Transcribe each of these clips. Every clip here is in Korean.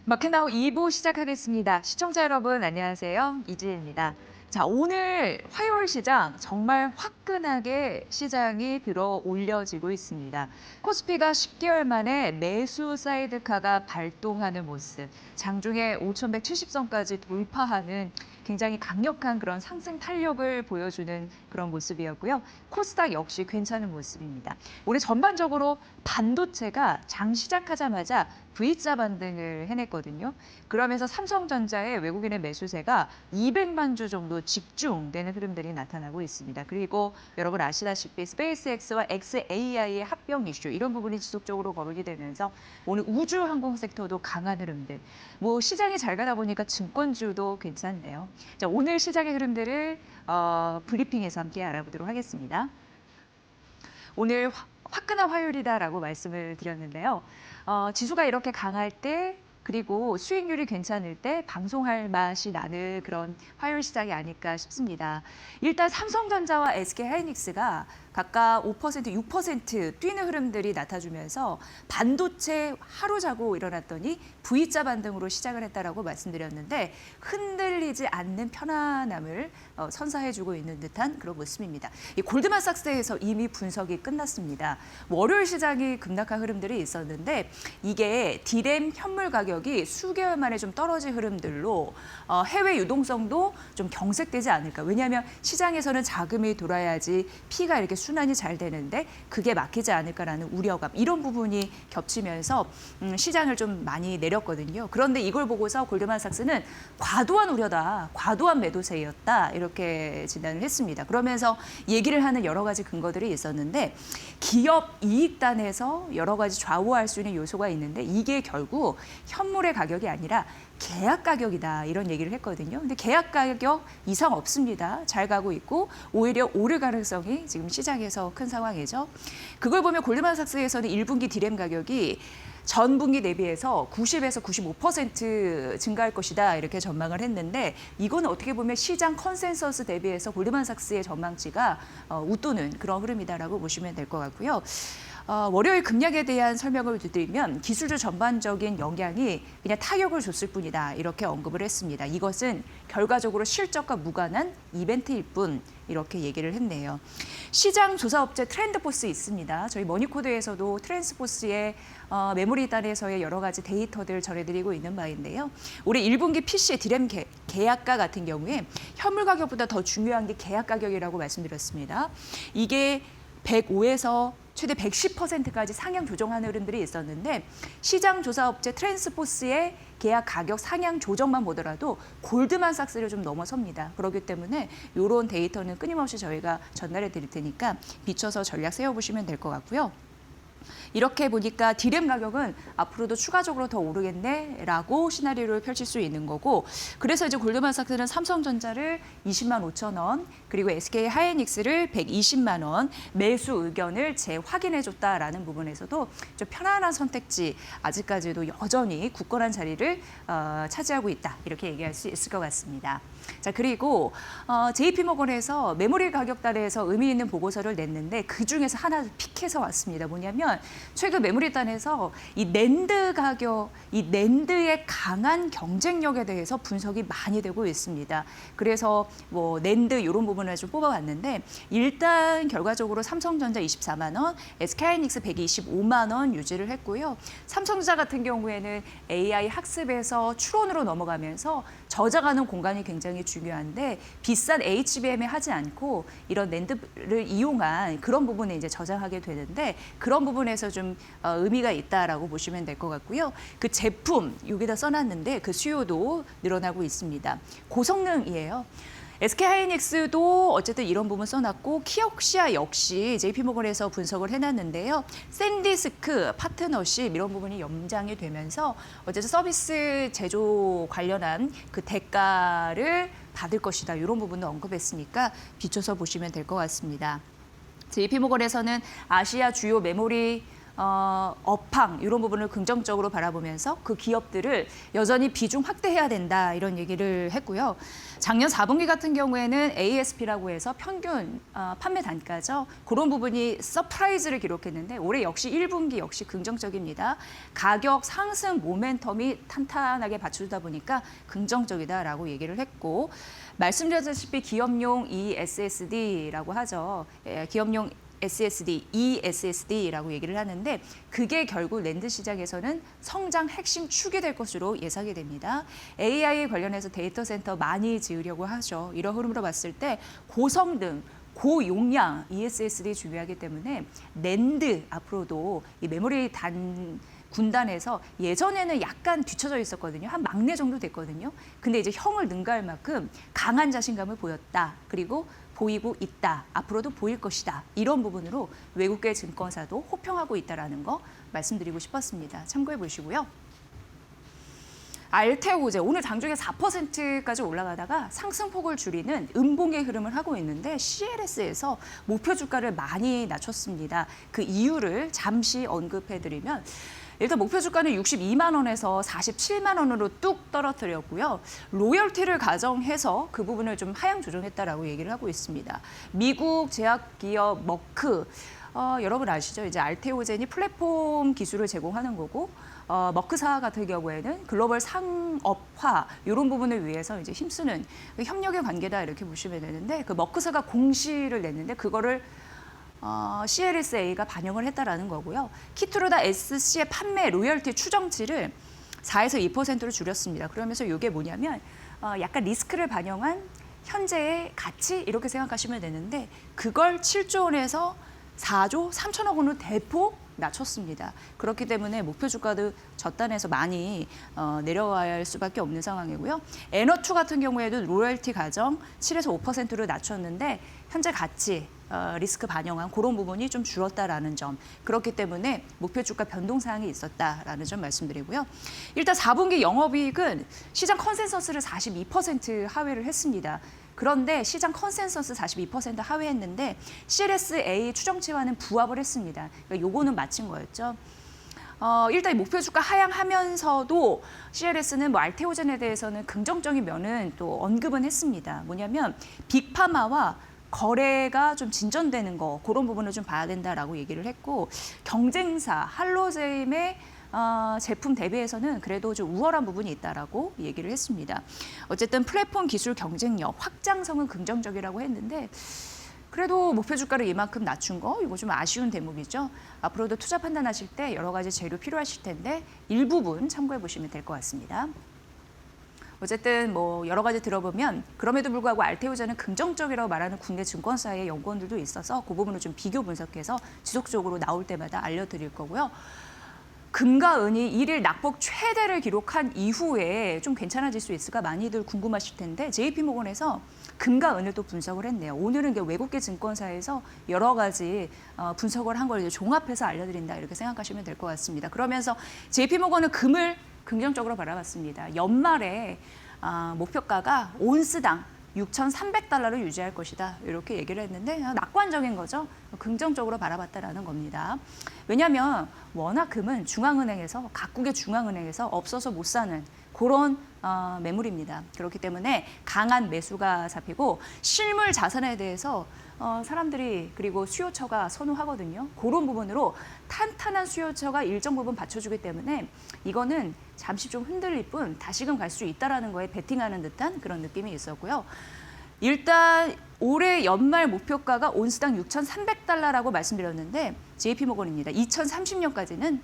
마켓나우 2부 시작하겠습니다. 시청자 여러분 안녕하세요. 이지혜입니다. 자, 오늘 화요일 시장 정말 화끈하게 시장이 들어 올려지고 있습니다. 코스피가 10개월 만에 매수 사이드카가 발동하는 모습, 장중에 5,170선까지 돌파하는 굉장히 강력한 그런 상승 탄력을 보여주는 그런 모습이었고요. 코스닥 역시 괜찮은 모습입니다. 오늘 전반적으로 반도체가 장 시작하자마자 V자 반등을 해냈거든요. 그러면서 삼성전자의 외국인의 매수세가 200만 주 정도 집중되는 흐름들이 나타나고 있습니다. 그리고 여러분 아시다시피 스페이스X와 xAI의 합병 이슈 이런 부분이 지속적으로 거론이 되면서 오늘 우주 항공 섹터도 강한 흐름들. 뭐 시장이 잘 가다 보니까 증권주도 괜찮네요. 자, 오늘 시장의 흐름들을 브리핑에서 함께 알아보도록 하겠습니다. 오늘 화끈한 화요일이다라고 말씀을 드렸는데요. 지수가 이렇게 강할 때 그리고 수익률이 괜찮을 때 방송할 맛이 나는 그런 화요일 시장이 아닐까 싶습니다. 일단 삼성전자와 SK하이닉스가 각각 5%, 6% 뛰는 흐름들이 나타주면서 반도체 하루 자고 일어났더니 V자 반등으로 시작을 했다라고 말씀드렸는데 흔들리지 않는 편안함을 선사해주고 있는 듯한 그런 모습입니다. 이 골드만삭스에서 이미 분석이 끝났습니다. 월요일 시장이 급락한 흐름들이 있었는데 이게 디램 현물 가격이 수개월 만에 좀 떨어진 흐름들로 해외 유동성도 좀 경색되지 않을까. 왜냐하면 시장에서는 자금이 돌아야지 피가 이렇게 순환이 잘 되는데 그게 막히지 않을까라는 우려감 이런 부분이 겹치면서 시장을 좀 많이 내렸거든요. 그런데 이걸 보고서 골드만삭스는 과도한 우려다, 과도한 매도세였다 이렇게 진단을 했습니다. 그러면서 얘기를 하는 여러 가지 근거들이 있었는데 기업 이익단에서 여러 가지 좌우할 수 있는 요소가 있는데 이게 결국 현물의 가격이 아니라 계약 가격이다 이런 얘기를 했거든요. 근데 계약 가격 이상 없습니다. 잘 가고 있고 오히려 오를 가능성이 지금 시장에서 큰 상황이죠. 그걸 보면 골드만삭스에서는 1분기 디램 가격이 전분기 대비해서 90에서 95% 증가할 것이다 이렇게 전망을 했는데 이건 어떻게 보면 시장 컨센서스 대비해서 골드만삭스의 전망치가 웃도는 그런 흐름이다라고 보시면 될 것 같고요. 월요일 급락에 대한 설명을 드리면 기술주 전반적인 영향이 그냥 타격을 줬을 뿐이다 이렇게 언급을 했습니다. 이것은 결과적으로 실적과 무관한 이벤트일 뿐 이렇게 얘기를 했네요. 시장 조사업체 트렌드포스 있습니다. 저희 머니코드에서도 트렌드포스의 메모리 단에서의 여러 가지 데이터들 전해드리고 있는 바인데요. 올해 1분기 PC 디램 계약가 같은 경우에 현물 가격보다 더 중요한 게 계약 가격이라고 말씀드렸습니다. 이게 105에서 최대 110%까지 상향 조정하는 흐름들이 있었는데 시장 조사업체 트랜스포스의 계약 가격 상향 조정만 보더라도 골드만삭스를 좀 넘어섭니다. 그렇기 때문에 이런 데이터는 끊임없이 저희가 전달해 드릴 테니까 비춰서 전략 세워보시면 될 것 같고요. 이렇게 보니까 디램 가격은 앞으로도 추가적으로 더 오르겠네라고 시나리오를 펼칠 수 있는 거고 그래서 이제 골드만삭스는 삼성전자를 20만 5천 원 그리고 SK하이닉스를 120만 원 매수 의견을 재확인해줬다라는 부분에서도 좀 편안한 선택지 아직까지도 여전히 굳건한 자리를 차지하고 있다 이렇게 얘기할 수 있을 것 같습니다. 자 그리고 JP모건에서 메모리 가격 단에서 의미 있는 보고서를 냈는데 그 중에서 하나 픽해서 왔습니다. 뭐냐면 최근 메모리 단에서 이 낸드 가격, 이 낸드의 강한 경쟁력에 대해서 분석이 많이 되고 있습니다. 그래서 뭐 낸드 이런 부분을 좀 뽑아봤는데 일단 결과적으로 삼성전자 24만 원, SK하이닉스 125만 원 유지를 했고요. 삼성전자 같은 경우에는 AI 학습에서 추론으로 넘어가면서 저장하는 공간이 굉장히 중요한데 비싼 HBM에 하지 않고 이런 낸드를 이용한 그런 부분에 이제 저장하게 되는데 그런 부분에서 좀 의미가 있다라고 보시면 될 것 같고요. 그 제품 여기다 써놨는데 그 수요도 늘어나고 있습니다. 고성능이에요. SK하이닉스도 어쨌든 이런 부분 써놨고 키옥시아 역시 JP모건에서 분석을 해놨는데요. 샌디스크, 파트너십 이런 부분이 연장이 되면서 어쨌든 서비스 제조 관련한 그 대가를 받을 것이다. 이런 부분도 언급했으니까 비춰서 보시면 될 것 같습니다. JP모건에서는 아시아 주요 메모리 업황 이런 부분을 긍정적으로 바라보면서 그 기업들을 여전히 비중 확대해야 된다 이런 얘기를 했고요. 작년 4분기 같은 경우에는 ASP라고 해서 평균 판매 단가죠. 그런 부분이 서프라이즈를 기록했는데 올해 역시 1분기 역시 긍정적입니다. 가격 상승 모멘텀이 탄탄하게 받쳐주다 보니까 긍정적이다라고 얘기를 했고 말씀드렸다시피 기업용 ESSD라고 하죠. 기업용 SSD, ESSD라고 얘기를 하는데 그게 결국 랜드 시장에서는 성장 핵심 축이 될 것으로 예상이 됩니다. AI 관련해서 데이터 센터 많이 지으려고 하죠. 이런 흐름으로 봤을 때 고성능, 고용량 ESSD 중요하기 때문에 랜드 앞으로도 이 메모리 군단에서 예전에는 약간 뒤쳐져 있었거든요. 한 막내 정도 됐거든요. 근데 이제 형을 능가할 만큼 강한 자신감을 보였다. 그리고 보이고 있다. 앞으로도 보일 것이다. 이런 부분으로 외국계 증권사도 호평하고 있다는 거 말씀드리고 싶었습니다. 참고해 보시고요. 알테오제 오늘 장중에 4%까지 올라가다가 상승폭을 줄이는 음봉의 흐름을 하고 있는데 CLS에서 목표 주가를 많이 낮췄습니다. 그 이유를 잠시 언급해드리면 일단 목표 주가는 62만 원에서 47만 원으로 뚝 떨어뜨렸고요. 로열티를 가정해서 그 부분을 좀 하향 조정했다라고 얘기를 하고 있습니다. 미국 제약기업 머크, 여러분 아시죠? 이제 알테오젠이 플랫폼 기술을 제공하는 거고 머크사 같은 경우에는 글로벌 상업화 이런 부분을 위해서 이제 힘쓰는 협력의 관계다 이렇게 보시면 되는데 그 머크사가 공시를 냈는데 그거를 CLSA가 반영을 했다라는 거고요. 키트루다 SC의 판매 로열티 추정치를 4에서 2%로 줄였습니다. 그러면서 이게 뭐냐면 약간 리스크를 반영한 현재의 가치 이렇게 생각하시면 되는데 그걸 7조 원에서 4조 3천억 원으로 대폭 낮췄습니다. 그렇기 때문에 목표 주가도 저단에서 많이 내려갈 수밖에 없는 상황이고요. 에너투 같은 경우에도 로열티 가정 7에서 5%로 낮췄는데 현재 가치 리스크 반영한 그런 부분이 좀 줄었다라는 점. 그렇기 때문에 목표 주가 변동 사항이 있었다라는 점 말씀드리고요. 일단 4분기 영업이익은 시장 컨센서스를 42% 하회를 했습니다. 그런데 시장 컨센서스 42% 하회했는데 CLSA 추정치와는 부합을 했습니다. 그러니까 요거는 맞힌 거였죠. 일단 이 목표 주가 하향하면서도 CLS는 뭐 알테오젠에 대해서는 긍정적인 면은 또 언급은 했습니다. 뭐냐면 빅파마와 거래가 좀 진전되는 거 그런 부분을 좀 봐야 된다라고 얘기를 했고 경쟁사 할로제임의 제품 대비해서는 그래도 좀 우월한 부분이 있다라고 얘기를 했습니다. 어쨌든 플랫폼 기술 경쟁력 확장성은 긍정적이라고 했는데 그래도 목표 주가를 이만큼 낮춘 거 이거 좀 아쉬운 대목이죠. 앞으로도 투자 판단하실 때 여러 가지 재료 필요하실 텐데 일부분 참고해 보시면 될 것 같습니다. 어쨌든 뭐 여러 가지 들어보면 그럼에도 불구하고 알테오젠은 긍정적이라고 말하는 국내 증권사의 연구원들도 있어서 그 부분을 좀 비교 분석해서 지속적으로 나올 때마다 알려드릴 거고요. 금과 은이 1일 낙폭 최대를 기록한 이후에 좀 괜찮아질 수 있을까 많이들 궁금하실 텐데 JP모건에서 금과 은을 또 분석을 했네요. 오늘은 외국계 증권사에서 여러 가지 분석을 한 걸 종합해서 알려드린다 이렇게 생각하시면 될 것 같습니다. 그러면서 JP모건은 금을 긍정적으로 바라봤습니다. 연말에 목표가가 온스당 6,300달러를 유지할 것이다. 이렇게 얘기를 했는데 낙관적인 거죠. 긍정적으로 바라봤다라는 겁니다. 왜냐하면 워낙 금은 중앙은행에서 각국의 중앙은행에서 없어서 못 사는 그런 매물입니다. 그렇기 때문에 강한 매수가 잡히고 실물 자산에 대해서 사람들이 그리고 수요처가 선호하거든요. 그런 부분으로 탄탄한 수요처가 일정 부분 받쳐주기 때문에 이거는 잠시 좀 흔들릴 뿐 다시금 갈 수 있다는 거에 베팅하는 듯한 그런 느낌이 있었고요. 일단 올해 연말 목표가가 온스당 6,300달러라고 말씀드렸는데 JP모건입니다. 2030년까지는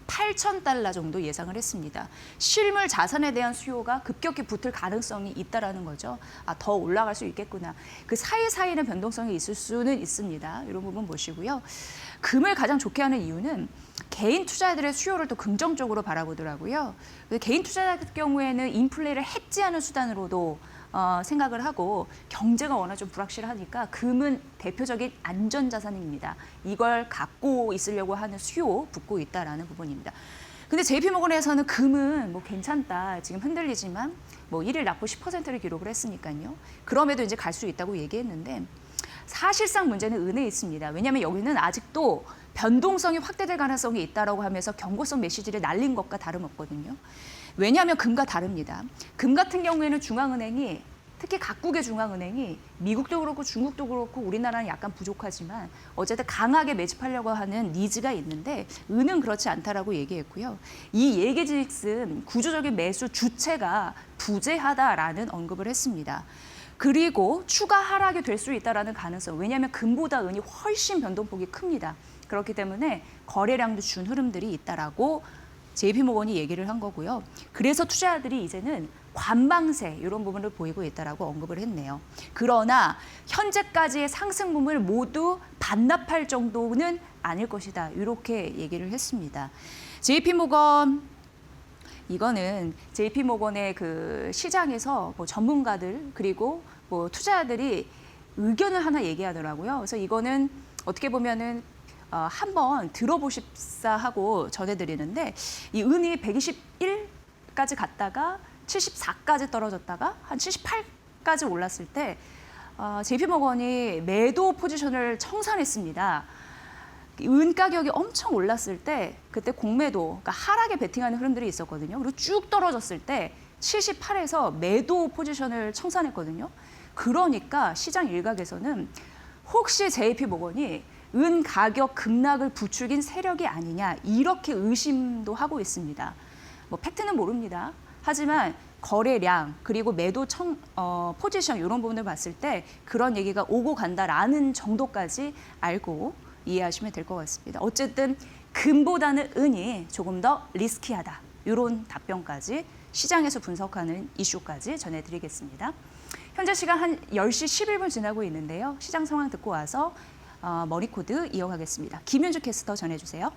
8,000달러 정도 예상을 했습니다. 실물 자산에 대한 수요가 급격히 붙을 가능성이 있다라는 거죠. 더 올라갈 수 있겠구나. 그 사이사이는 변동성이 있을 수는 있습니다. 이런 부분 보시고요. 금을 가장 좋게 하는 이유는 개인 투자자들의 수요를 또 긍정적으로 바라보더라고요. 개인 투자자 같은 경우에는 인플레를 해지하는 수단으로도 생각을 하고 경제가 워낙 좀 불확실하니까 금은 대표적인 안전자산입니다. 이걸 갖고 있으려고 하는 수요 붙고 있다라는 부분입니다. 근데 JP모건에서는 금은 뭐 괜찮다. 지금 흔들리지만 뭐 1일 낙폭 10%를 기록을 했으니까요. 그럼에도 이제 갈 수 있다고 얘기했는데 사실상 문제는 은에 있습니다. 왜냐하면 여기는 아직도 변동성이 확대될 가능성이 있다라고 하면서 경고성 메시지를 날린 것과 다름없거든요. 왜냐하면 금과 다릅니다. 금 같은 경우에는 중앙은행이 특히 각국의 중앙은행이 미국도 그렇고 중국도 그렇고 우리나라는 약간 부족하지만 어쨌든 강하게 매집하려고 하는 니즈가 있는데 은은 그렇지 않다라고 얘기했고요. 이 얘기즉슨 구조적인 매수 주체가 부재하다라는 언급을 했습니다. 그리고 추가 하락이 될 수 있다라는 가능성. 왜냐하면 금보다 은이 훨씬 변동폭이 큽니다. 그렇기 때문에 거래량도 준 흐름들이 있다라고 JP모건이 얘기를 한 거고요. 그래서 투자자들이 이제는 관망세 이런 부분을 보이고 있다라고 언급을 했네요. 그러나 현재까지의 상승분을 모두 반납할 정도는 아닐 것이다. 이렇게 얘기를 했습니다. JP모건 이거는 JP모건의 그 시장에서 뭐 전문가들 그리고 뭐 투자자들이 의견을 하나 얘기하더라고요. 그래서 이거는 어떻게 보면은 한번 들어보십사 하고 전해드리는데 이 은이 121까지 갔다가 74까지 떨어졌다가 한 78까지 올랐을 때 JP모건이 매도 포지션을 청산했습니다. 은 가격이 엄청 올랐을 때 그때 공매도, 그러니까 하락에 베팅하는 흐름들이 있었거든요. 그리고 쭉 떨어졌을 때 78에서 매도 포지션을 청산했거든요. 그러니까 시장 일각에서는 혹시 JP모건이 은 가격 급락을 부추긴 세력이 아니냐 이렇게 의심도 하고 있습니다. 뭐 팩트는 모릅니다. 하지만 거래량 그리고 매도 포지션 이런 부분을 봤을 때 그런 얘기가 오고 간다라는 정도까지 알고 이해하시면 될 것 같습니다. 어쨌든 금보다는 은이 조금 더 리스키하다. 이런 답변까지 시장에서 분석하는 이슈까지 전해드리겠습니다. 현재 시간 한 10시 11분 지나고 있는데요. 시장 상황 듣고 와서 머니코드 이어가겠습니다. 김윤주 캐스터 전해주세요.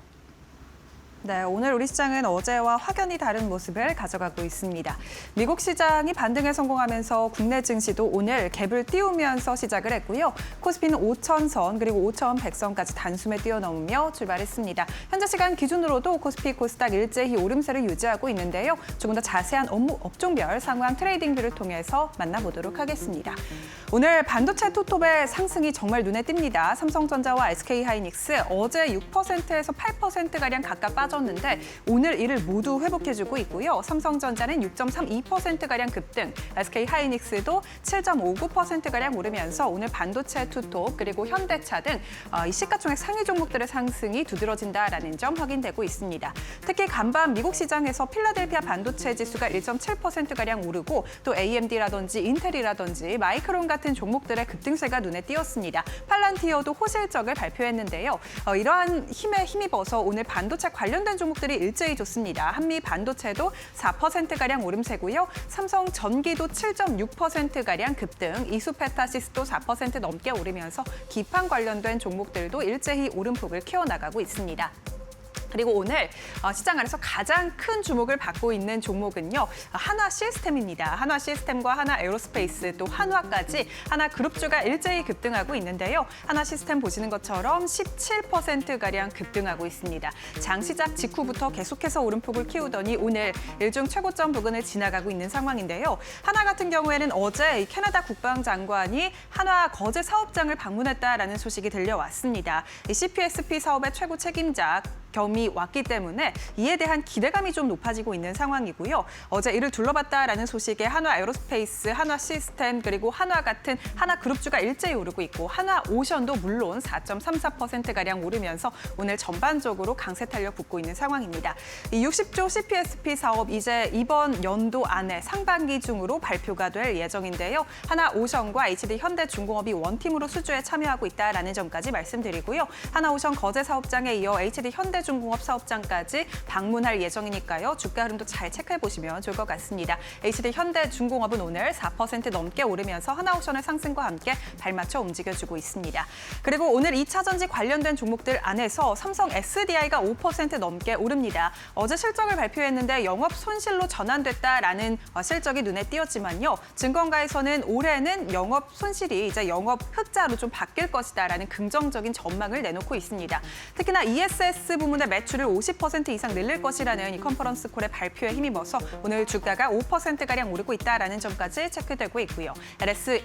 네, 오늘 우리 시장은 어제와 확연히 다른 모습을 가져가고 있습니다. 미국 시장이 반등에 성공하면서 국내 증시도 오늘 갭을 띄우면서 시작을 했고요. 코스피는 5,000선 그리고 5,100선까지 단숨에 뛰어넘으며 출발했습니다. 현재 시간 기준으로도 코스피, 코스닥 일제히 오름세를 유지하고 있는데요. 조금 더 자세한 업종별 상황 트레이딩뷰를 통해서 만나보도록 하겠습니다. 오늘 반도체 투톱의 상승이 정말 눈에 띕니다. 삼성전자와 SK하이닉스 어제 6%에서 8%가량 각각 빠졌는데 오늘 이를 모두 회복해주고 있고요. 삼성전자는 6.32%가량 급등, SK하이닉스도 7.59%가량 오르면서 오늘 반도체 투톱 그리고 현대차 등 이 시가총액 상위 종목들의 상승이 두드러진다라는 점 확인되고 있습니다. 특히 간밤 미국 시장에서 필라델피아 반도체 지수가 1.7%가량 오르고 또 AMD라든지 인텔이라든지 마이크론 같은 종목들의 급등세가 눈에 띄었습니다. 팔란티어도 호실적을 발표했는데요. 이러한 힘에 힘입어서 오늘 반도체 관련된 종목들이 일제히 좋습니다. 한미 반도체도 4%가량 오름세고요. 삼성 전기도 7.6%가량 급등, 이수페타시스도 4% 넘게 오르면서 기판 관련된 종목들도 일제히 오름폭을 키워나가고 있습니다. 그리고 오늘 시장 안에서 가장 큰 주목을 받고 있는 종목은요. 한화 시스템입니다. 한화 시스템과 한화 에어로스페이스 또 한화까지 한화 그룹주가 일제히 급등하고 있는데요. 한화 시스템 보시는 것처럼 17%가량 급등하고 있습니다. 장 시작 직후부터 계속해서 오름폭을 키우더니 오늘 일중 최고점 부근을 지나가고 있는 상황인데요. 한화 같은 경우에는 어제 캐나다 국방장관이 한화 거제 사업장을 방문했다라는 소식이 들려왔습니다. CPSP 사업의 최고 책임자 겸이 왔기 때문에 이에 대한 기대감이 좀 높아지고 있는 상황이고요. 어제 이를 둘러봤다라는 소식에 한화 에어로스페이스, 한화 시스템 그리고 한화 같은 한화 그룹주가 일제히 오르고 있고 한화 오션도 물론 4.34%가량 오르면서 오늘 전반적으로 강세 탄력 붙고 있는 상황입니다. 이 60조 CPSP 사업 이제 이번 연도 안에 상반기 중으로 발표가 될 예정인데요. 한화 오션과 HD 현대중공업이 원팀으로 수주에 참여하고 있다라는 점까지 말씀드리고요. 한화 오션 거제 사업장에 이어 HD 현대중공업 사업장까지 방문할 예정이니까요. 주가 흐름도 잘 체크해 보시면 좋을 것 같습니다. HD 현대중공업은 오늘 4% 넘게 오르면서 하나오션의 상승과 함께 발맞춰 움직여주고 있습니다. 그리고 오늘 2차 전지 관련된 종목들 안에서 삼성 SDI가 5% 넘게 오릅니다. 어제 실적을 발표했는데 영업 손실로 전환됐다라는 실적이 눈에 띄었지만요. 증권가에서는 올해는 영업 손실이 이제 영업 흑자로 좀 바뀔 것이다라는 긍정적인 전망을 내놓고 있습니다. 특히나 ESS 부문 때문에 매출을 50% 이상 늘릴 것이라는 이 컨퍼런스 콜의 발표에 힘입어서 오늘 주가가 5%가량 오르고 있다는 점까지 체크되고 있고요. LG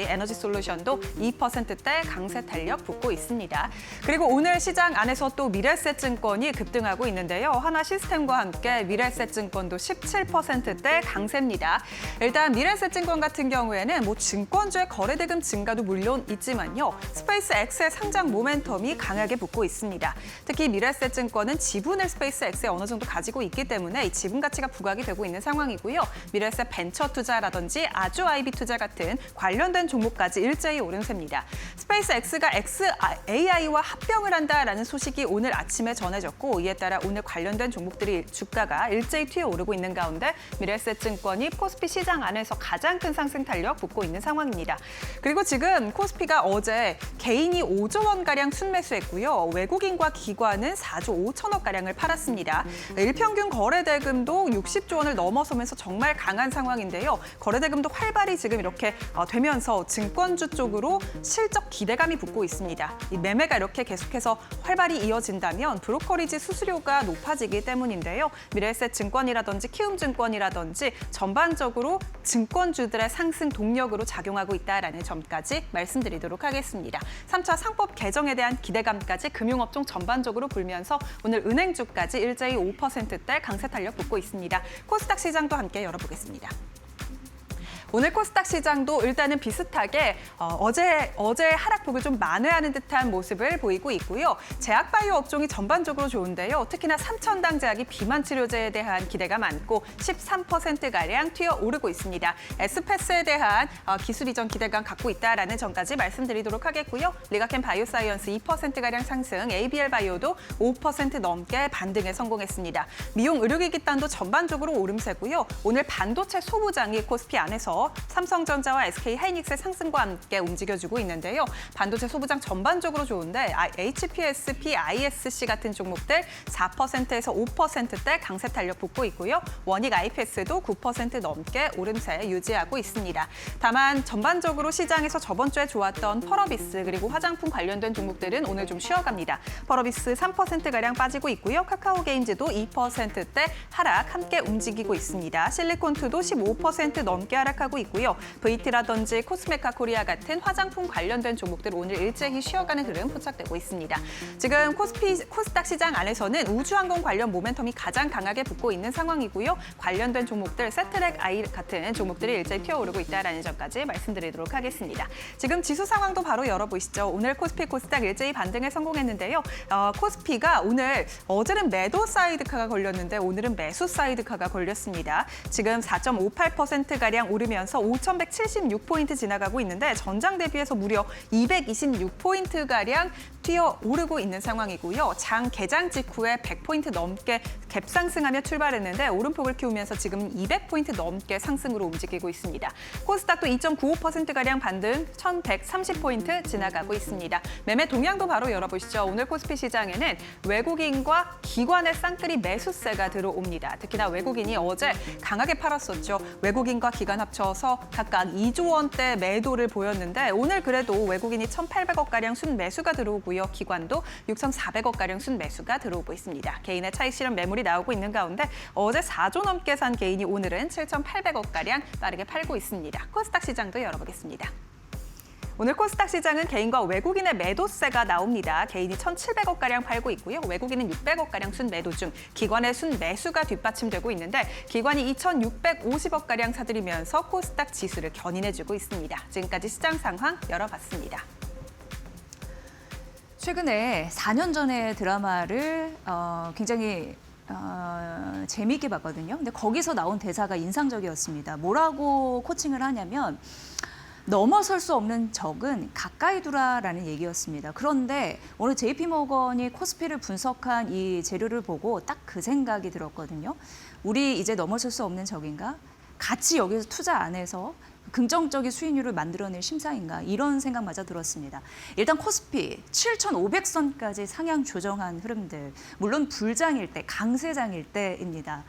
에너지 솔루션도 2%대 강세 탄력 붙고 있습니다. 그리고 오늘 시장 안에서 또 미래에셋증권이 급등하고 있는데요. 하나시스템과 함께 미래에셋증권도 17%대 강세입니다. 일단 미래에셋증권 같은 경우에는 증권주의 거래대금 증가도 물론 있지만요. 스페이스X의 상장 모멘텀이 강하게 붙고 있습니다. 특히 미래에셋증권은 지분을 스페이스X에 어느 정도 가지고 있기 때문에 이 지분 가치가 부각이 되고 있는 상황이고요. 미래에셋 벤처 투자라든지 아주 아이비 투자 같은 관련된 종목까지 일제히 오름세입니다. 스페이스X가 XAI와 합병을 한다라는 소식이 오늘 아침에 전해졌고 이에 따라 오늘 관련된 종목들이 주가가 일제히 튀어오르고 있는 가운데 미래에셋증권이 코스피 시장 안에서 가장 큰 상승 탄력 붙고 있는 상황입니다. 그리고 지금 코스피가 어제 개인이 5조 원가량 순매수했고요. 외국인과 기관은 4조 5천억 가량을 팔았습니다. 일평균 거래대금도 60조 원을 넘어서면서 정말 강한 상황인데요. 거래대금도 활발히 지금 이렇게 되면서 증권주 쪽으로 실적 기대감이 붙고 있습니다. 이 매매가 이렇게 계속해서 활발히 이어진다면 브로커리지 수수료가 높아지기 때문인데요. 미래에셋증권이라든지 키움증권이라든지 전반적으로 증권주들의 상승 동력으로 작용하고 있다는 점까지 말씀드리도록 하겠습니다. 3차 상법 개정에 대한 기대감까지 금융업종 전반적으로 불면서 오늘 은행주까지 일제히 5%대 강세 탄력 붙고 있습니다. 코스닥 시장도 함께 열어보겠습니다. 오늘 코스닥 시장도 일단은 비슷하게 어제 하락폭을 좀 만회하는 듯한 모습을 보이고 있고요. 제약바이오 업종이 전반적으로 좋은데요. 특히나 삼천당 제약이 비만 치료제에 대한 기대가 많고 13%가량 튀어오르고 있습니다. 에스페스에 대한 기술 이전 기대감 갖고 있다라는 점까지 말씀드리도록 하겠고요. 리가켄 바이오사이언스 2%가량 상승, ABL 바이오도 5% 넘게 반등에 성공했습니다. 미용 의료기기단도 전반적으로 오름세고요. 오늘 반도체 소부장이 코스피 안에서 삼성전자와 SK하이닉스의 상승과 함께 움직여주고 있는데요. 반도체 소부장 전반적으로 좋은데 HPSP, ISC 같은 종목들 4%에서 5%대 강세 탄력 붙고 있고요. 원익 IPS도 9% 넘게 오름세 유지하고 있습니다. 다만 전반적으로 시장에서 저번 주에 좋았던 펄어비스 그리고 화장품 관련된 종목들은 오늘 좀 쉬어갑니다. 펄어비스 3%가량 빠지고 있고요. 카카오게임즈도 2%대 하락 함께 움직이고 있습니다. 실리콘투도 15% 넘게 하락하고 있고요. VT라든지 코스메카 코리아 같은 화장품 관련된 종목들 오늘 일제히 쉬어가는 흐름 포착되고 있습니다. 지금 코스닥 시장 안에서는 우주항공 관련 모멘텀이 가장 강하게 붙고 있는 상황이고요. 관련된 종목들 세트랙 아이 같은 종목들이 일제히 튀어오르고 있다는 점까지 말씀드리도록 하겠습니다. 지금 지수 상황도 바로 열어보시죠. 오늘 코스피, 코스닥 일제히 반등에 성공했는데요. 코스피가 오늘 어제는 매도 사이드카가 걸렸는데 오늘은 매수 사이드카가 걸렸습니다. 지금 4.58%가량 오르면서 5,176포인트 지나가고 있는데 전장 대비해서 무려 226포인트가량 뛰어오르고 있는 상황이고요. 장 개장 직후에 100포인트 넘게 갭상승하며 출발했는데 오름폭을 키우면서 지금 200포인트 넘게 상승으로 움직이고 있습니다. 코스닥도 2.95%가량 반등 1,130포인트 지나가고 있습니다. 매매 동향도 바로 열어보시죠. 오늘 코스피 시장에는 외국인과 기관의 쌍끌이 매수세가 들어옵니다. 특히나 외국인이 어제 강하게 팔았었죠. 외국인과 기관 합쳐서 각각 2조 원대 매도를 보였는데 오늘 그래도 외국인이 1,800억가량 순매수가 들어오고요. 기관도 6,400억가량 순매수가 들어오고 있습니다. 개인의 차익 실현 매물이 나오고 있는 가운데 어제 4조 넘게 산 개인이 오늘은 7,800억가량 빠르게 팔고 있습니다. 코스닥 시장도 열어보겠습니다. 오늘 코스닥 시장은 개인과 외국인의 매도세가 나옵니다. 개인이 1,700억가량 팔고 있고요. 외국인은 600억가량 순매도 중 기관의 순매수가 뒷받침되고 있는데 기관이 2,650억가량 사들이면서 코스닥 지수를 견인해주고 있습니다. 지금까지 시장 상황 열어봤습니다. 최근에 4년 전의 드라마를 굉장히 재미있게 봤거든요. 근데 거기서 나온 대사가 인상적이었습니다. 뭐라고 코칭을 하냐면 넘어설 수 없는 적은 가까이 두라라는 얘기였습니다. 그런데 오늘 JP모건이 코스피를 분석한 이 재료를 보고 딱 그 생각이 들었거든요. 우리 이제 넘어설 수 없는 적인가? 같이 여기서 투자 안 해서 긍정적인 수익률을 만들어낼 심사인가? 이런 생각마저 들었습니다. 일단 코스피 7,500선까지 상향 조정한 흐름들. 물론 불장일 때, 강세장일 때입니다.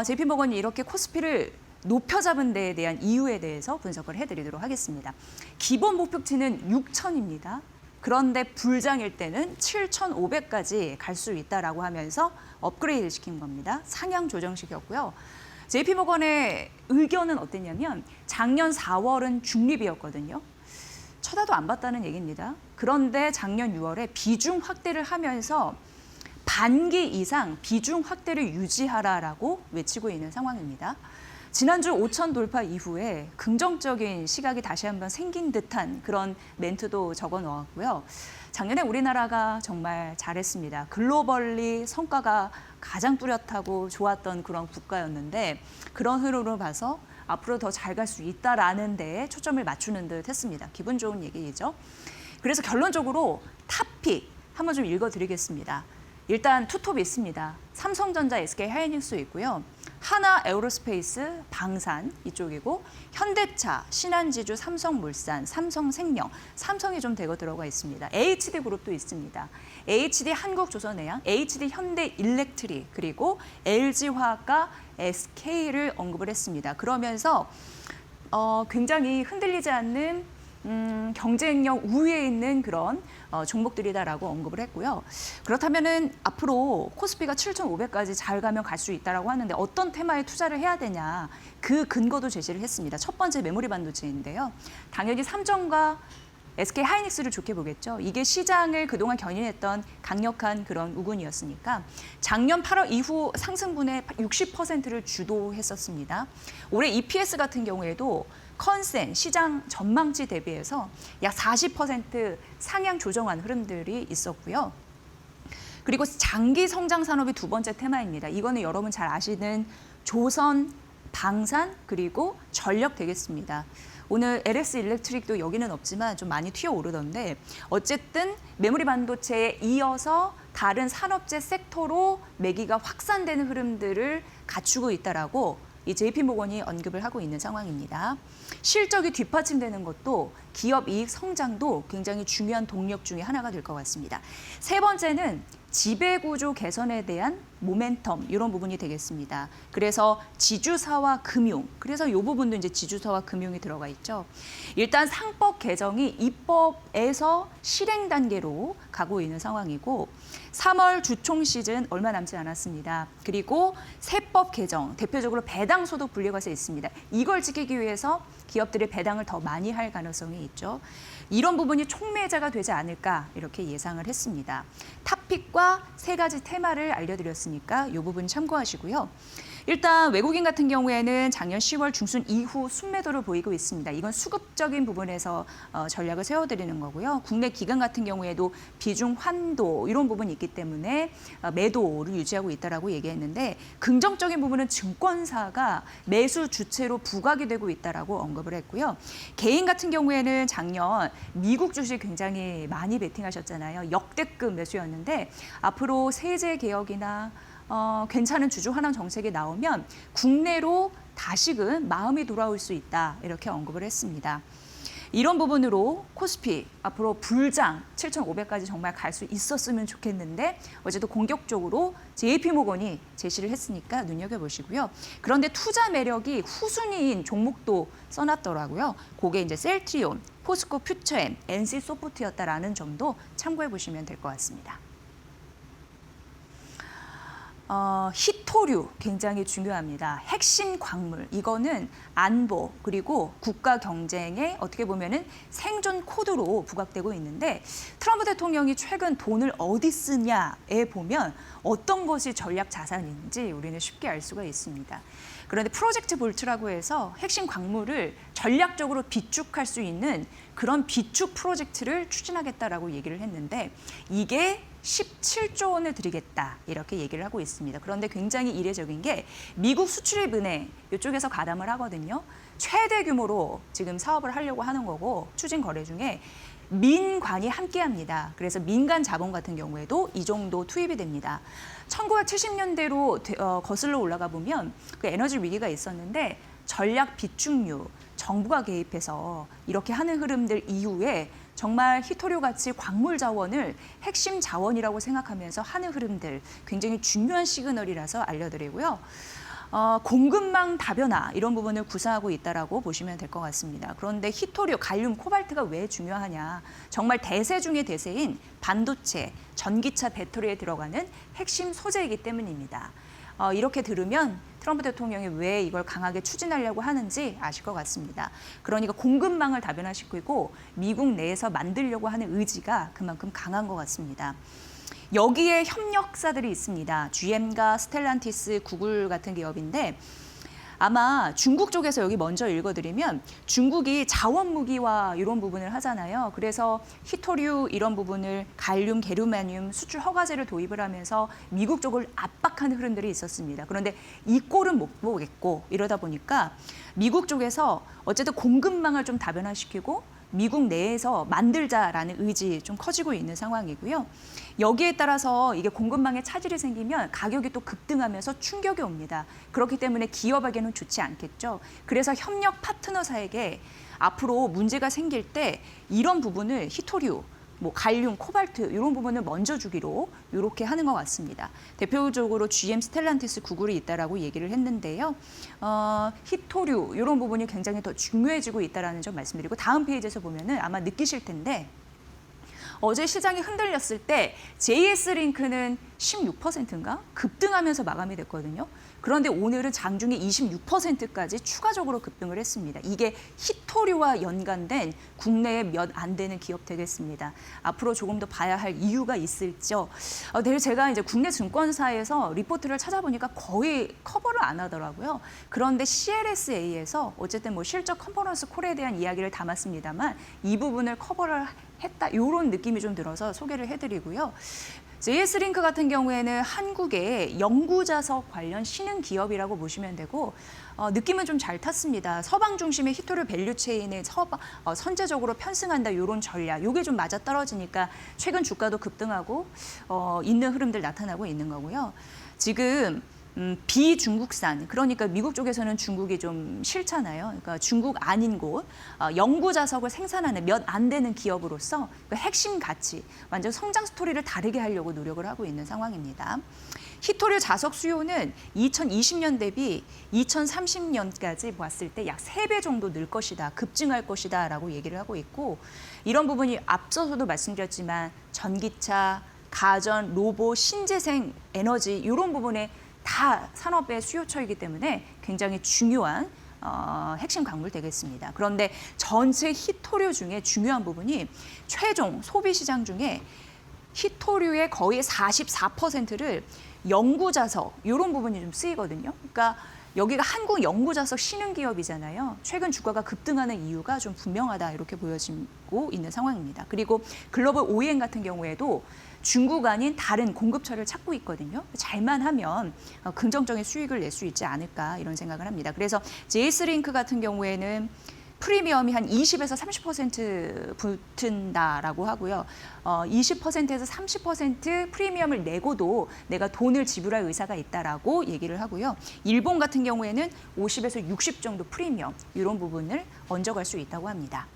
JP모건이 이렇게 코스피를 높여 잡은 데에 대한 이유에 대해서 분석을 해드리도록 하겠습니다. 기본 목표치는 6,000입니다. 그런데 불장일 때는 7,500까지 갈 수 있다라고 하면서 업그레이드 시킨 겁니다. 상향 조정시켰고요. JP모건의 의견은 어땠냐면 작년 4월은 중립이었거든요. 쳐다도 안 봤다는 얘기입니다. 그런데 작년 6월에 비중 확대를 하면서 반기 이상 비중 확대를 유지하라라고 외치고 있는 상황입니다. 지난주 5천 돌파 이후에 긍정적인 시각이 다시 한번 생긴 듯한 그런 멘트도 적어 놓았고요. 작년에 우리나라가 정말 잘했습니다. 글로벌리 성과가 가장 뚜렷하고 좋았던 그런 국가였는데 그런 흐름으로 봐서 앞으로 더 잘 갈 수 있다라는 데에 초점을 맞추는 듯 했습니다. 기분 좋은 얘기죠. 그래서 결론적으로 탑픽 한번 좀 읽어드리겠습니다. 일단 투톱이 있습니다. 삼성전자, SK하이닉스 있고요. 하나 에어로스페이스, 방산 이쪽이고 현대차, 신한지주, 삼성물산, 삼성생명, 삼성이 좀 대거 들어가 있습니다. HD그룹도 있습니다. HD 한국조선해양, HD 현대일렉트릭 그리고 LG화학과 SK를 언급을 했습니다. 그러면서 굉장히 흔들리지 않는 경쟁력 우위에 있는 그런 종목들이다라고 언급을 했고요. 그렇다면은 앞으로 코스피가 7,500까지 잘 가면 갈 수 있다라고 하는데 어떤 테마에 투자를 해야 되냐 그 근거도 제시를 했습니다. 첫 번째 메모리 반도체인데요. 당연히 삼성과 SK 하이닉스를 좋게 보겠죠. 이게 시장을 그동안 견인했던 강력한 그런 우군이었으니까 작년 8월 이후 상승분의 60%를 주도했었습니다. 올해 EPS 같은 경우에도 컨센 시장 전망치 대비해서 약 40% 상향 조정한 흐름들이 있었고요. 그리고 장기 성장 산업이 두 번째 테마입니다. 이거는 여러분 잘 아시는 조선, 방산 그리고 전력 되겠습니다. 오늘 LS 일렉트릭도 여기는 없지만 좀 많이 튀어오르던데 어쨌든 메모리 반도체에 이어서 다른 산업재 섹터로 매기가 확산되는 흐름들을 갖추고 있다라고 이 JP모건이 언급을 하고 있는 상황입니다. 실적이 뒷받침되는 것도 기업 이익 성장도 굉장히 중요한 동력 중에 하나가 될 것 같습니다. 세 번째는 지배구조 개선에 대한 모멘텀 이런 부분이 되겠습니다. 그래서 지주사와 금융, 그래서 이 부분도 이제 지주사와 금융이 들어가 있죠. 일단 상법 개정이 입법에서 실행 단계로 가고 있는 상황이고 3월 주총 시즌 얼마 남지 않았습니다. 그리고 세법 개정, 대표적으로 배당 소득 분리과세 있습니다. 이걸 지키기 위해서 기업들이 배당을 더 많이 할 가능성이 있죠. 이런 부분이 촉매자가 되지 않을까 이렇게 예상을 했습니다. 탑픽과 세 가지 테마를 알려드렸으니까 이 부분 참고하시고요. 일단 외국인 같은 경우에는 작년 10월 중순 이후 순매도를 보이고 있습니다. 이건 수급적인 부분에서 전략을 세워드리는 거고요. 국내 기관 같은 경우에도 비중 환도 이런 부분이 있기 때문에 매도를 유지하고 있다라고 얘기했는데 긍정적인 부분은 증권사가 매수 주체로 부각이 되고 있다라고 언급을 했고요. 개인 같은 경우에는 작년 미국 주식 굉장히 많이 베팅하셨잖아요. 역대급 매수였는데 앞으로 세제 개혁이나 괜찮은 주주 환원 정책이 나오면 국내로 다시금 마음이 돌아올 수 있다 이렇게 언급을 했습니다. 이런 부분으로 코스피 앞으로 불장 7,500까지 정말 갈 수 있었으면 좋겠는데 어제도 공격적으로 JP모건이 제시를 했으니까 눈여겨보시고요. 그런데 투자 매력이 후순위인 종목도 써놨더라고요. 그게 이제 셀트리온, 포스코 퓨처엠, NC소프트였다라는 점도 참고해 보시면 될 것 같습니다. 희토류 굉장히 중요합니다. 핵심 광물 이거는 안보 그리고 국가 경쟁에 어떻게 보면은 생존 코드로 부각되고 있는데 트럼프 대통령이 최근 돈을 어디 쓰냐에 보면 어떤 것이 전략 자산인지 우리는 쉽게 알 수가 있습니다. 그런데 프로젝트 볼트라고 해서 핵심 광물을 전략적으로 비축할 수 있는 그런 비축 프로젝트를 추진하겠다라고 얘기를 했는데 이게 17조 원을 드리겠다 이렇게 얘기를 하고 있습니다. 그런데 굉장히 이례적인 게 미국 수출입은행 이쪽에서 가담을 하거든요. 최대 규모로 지금 사업을 하려고 하는 거고 추진 거래 중에 민관이 함께합니다. 그래서 민간 자본 같은 경우에도 이 정도 투입이 됩니다. 1970년대로 거슬러 올라가 보면 그 에너지 위기가 있었는데 전략 비축류 정부가 개입해서 이렇게 하는 흐름들 이후에 정말 희토류 같이 광물 자원을 핵심 자원이라고 생각하면서 하는 흐름들 굉장히 중요한 시그널이라서 알려드리고요. 공급망 다변화 이런 부분을 구사하고 있다라고 보시면 될 것 같습니다. 그런데 히토류, 갈륨, 코발트가 왜 중요하냐? 정말 대세 중의 대세인 반도체, 전기차 배터리에 들어가는 핵심 소재이기 때문입니다. 이렇게 들으면 트럼프 대통령이 왜 이걸 강하게 추진하려고 하는지 아실 것 같습니다. 그러니까 공급망을 다변화시키고 미국 내에서 만들려고 하는 의지가 그만큼 강한 것 같습니다. 여기에 협력사들이 있습니다. GM과 스텔란티스, 구글 같은 기업인데 아마 중국 쪽에서 여기 먼저 읽어드리면 중국이 자원 무기화 이런 부분을 하잖아요. 그래서 히토류 이런 부분을 갈륨, 게르마늄 수출 허가제를 도입을 하면서 미국 쪽을 압박하는 흐름들이 있었습니다. 그런데 이 꼴은 못 보겠고 이러다 보니까 미국 쪽에서 어쨌든 공급망을 좀 다변화시키고 미국 내에서 만들자라는 의지 좀 커지고 있는 상황이고요. 여기에 따라서 이게 공급망에 차질이 생기면 가격이 또 급등하면서 충격이 옵니다. 그렇기 때문에 기업에게는 좋지 않겠죠. 그래서 협력 파트너사에게 앞으로 문제가 생길 때 이런 부분을 히토류, 갈륨, 코발트 이런 부분을 먼저 주기로 이렇게 하는 것 같습니다. 대표적으로 GM, 스텔란티스, 구글이 있다라고 얘기를 했는데요. 히토류 이런 부분이 굉장히 더 중요해지고 있다라는 점 말씀드리고 다음 페이지에서 보면은 아마 느끼실 텐데 어제 시장이 흔들렸을 때 JS링크는 16%인가 급등하면서 마감이 됐거든요. 그런데 오늘은 장중에 26%까지 추가적으로 급등을 했습니다. 이게 히토류와 연관된 국내에 몇 안 되는 기업 되겠습니다. 앞으로 조금 더 봐야 할 이유가 있을지요. 내일 제가 이제 국내 증권사에서 리포트를 찾아보니까 거의 커버를 안 하더라고요. 그런데 CLSA에서 어쨌든 실적 컨퍼런스 콜에 대한 이야기를 담았습니다만 이 부분을 커버를 했다 이런 느낌이 좀 들어서 소개를 해드리고요. JS링크 같은 경우에는 한국의 연구자석 관련 신흥 기업이라고 보시면 되고 느낌은 좀 잘 탔습니다. 서방 중심의 히토류 밸류체인에 선제적으로 편승한다 이런 전략. 이게 좀 맞아떨어지니까 최근 주가도 급등하고 있는 흐름들 나타나고 있는 거고요. 지금 비중국산, 그러니까 미국 쪽에서는 중국이 좀 싫잖아요. 그러니까 중국 아닌 곳, 연구 자석을 생산하는 몇 안 되는 기업으로서 그 핵심 가치, 완전 성장 스토리를 다르게 하려고 노력을 하고 있는 상황입니다. 히토류 자석 수요는 2020년 대비 2030년까지 봤을 때 약 3배 정도 늘 것이다, 급증할 것이다 라고 얘기를 하고 있고 이런 부분이 앞서서도 말씀드렸지만 전기차, 가전, 로봇, 신재생 에너지 이런 부분에 다 산업의 수요처이기 때문에 굉장히 중요한 핵심 광물 되겠습니다. 그런데 전체 히토류 중에 중요한 부분이 최종 소비 시장 중에 히토류의 거의 44%를 연구자석 이런 부분이 좀 쓰이거든요. 그러니까 여기가 한국 연구자석 신흥 기업이잖아요. 최근 주가가 급등하는 이유가 좀 분명하다 이렇게 보여지고 있는 상황입니다. 그리고 글로벌 OEM 같은 경우에도 중국 아닌 다른 공급처를 찾고 있거든요. 잘만 하면 긍정적인 수익을 낼 수 있지 않을까 이런 생각을 합니다. 그래서 JS링크 같은 경우에는 프리미엄이 한 20에서 30% 붙은다라고 하고요. 20%에서 30% 프리미엄을 내고도 내가 돈을 지불할 의사가 있다라고 얘기를 하고요. 일본 같은 경우에는 50에서 60 정도 프리미엄 이런 부분을 얹어갈 수 있다고 합니다.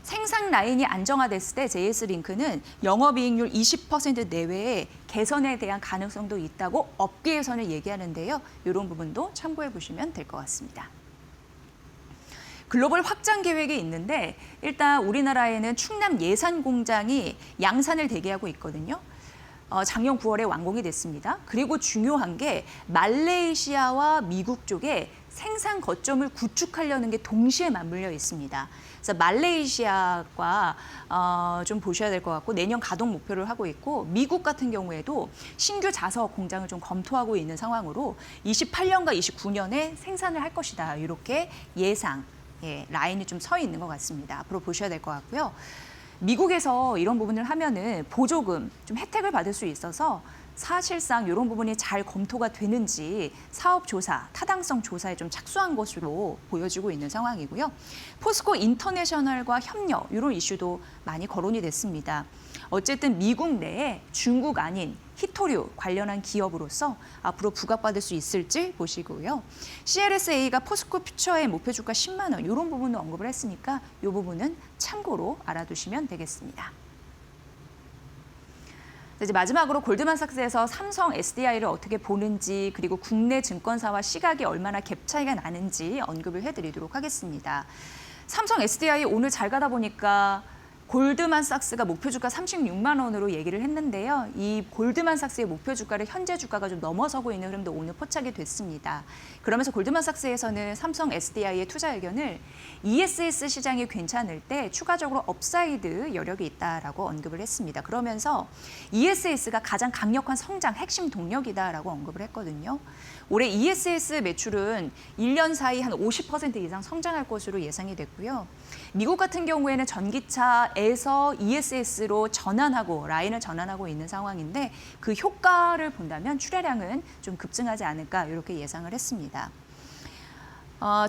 생산 라인이 안정화됐을 때 JS링크는 영업이익률 20% 내외의 개선에 대한 가능성도 있다고 업계에서는 얘기하는데요. 이런 부분도 참고해 보시면 될 것 같습니다. 글로벌 확장 계획이 있는데 일단 우리나라에는 충남 예산 공장이 양산을 대기하고 있거든요. 작년 9월에 완공이 됐습니다. 그리고 중요한 게 말레이시아와 미국 쪽에 생산 거점을 구축하려는 게 동시에 맞물려 있습니다. 그래서 말레이시아가 좀 보셔야 될 것 같고 내년 가동 목표를 하고 있고 미국 같은 경우에도 신규 자석 공장을 좀 검토하고 있는 상황으로 28년과 29년에 생산을 할 것이다. 이렇게 예상, 라인이 좀 서 있는 것 같습니다. 앞으로 보셔야 될 것 같고요. 미국에서 이런 부분을 하면은 보조금, 좀 혜택을 받을 수 있어서 사실상 이런 부분이 잘 검토가 되는지 사업 조사, 타당성 조사에 좀 착수한 것으로 보여지고 있는 상황이고요. 포스코 인터내셔널과 협력, 이런 이슈도 많이 거론이 됐습니다. 어쨌든 미국 내에 중국 아닌 히토류 관련한 기업으로서 앞으로 부각받을 수 있을지 보시고요. CLSA가 포스코 퓨처의 목표 주가 10만 원, 이런 부분도 언급을 했으니까 이 부분은 참고로 알아두시면 되겠습니다. 이제 마지막으로 골드만삭스에서 삼성 SDI를 어떻게 보는지 그리고 국내 증권사와 시각이 얼마나 갭 차이가 나는지 언급을 해드리도록 하겠습니다. 삼성 SDI 오늘 잘 가다 보니까 골드만삭스가 목표 주가 36만 원으로 얘기를 했는데요. 이 골드만삭스의 목표 주가를 현재 주가가 좀 넘어서고 있는 흐름도 오늘 포착이 됐습니다. 그러면서 골드만삭스에서는 삼성 SDI의 투자 의견을 ESS 시장이 괜찮을 때 추가적으로 업사이드 여력이 있다라고 언급을 했습니다. 그러면서 ESS가 가장 강력한 성장 핵심 동력이다라고 언급을 했거든요. 올해 ESS 매출은 1년 사이 한 50% 이상 성장할 것으로 예상이 됐고요. 미국 같은 경우에는 전기차에서 ESS로 라인을 전환하고 있는 상황인데 그 효과를 본다면 출하량은 좀 급증하지 않을까 이렇게 예상을 했습니다.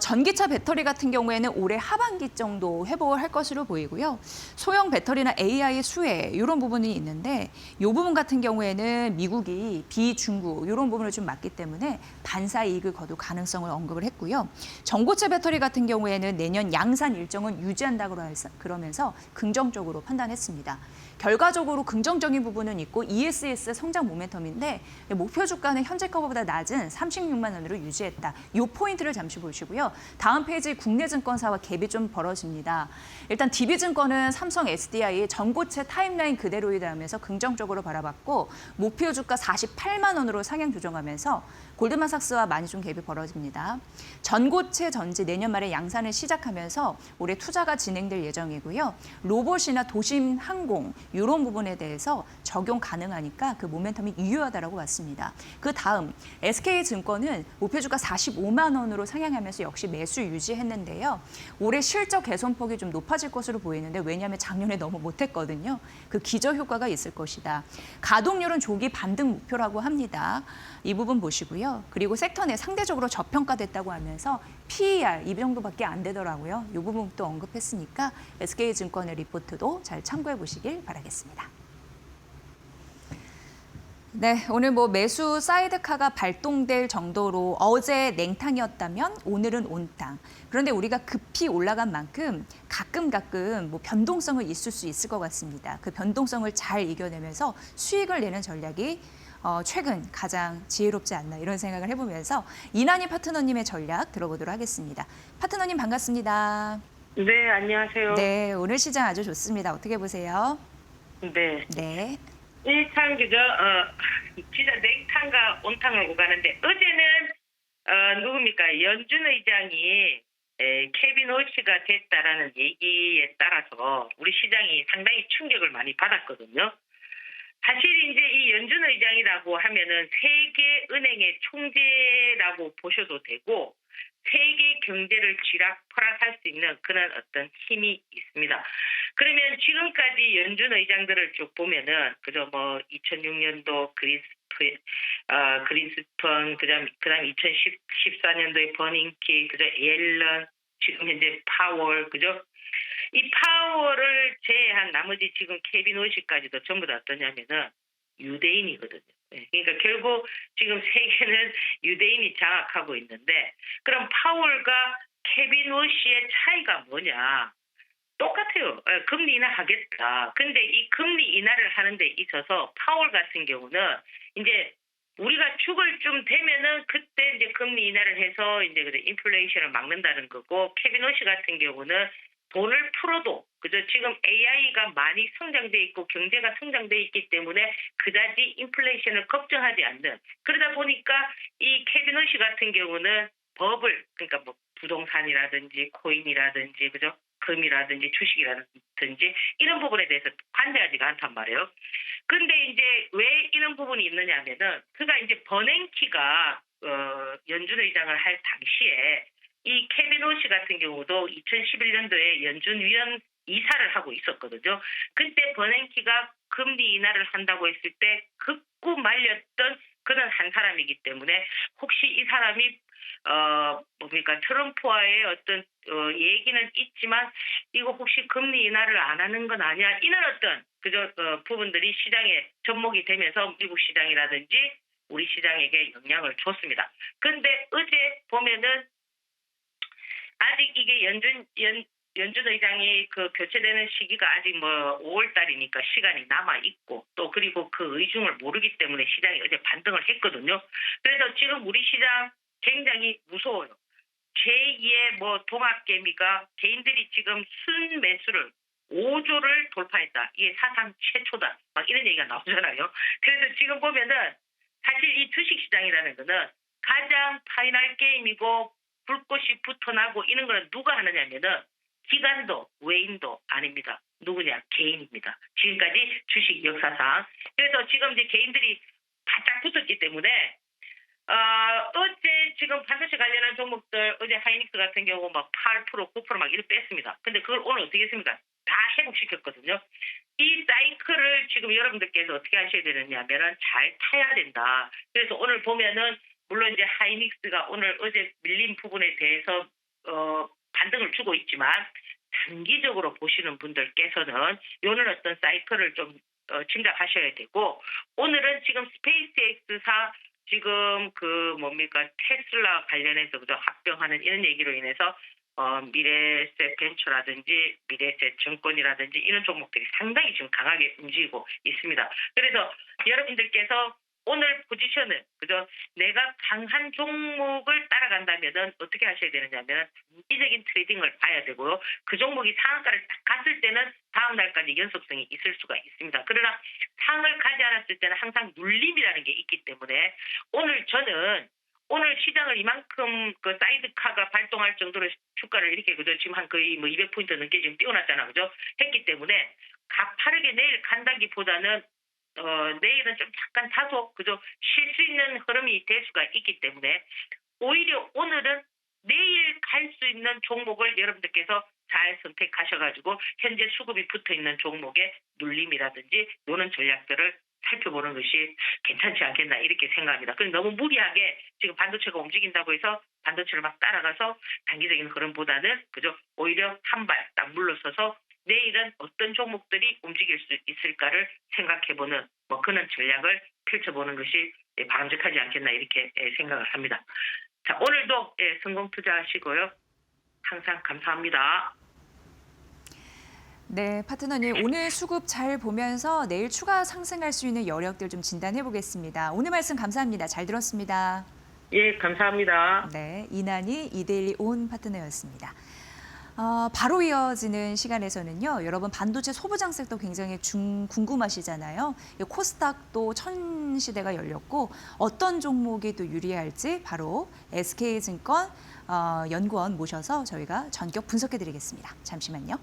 전기차 배터리 같은 경우에는 올해 하반기 정도 회복을 할 것으로 보이고요. 소형 배터리나 AI 수혜 이런 부분이 있는데 이 부분 같은 경우에는 미국이 비중국 이런 부분을 좀 맞기 때문에 반사 이익을 거둘 가능성을 언급을 했고요. 전고체 배터리 같은 경우에는 내년 양산 일정은 유지한다고 그러면서 긍정적으로 판단했습니다. 결과적으로 긍정적인 부분은 있고 ESS 성장 모멘텀인데 목표 주가는 현재 거보다 낮은 36만 원으로 유지했다. 이 포인트를 잠시 보시고요. 다음 페이지 국내 증권사와 갭이 좀 벌어집니다. 일단 DB증권은 삼성 SDI 전고체 타임라인 그대로이다면서 긍정적으로 바라봤고 목표 주가 48만 원으로 상향 조정하면서 골드만삭스와 많이 좀 갭이 벌어집니다. 전고체 전지 내년 말에 양산을 시작하면서 올해 투자가 진행될 예정이고요. 로봇이나 도심 항공 이런 부분에 대해서 적용 가능하니까 그 모멘텀이 유효하다라고 봤습니다. 그 다음 SK증권은 목표주가 45만 원으로 상향하면서 역시 매수 유지했는데요. 올해 실적 개선폭이 좀 높아질 것으로 보이는데 왜냐하면 작년에 너무 못했거든요. 그 기저 효과가 있을 것이다. 가동률은 조기 반등 목표라고 합니다. 이 부분 보시고요. 그리고 섹터 내 상대적으로 저평가됐다고 하면서 PER 이 정도밖에 안 되더라고요. 이 부분도 언급했으니까 SK증권의 리포트도 잘 참고해 보시길 바라겠습니다. 네, 오늘 매수 사이드카가 발동될 정도로 어제 냉탕이었다면 오늘은 온탕. 그런데 우리가 급히 올라간 만큼 가끔 변동성은 있을 수 있을 것 같습니다. 그 변동성을 잘 이겨내면서 수익을 내는 전략이 최근 가장 지혜롭지 않나 이런 생각을 해보면서 이난희 파트너님의 전략 들어보도록 하겠습니다. 파트너님 반갑습니다. 네, 안녕하세요. 네, 오늘 시장 아주 좋습니다. 어떻게 보세요? 네. 네. 참, 진짜 냉탕과 온탕을 오가는데, 어제는, 누굽니까? 연준 의장이 케빈 호시가 됐다라는 얘기에 따라서 우리 시장이 상당히 충격을 많이 받았거든요. 사실 이제 이 연준 의장이라고 하면은 세계 은행의 총재라고 보셔도 되고, 세계 경제를 쥐락펴락할 수 있는 그런 어떤 힘이 있습니다. 그러면 지금까지 연준 의장들을 쭉 보면은 2006년도 그린스펀 그다음 2014년도에 버닝키 옐런 지금 현재 파월 이 파월을 제외한 나머지 지금 케빈 호시까지도 전부 다 어떠냐면은 유대인이거든요. 그러니까 결국 지금 세계는 유대인이 장악하고 있는데 그럼 파월과 케빈 호시의 차이가 뭐냐? 똑같아요. 금리 인하하겠다. 근데 이 금리 인하를 하는 데 있어서 파월 같은 경우는 이제 우리가 죽을 쯤 되면은 그때 이제 금리 인하를 해서 이제 인플레이션을 막는다는 거고 케빈 호시 같은 경우는 돈을 풀어도 지금 AI가 많이 성장돼 있고 경제가 성장돼 있기 때문에 그다지 인플레이션을 걱정하지 않는 그러다 보니까 이 케빈 호시 같은 경우는 버블 그러니까 부동산이라든지 코인이라든지 금이라든지 주식이라든지 이런 부분에 대해서 관대하지가 않단 말이에요. 근데 이제 왜 이런 부분이 있느냐 하면은 그가 이제 버냉키가 연준 의장을 할 당시에 이 케빈 호시 같은 경우도 2011년도에 연준 위원 이사를 하고 있었거든요. 그때 버냉키가 금리 인하를 한다고 했을 때 극구 말렸던 그런 한 사람이기 때문에 혹시 이 사람이 트럼프와의 어떤 얘기는 있지만 이거 혹시 금리 인하를 안 하는 건 아니야 이런 어떤 부분들이 시장에 접목이 되면서 미국 시장이라든지 우리 시장에게 영향을 줬습니다. 근데 어제 보면은 아직 이게 연준 의장이 그 교체되는 시기가 아직 뭐 5월 달이니까 시간이 남아 있고 또 그리고 그 의중을 모르기 때문에 시장이 어제 반등을 했거든요. 그래서 지금 우리 시장 굉장히 무서워요. 제2의 뭐 동학개미가 개인들이 지금 순매수를 5조를 돌파했다. 이게 사상 최초다. 막 이런 얘기가 나오잖아요. 그래서 지금 보면은 사실 이 주식시장이라는 거는 가장 파이널 게임이고 불꽃이 붙어나고 이런 거는 누가 하느냐면은 기관도 외인도 아닙니다. 누구냐? 개인입니다. 지금까지 주식 역사상. 그래서 지금 이제 개인들이 바짝 붙었기 때문에 어제 지금 반도체 관련한 종목들 어제 하이닉스 같은 경우 막 8%, 9% 막 이렇게 뺐습니다. 근데 그걸 오늘 어떻게 했습니까? 다 회복시켰거든요. 이 사이클을 지금 여러분들께서 어떻게 하셔야 되느냐면은 잘 타야 된다. 그래서 오늘 보면은 물론 이제 하이닉스가 오늘 어제 밀린 부분에 대해서 반등을 주고 있지만 단기적으로 보시는 분들께서는 이런 어떤 사이클을 좀 짐작하셔야 되고 오늘은 지금 스페이스X사 지금 그 뭡니까 테슬라 관련해서 그저 합병하는 이런 얘기로 인해서 미래에셋 벤처라든지 미래에셋 증권이라든지 이런 종목들이 상당히 지금 강하게 움직이고 있습니다. 그래서 여러분들께서 오늘 포지션을 그저 내가 강한 종목을 따라간다면은 어떻게 하셔야 되느냐면 단기적인 트레이딩을 봐야 되고요. 그 종목이 상한가를 딱 갔을 때는 다음 날까지 연속성이 있을 수가 있습니다. 그러나 상을 가지 않았을 때는 항상 눌림이라는 게 있기 때문에 오늘 시장을 이만큼 그 사이드카가 발동할 정도로 주가를 이렇게 그저 지금 한 거의 뭐 200포인트 넘게 지금 띄워놨잖아, 그죠? 했기 때문에 가파르게 내일 간다기보다는 내일은 좀 잠깐 다소 그저 쉴 수 있는 흐름이 될 수가 있기 때문에 오히려 오늘은 내일 갈 수 있는 종목을 여러분들께서 잘 선택하셔가지고 현재 수급이 붙어있는 종목의 눌림이라든지 노는 전략들을 살펴보는 것이 괜찮지 않겠나 이렇게 생각합니다. 그럼 너무 무리하게 지금 반도체가 움직인다고 해서 반도체를 막 따라가서 단기적인 흐름보다는 그저 오히려 한 발 딱 물러서서 내일은 어떤 종목들이 움직일 수 있을까를 생각해보는 뭐 그런 전략을 펼쳐보는 것이 바람직하지 않겠나 이렇게 생각을 합니다. 자, 오늘도 성공 투자하시고요. 항상 감사합니다. 네, 파트너님 오늘 수급 잘 보면서 내일 추가 상승할 수 있는 여력들 좀 진단해 보겠습니다. 오늘 말씀 감사합니다. 잘 들었습니다. 예, 감사합니다. 네, 이난희 이데일리 온 파트너였습니다. 바로 이어지는 시간에서는요, 여러분 반도체 소부장색도 굉장히 궁금하시잖아요. 코스닥도 1000시대가 열렸고 어떤 종목이 또 유리할지 바로 SK증권 연구원 모셔서 저희가 전격 분석해드리겠습니다. 잠시만요.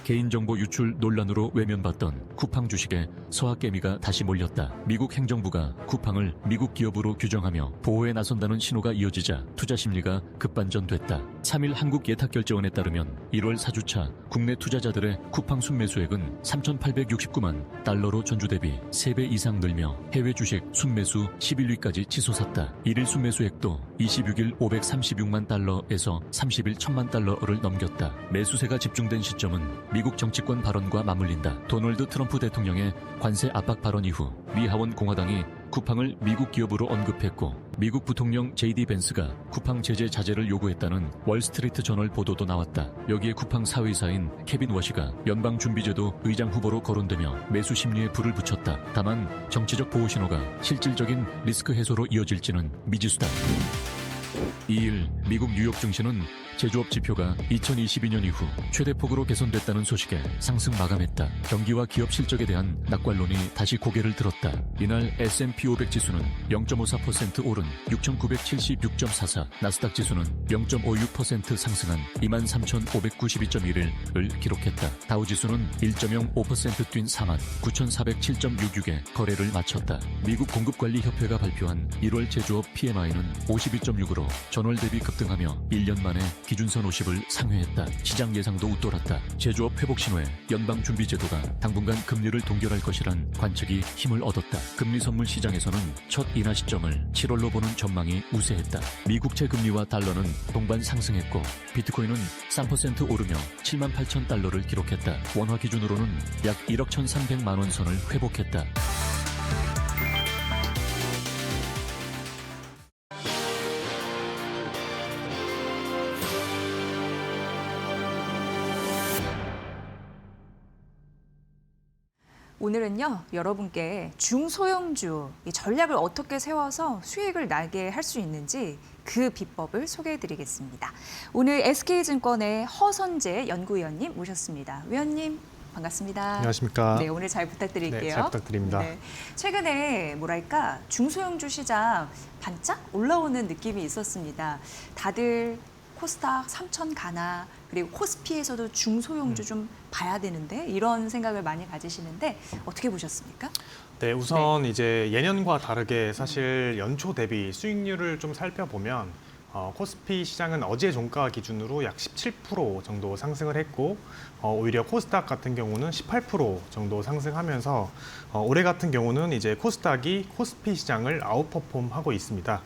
개인정보 유출 논란으로 외면받던 쿠팡 주식에 서학개미가 다시 몰렸다. 미국 행정부가 쿠팡을 미국 기업으로 규정하며 보호에 나선다는 신호가 이어지자 투자 심리가 급반전됐다. 3일 한국예탁결제원에 따르면 1월 4주차 국내 투자자들의 쿠팡 순매수액은 3,869만 달러로 전주 대비 3배 이상 늘며 해외 주식 순매수 11위까지 치솟았다. 1일 순매수액도 26일 536만 달러에서 30일 1,000만 달러를 넘겼다. 매수세가 집중된 시점은 미국 정치권 발언과 맞물린다. 도널드 트럼프 대통령의 관세 압박 발언 이후 미 하원 공화당이 쿠팡을 미국 기업으로 언급했고 미국 부통령 JD 벤스가 쿠팡 제재 자제를 요구했다는 월스트리트 저널 보도도 나왔다. 여기에 쿠팡 사의사인 케빈 워시가 연방준비제도 의장 후보로 거론되며 매수 심리에 불을 붙였다. 다만 정치적 보호 신호가 실질적인 리스크 해소로 이어질지는 미지수다. 2일 미국 뉴욕 증시는 제조업 지표가 2022년 이후 최대폭으로 개선됐다는 소식에 상승 마감했다. 경기와 기업 실적에 대한 낙관론이 다시 고개를 들었다. 이날 S&P 500 지수는 0.54% 오른 6,976.44, 나스닥 지수는 0.56% 상승한 23,592.1을 기록했다. 다우 지수는 1.05% 뛴 49,407.66에 거래를 마쳤다. 미국 공급관리협회가 발표한 1월 제조업 PMI는 52.6으로 전월 대비 급등하며 1년 만에 기준선 50을 상회했다. 시장 예상도 웃돌았다. 제조업 회복 신호에 연방준비제도가 당분간 금리를 동결할 것이란 관측이 힘을 얻었다. 금리 선물 시장에서는 첫 인하 시점을 7월로 보는 전망이 우세했다. 미국채 금리와 달러는 동반 상승했고 비트코인은 3% 오르며 78,000달러를 기록했다. 원화 기준으로는 약 1억 1,300만 원 선을 회복했다. 오늘은요, 여러분께 중소형주 이 전략을 어떻게 세워서 수익을 나게 할 수 있는지 그 비법을 소개해드리겠습니다. 오늘 SK증권의 허선재 연구위원님 모셨습니다. 위원님 반갑습니다. 안녕하십니까. 네, 오늘 잘 부탁드릴게요. 네, 잘 부탁드립니다. 네, 최근에 뭐랄까 중소형주 시장 반짝 올라오는 느낌이 있었습니다. 다들 코스닥 3천 가나 그리고 코스피에서도 중소형주 좀 봐야 되는데 이런 생각을 많이 가지시는데 어떻게 보셨습니까? 네, 우선 이제 예년과 다르게 사실 연초 대비 수익률을 좀 살펴보면 코스피 시장은 어제 종가 기준으로 약 17% 정도 상승을 했고 오히려 코스닥 같은 경우는 18% 정도 상승하면서 올해 같은 경우는 이제 코스닥이 코스피 시장을 아웃퍼폼하고 있습니다.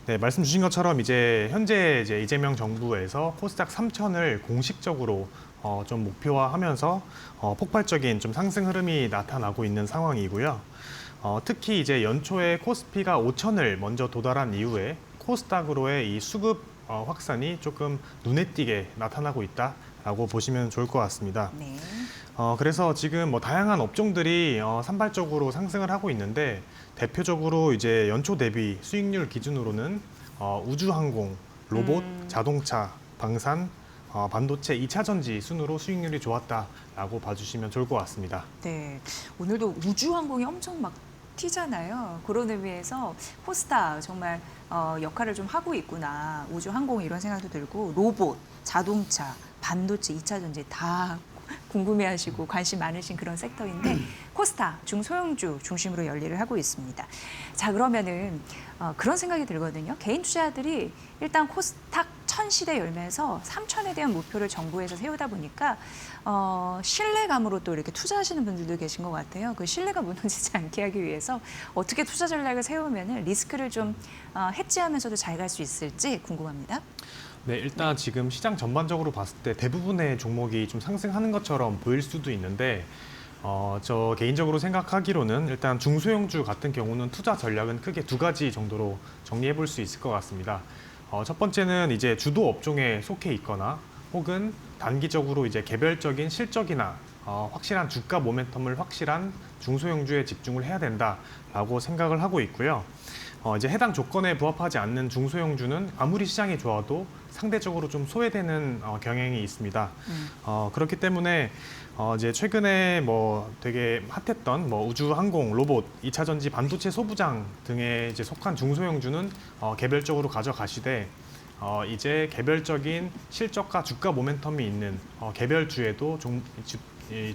네, 말씀 주신 것처럼 이제 현재 이제 이재명 정부에서 코스닥 3천을 공식적으로 좀 목표화하면서 폭발적인 좀 상승 흐름이 나타나고 있는 상황이고요. 특히 이제 연초에 코스피가 5천을 먼저 도달한 이후에 코스닥으로의 이 수급 확산이 조금 눈에 띄게 나타나고 있다라고 보시면 좋을 것 같습니다. 네. 그래서 지금 뭐 다양한 업종들이 산발적으로 상승을 하고 있는데 대표적으로 이제 연초 대비 수익률 기준으로는 우주항공, 로봇, 자동차, 방산, 반도체, 2차 전지 순으로 수익률이 좋았다라고 봐주시면 좋을 것 같습니다. 네, 오늘도 우주항공이 엄청 막 튀잖아요. 그런 의미에서 코스닥 정말 역할을 좀 하고 있구나. 우주항공 이런 생각도 들고 로봇, 자동차, 반도체, 2차 전지 다 궁금해하시고 관심 많으신 그런 섹터인데 코스닥 중소형주 중심으로 열일을 하고 있습니다. 자, 그러면은 그런 생각이 들거든요. 개인 투자자들이 일단 코스닥 1000시대 열면서 3000에 대한 목표를 정부에서 세우다 보니까 신뢰감으로 또 이렇게 투자하시는 분들도 계신 것 같아요. 그 신뢰가 무너지지 않게 하기 위해서 어떻게 투자 전략을 세우면 리스크를 좀 해지하면서도 잘 갈 수 있을지 궁금합니다. 네, 일단 지금 시장 전반적으로 봤을 때 대부분의 종목이 좀 상승하는 것처럼 보일 수도 있는데 저 개인적으로 생각하기로는 일단 중소형주 같은 경우는 투자 전략은 크게 두 가지 정도로 정리해 볼 수 있을 것 같습니다. 첫 번째는 이제 주도 업종에 속해 있거나 혹은 단기적으로 이제 개별적인 실적이나 확실한 주가 모멘텀을 확실한 중소형주에 집중을 해야 된다라고 생각을 하고 있고요. 이제 해당 조건에 부합하지 않는 중소형주는 아무리 시장이 좋아도 상대적으로 좀 소외되는 경향이 있습니다. 그렇기 때문에 이제 최근에 뭐 되게 핫했던 뭐 우주항공, 로봇, 2차 전지, 반도체 소부장 등에 이제 속한 중소형주는 개별적으로 가져가시되 이제 개별적인 실적과 주가 모멘텀이 있는 개별주에도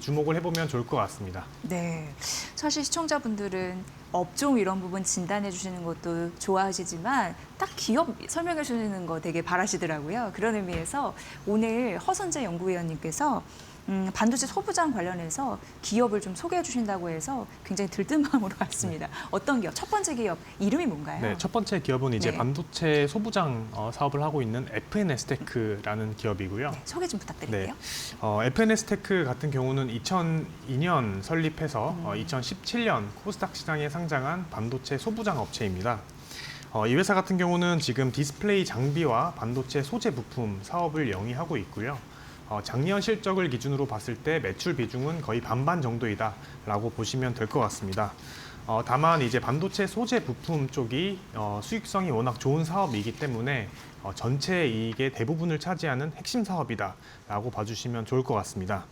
주목을 해보면 좋을 것 같습니다. 네, 사실 시청자분들은 업종 이런 부분 진단해 주시는 것도 좋아하시지만 딱 기업 설명해 주시는 거 되게 바라시더라고요. 그런 의미에서 오늘 허선재 연구위원님께서 반도체 소부장 관련해서 기업을 좀 소개해 주신다고 해서 굉장히 들뜬 마음으로 왔습니다. 어떤 기업? 첫 번째 기업 이름이 뭔가요? 네, 첫 번째 기업은 이제 네. 반도체 소부장 사업을 하고 있는 FNS테크라는 기업이고요. 네, 소개 좀 부탁드릴게요. FNS테크 같은 경우는 2002년 설립해서 2017년 코스닥 시장에 상장한 반도체 소부장 업체입니다. 이 회사 같은 경우는 지금 디스플레이 장비와 반도체 소재 부품 사업을 영위하고 있고요. 작년 실적을 기준으로 봤을 때 매출 비중은 거의 반반 정도이다라고 보시면 될 것 같습니다. 다만 이제 반도체 소재 부품 쪽이 수익성이 워낙 좋은 사업이기 때문에 전체 이익의 대부분을 차지하는 핵심 사업이다라고 봐주시면 좋을 것 같습니다.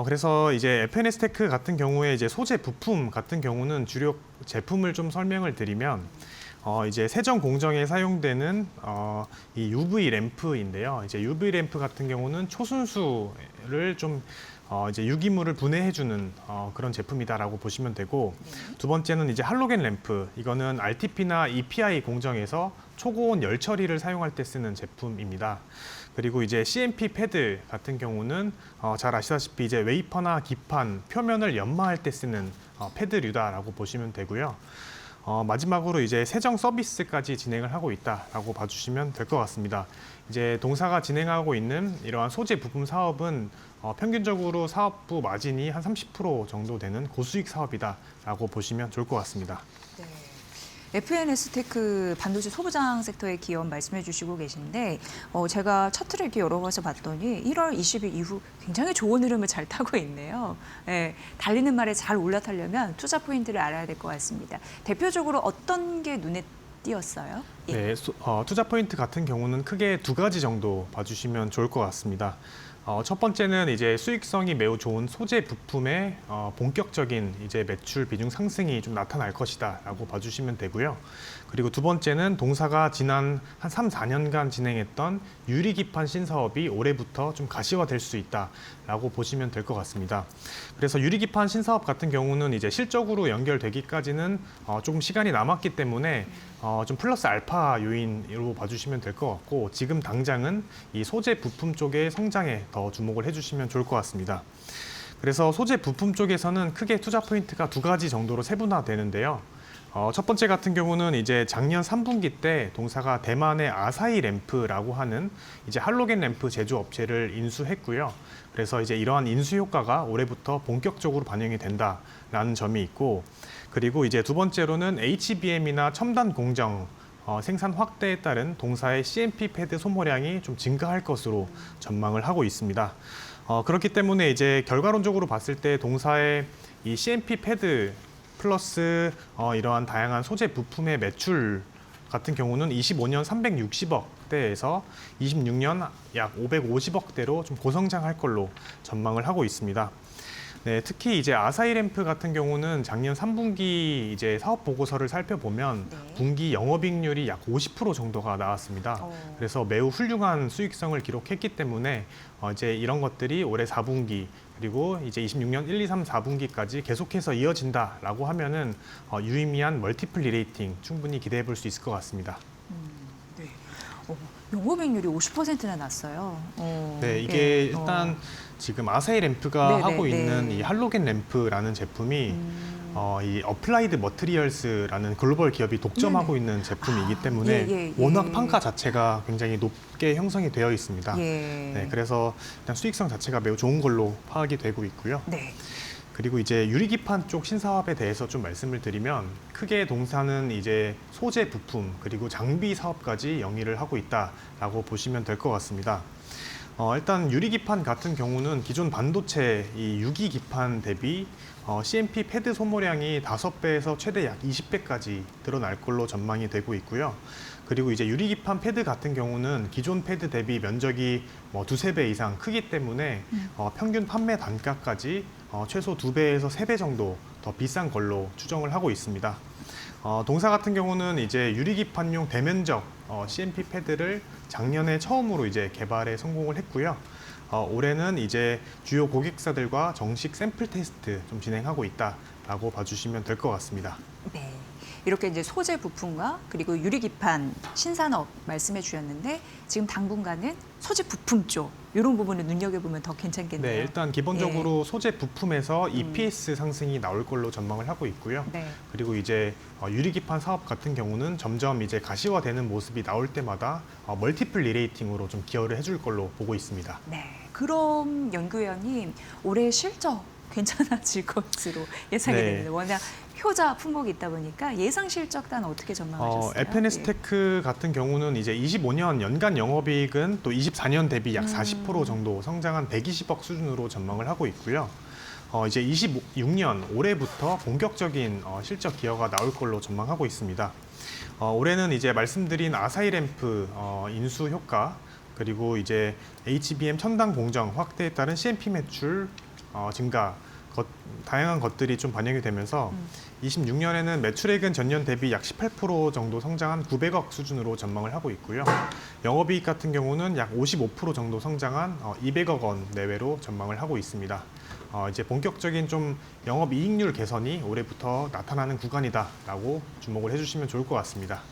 그래서 이제 FNS테크 같은 경우에 이제 소재 부품 같은 경우는 주력 제품을 좀 설명을 드리면 이제 세정 공정에 사용되는 이 UV 램프인데요. 이제 UV 램프 같은 경우는 초순수를 좀 이제 유기물을 분해해주는 그런 제품이다라고 보시면 되고, 두 번째는 이제 할로겐 램프. 이거는 RTP나 EPI 공정에서 초고온 열 처리를 사용할 때 쓰는 제품입니다. 그리고 이제 CMP 패드 같은 경우는 잘 아시다시피 이제 웨이퍼나 기판 표면을 연마할 때 쓰는 패드류다라고 보시면 되고요. 마지막으로 이제 세정 서비스까지 진행을 하고 있다라고 봐주시면 될 것 같습니다. 이제 동사가 진행하고 있는 이러한 소재 부품 사업은 평균적으로 사업부 마진이 한 30% 정도 되는 고수익 사업이다라고 보시면 좋을 것 같습니다. FNS테크 반도체 소부장 섹터의 기업 말씀해 주시고 계신데 제가 차트를 이렇게 열어봐서 봤더니 1월 20일 이후 굉장히 좋은 흐름을 잘 타고 있네요. 예, 달리는 말에 잘 올라타려면 투자 포인트를 알아야 될 것 같습니다. 대표적으로 어떤 게 눈에 띄었어요? 예. 네, 투자 포인트 같은 경우는 크게 두 가지 정도 봐주시면 좋을 것 같습니다. 첫 번째는 이제 수익성이 매우 좋은 소재 부품의 본격적인 이제 매출 비중 상승이 좀 나타날 것이다라고 봐주시면 되고요. 그리고 두 번째는 동사가 지난 한 3, 4년간 진행했던 유리기판 신사업이 올해부터 좀 가시화될 수 있다라고 보시면 될 것 같습니다. 그래서 유리기판 신사업 같은 경우는 이제 실적으로 연결되기까지는 조금 시간이 남았기 때문에 좀 플러스 알파 요인으로 봐주시면 될 것 같고, 지금 당장은 이 소재 부품 쪽의 성장에 더 주목을 해주시면 좋을 것 같습니다. 그래서 소재 부품 쪽에서는 크게 투자 포인트가 두 가지 정도로 세분화되는데요. 첫 번째 같은 경우는 이제 작년 3분기 때 동사가 대만의 아사히 램프라고 하는 이제 할로겐 램프 제조 업체를 인수했고요. 그래서 이제 이러한 인수 효과가 올해부터 본격적으로 반영이 된다라는 점이 있고, 그리고 이제 두 번째로는 HBM이나 첨단 공정 생산 확대에 따른 동사의 CMP 패드 소모량이 좀 증가할 것으로 전망을 하고 있습니다. 그렇기 때문에 이제 결과론적으로 봤을 때 동사의 이 CMP 패드 플러스 이러한 다양한 소재 부품의 매출 같은 경우는 25년 360억대에서 26년 약 550억대로 좀 고성장할 걸로 전망을 하고 있습니다. 네, 특히 이제 아사히 램프 같은 경우는 작년 3분기 이제 사업 보고서를 살펴보면 네. 분기 영업이익률이 약 50% 정도가 나왔습니다. 그래서 매우 훌륭한 수익성을 기록했기 때문에 이제 이런 것들이 올해 4분기 그리고 이제 26년 1, 2, 3, 4분기까지 계속해서 이어진다라고 하면은 유의미한 멀티플 리레이팅 충분히 기대해 볼 수 있을 것 같습니다. 영업이익률이 50%나 났어요. 네, 이게 예. 일단 지금 아사히 램프가 네네, 하고 네. 있는 이 할로겐 램프라는 제품이 이 어플라이드 머티리얼스라는 글로벌 기업이 독점하고 네네. 있는 제품이기 때문에 예. 워낙 판가 자체가 굉장히 높게 형성이 되어 있습니다. 예. 네, 그래서 일단 수익성 자체가 매우 좋은 걸로 파악이 되고 있고요. 네. 그리고 이제 유리기판 쪽 신사업에 대해서 좀 말씀을 드리면 크게 동사는 이제 소재 부품 그리고 장비 사업까지 영위를 하고 있다라고 보시면 될 것 같습니다. 일단 유리기판 같은 경우는 기존 반도체 이 유기기판 대비 CMP 패드 소모량이 5배에서 최대 약 20배까지 늘어날 걸로 전망이 되고 있고요. 그리고 이제 유리기판 패드 같은 경우는 기존 패드 대비 면적이 뭐 2~3배 이상 크기 때문에 평균 판매 단가까지 최소 2배에서 3배 정도 더 비싼 걸로 추정을 하고 있습니다. 동사 같은 경우는 이제 유리기판용 대면적 CMP 패드를 작년에 처음으로 이제 개발에 성공을 했고요. 올해는 이제 주요 고객사들과 정식 샘플 테스트 좀 진행하고 있다라고 봐주시면 될 것 같습니다. 네. 이렇게 이제 소재 부품과 그리고 유리기판 신산업 말씀해 주셨는데 지금 당분간은 소재 부품 쪽 이런 부분을 눈여겨보면 더 괜찮겠네요. 네, 일단 기본적으로 소재 부품에서 EPS 상승이 나올 걸로 전망을 하고 있고요. 네. 그리고 이제 유리기판 사업 같은 경우는 점점 이제 가시화되는 모습이 나올 때마다 멀티플 리레이팅으로 좀 기여를 해줄 걸로 보고 있습니다. 네. 그럼 연구위원님 올해 실적 괜찮아질 것으로 예상이 네. 됩니다. 워낙 효자 품목이 있다 보니까 예상 실적단 어떻게 전망하셨어요? FNS테크 같은 경우는 이제 25년 연간 영업이익은 또 24년 대비 약 40% 정도 성장한 120억 수준으로 전망을 하고 있고요. 이제 26년 올해부터 본격적인 실적 기여가 나올 걸로 전망하고 있습니다. 올해는 이제 말씀드린 아사히 램프 인수 효과 그리고 이제 HBM 첨단 공정 확대에 따른 CMP 매출 증가 다양한 것들이 좀 반영이 되면서 26년에는 매출액은 전년 대비 약 18% 정도 성장한 900억 수준으로 전망을 하고 있고요. 영업이익 같은 경우는 약 55% 정도 성장한 200억 원 내외로 전망을 하고 있습니다. 이제 본격적인 좀 영업이익률 개선이 올해부터 나타나는 구간이다라고 주목을 해주시면 좋을 것 같습니다.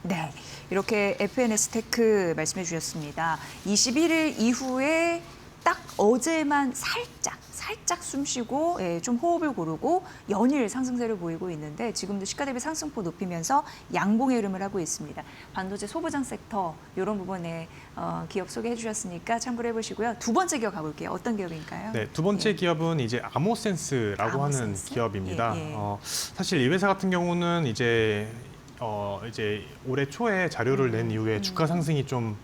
네, 이렇게 FNS 테크 말씀해 주셨습니다. 21일 이후에 딱 어제만 살짝 숨 쉬고 좀 호흡을 고르고 연일 상승세를 보이고 있는데 지금도 시가 대비 상승폭 높이면서 양봉의 흐름을 하고 있습니다. 반도체 소부장 섹터 이런 부분에 기업 소개해 주셨으니까 참고를 해보시고요. 두 번째 기업 가볼게요. 어떤 기업인가요? 네, 두 번째 예. 기업은 이제 아모센스라고 하는 아모센스? 기업입니다. 예, 예. 사실 이 회사 같은 경우는 이제 올해 초에 자료를 낸 이후에 주가 상승이 좀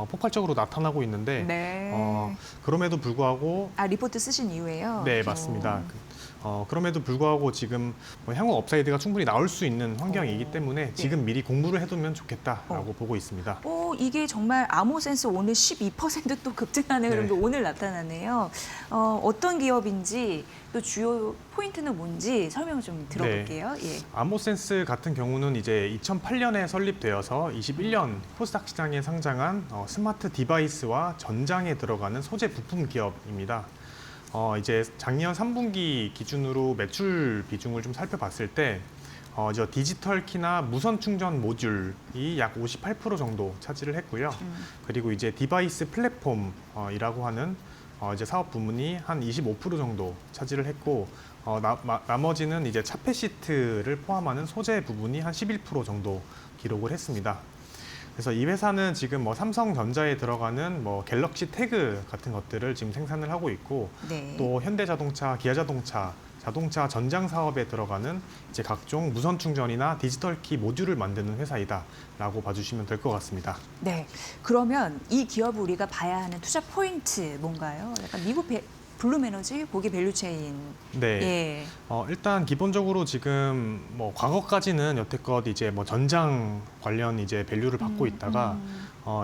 폭발적으로 나타나고 있는데 네. 그럼에도 불구하고 리포트 쓰신 이유예요? 네, 맞습니다. 그럼에도 불구하고 지금 향후 업사이드가 충분히 나올 수 있는 환경이기 때문에 지금 미리 공부를 해두면 좋겠다라고 보고 있습니다. 이게 정말 아모센스 오늘 12% 또 급등하는 네. 흐름도 오늘 나타나네요. 어떤 기업인지 또 주요 포인트는 뭔지 설명을 좀 들어볼게요. 예. 아모센스 같은 경우는 이제 2008년에 설립되어서 21년 코스닥 시장에 상장한 스마트 디바이스와 전장에 들어가는 소재 부품 기업입니다. 이제 작년 3분기 기준으로 매출 비중을 좀 살펴봤을 때 저 디지털 키나 무선 충전 모듈이 약 58% 정도 차지를 했고요. 그리고 이제 디바이스 플랫폼이라고 하는 이제 사업 부문이 한 25% 정도 차지를 했고 나머지는 이제 차폐 시트를 포함하는 소재 부분이 한 11% 정도 기록을 했습니다. 그래서 이 회사는 지금 삼성전자에 들어가는 갤럭시 태그 같은 것들을 지금 생산을 하고 있고 네. 또 현대자동차, 기아자동차, 자동차 전장 사업에 들어가는 이제 각종 무선 충전이나 디지털 키 모듈을 만드는 회사이다라고 봐주시면 될 것 같습니다. 네. 그러면 이 기업을 우리가 봐야 하는 투자 포인트 뭔가요? 약간 미국 블룸에너지 고기 밸류체인. 네. 예. 일단 기본적으로 지금 과거까지는 여태껏 이제 전장 관련 이제 밸류를 받고 있다가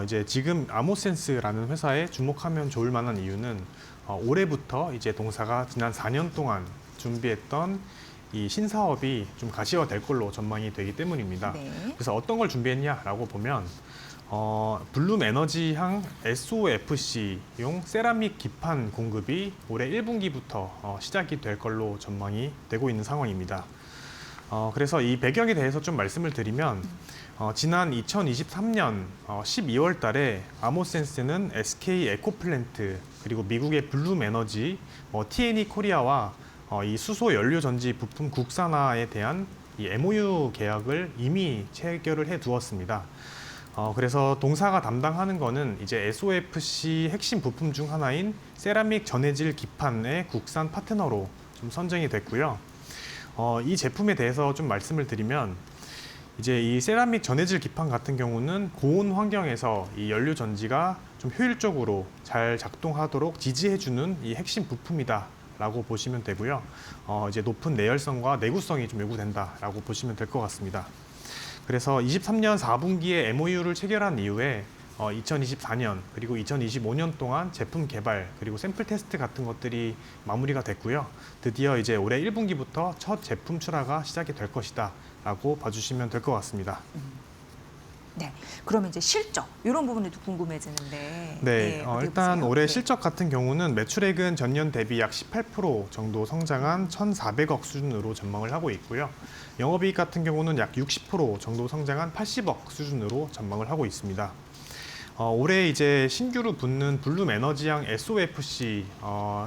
이제 지금 아모센스라는 회사에 주목하면 좋을 만한 이유는 올해부터 이제 동사가 지난 4년 동안 준비했던 이 신사업이 좀 가시화될 걸로 전망이 되기 때문입니다. 네. 그래서 어떤 걸 준비했냐라고 보면 블룸 에너지향 SOFC용 세라믹 기판 공급이 올해 1분기부터 시작이 될 걸로 전망이 되고 있는 상황입니다. 그래서 이 배경에 대해서 좀 말씀을 드리면 지난 2023년 12월 달에 아모센스는 SK 에코플랜트 그리고 미국의 블룸 에너지, T&E 코리아와 이 수소 연료 전지 부품 국산화에 대한 이 MOU 계약을 이미 체결을 해 두었습니다. 그래서 동사가 담당하는 거는 이제 SOFC 핵심 부품 중 하나인 세라믹 전해질 기판의 국산 파트너로 좀 선정이 됐고요. 이 제품에 대해서 좀 말씀을 드리면 이제 이 세라믹 전해질 기판 같은 경우는 고온 환경에서 이 연료 전지가 좀 효율적으로 잘 작동하도록 지지해주는 이 핵심 부품이다라고 보시면 되고요. 이제 높은 내열성과 내구성이 좀 요구된다라고 보시면 될 것 같습니다. 그래서 23년 4분기에 MOU를 체결한 이후에 2024년 그리고 2025년 동안 제품 개발 그리고 샘플 테스트 같은 것들이 마무리가 됐고요. 드디어 이제 올해 1분기부터 첫 제품 출하가 시작이 될 것이다라고 봐주시면 될 것 같습니다. 네. 그러면 이제 실적 이런 부분도 궁금해지는데. 네, 예, 어떻게 일단 보세요? 올해 네. 실적 같은 경우는 매출액은 전년 대비 약 18% 정도 성장한 1,400억 수준으로 전망을 하고 있고요. 영업이익 같은 경우는 약 60% 정도 성장한 80억 수준으로 전망을 하고 있습니다. 올해 이제 신규로 붙는 블룸 에너지향 SOFC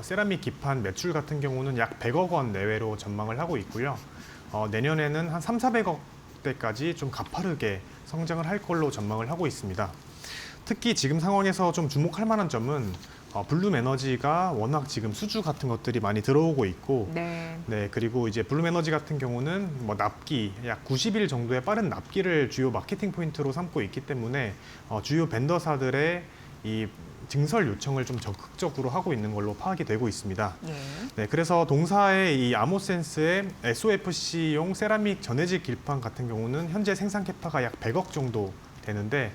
세라믹 기판 매출 같은 경우는 약 100억 원 내외로 전망을 하고 있고요. 내년에는 한 3,400억 대까지 좀 가파르게 성장을 할 걸로 전망을 하고 있습니다. 특히 지금 상황에서 좀 주목할 만한 점은 블룸 에너지가 워낙 지금 수주 같은 것들이 많이 들어오고 있고 네. 네, 그리고 이제 블룸 에너지 같은 경우는 납기 약 90일 정도의 빠른 납기를 주요 마케팅 포인트로 삼고 있기 때문에 주요 벤더사들의 이 증설 요청을 좀 적극적으로 하고 있는 걸로 파악이 되고 있습니다. 예. 네, 그래서 동사의 이 아모센스의 SOFC용 세라믹 전해질 기판 같은 경우는 현재 생산 캐파가 약 100억 정도 되는데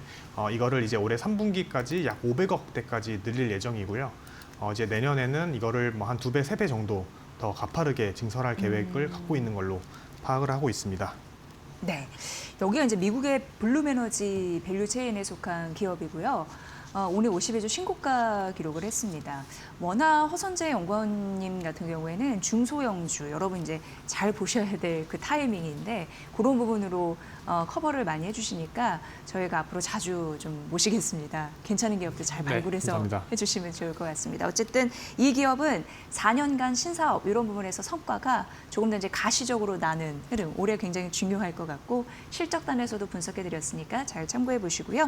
이거를 이제 올해 3분기까지 약 500억 대까지 늘릴 예정이고요. 이제 내년에는 이거를 한 2배, 3배 정도 더 가파르게 증설할 계획을 갖고 있는 걸로 파악을 하고 있습니다. 네, 여기가 이제 미국의 블룸에너지 밸류 체인에 속한 기업이고요. 오늘 52주 신고가 기록을 했습니다. 워낙 허선재 연구원님 같은 경우에는 중소형주, 여러분 이제 잘 보셔야 될 그 타이밍인데 그런 부분으로 커버를 많이 해주시니까 저희가 앞으로 자주 좀 모시겠습니다. 괜찮은 기업들 잘 네, 발굴해서 감사합니다. 해주시면 좋을 것 같습니다. 어쨌든 이 기업은 4년간 신사업 이런 부분에서 성과가 조금 더 이제 가시적으로 나는 흐름, 올해 굉장히 중요할 것 같고 실적단에서도 분석해드렸으니까 잘 참고해 보시고요.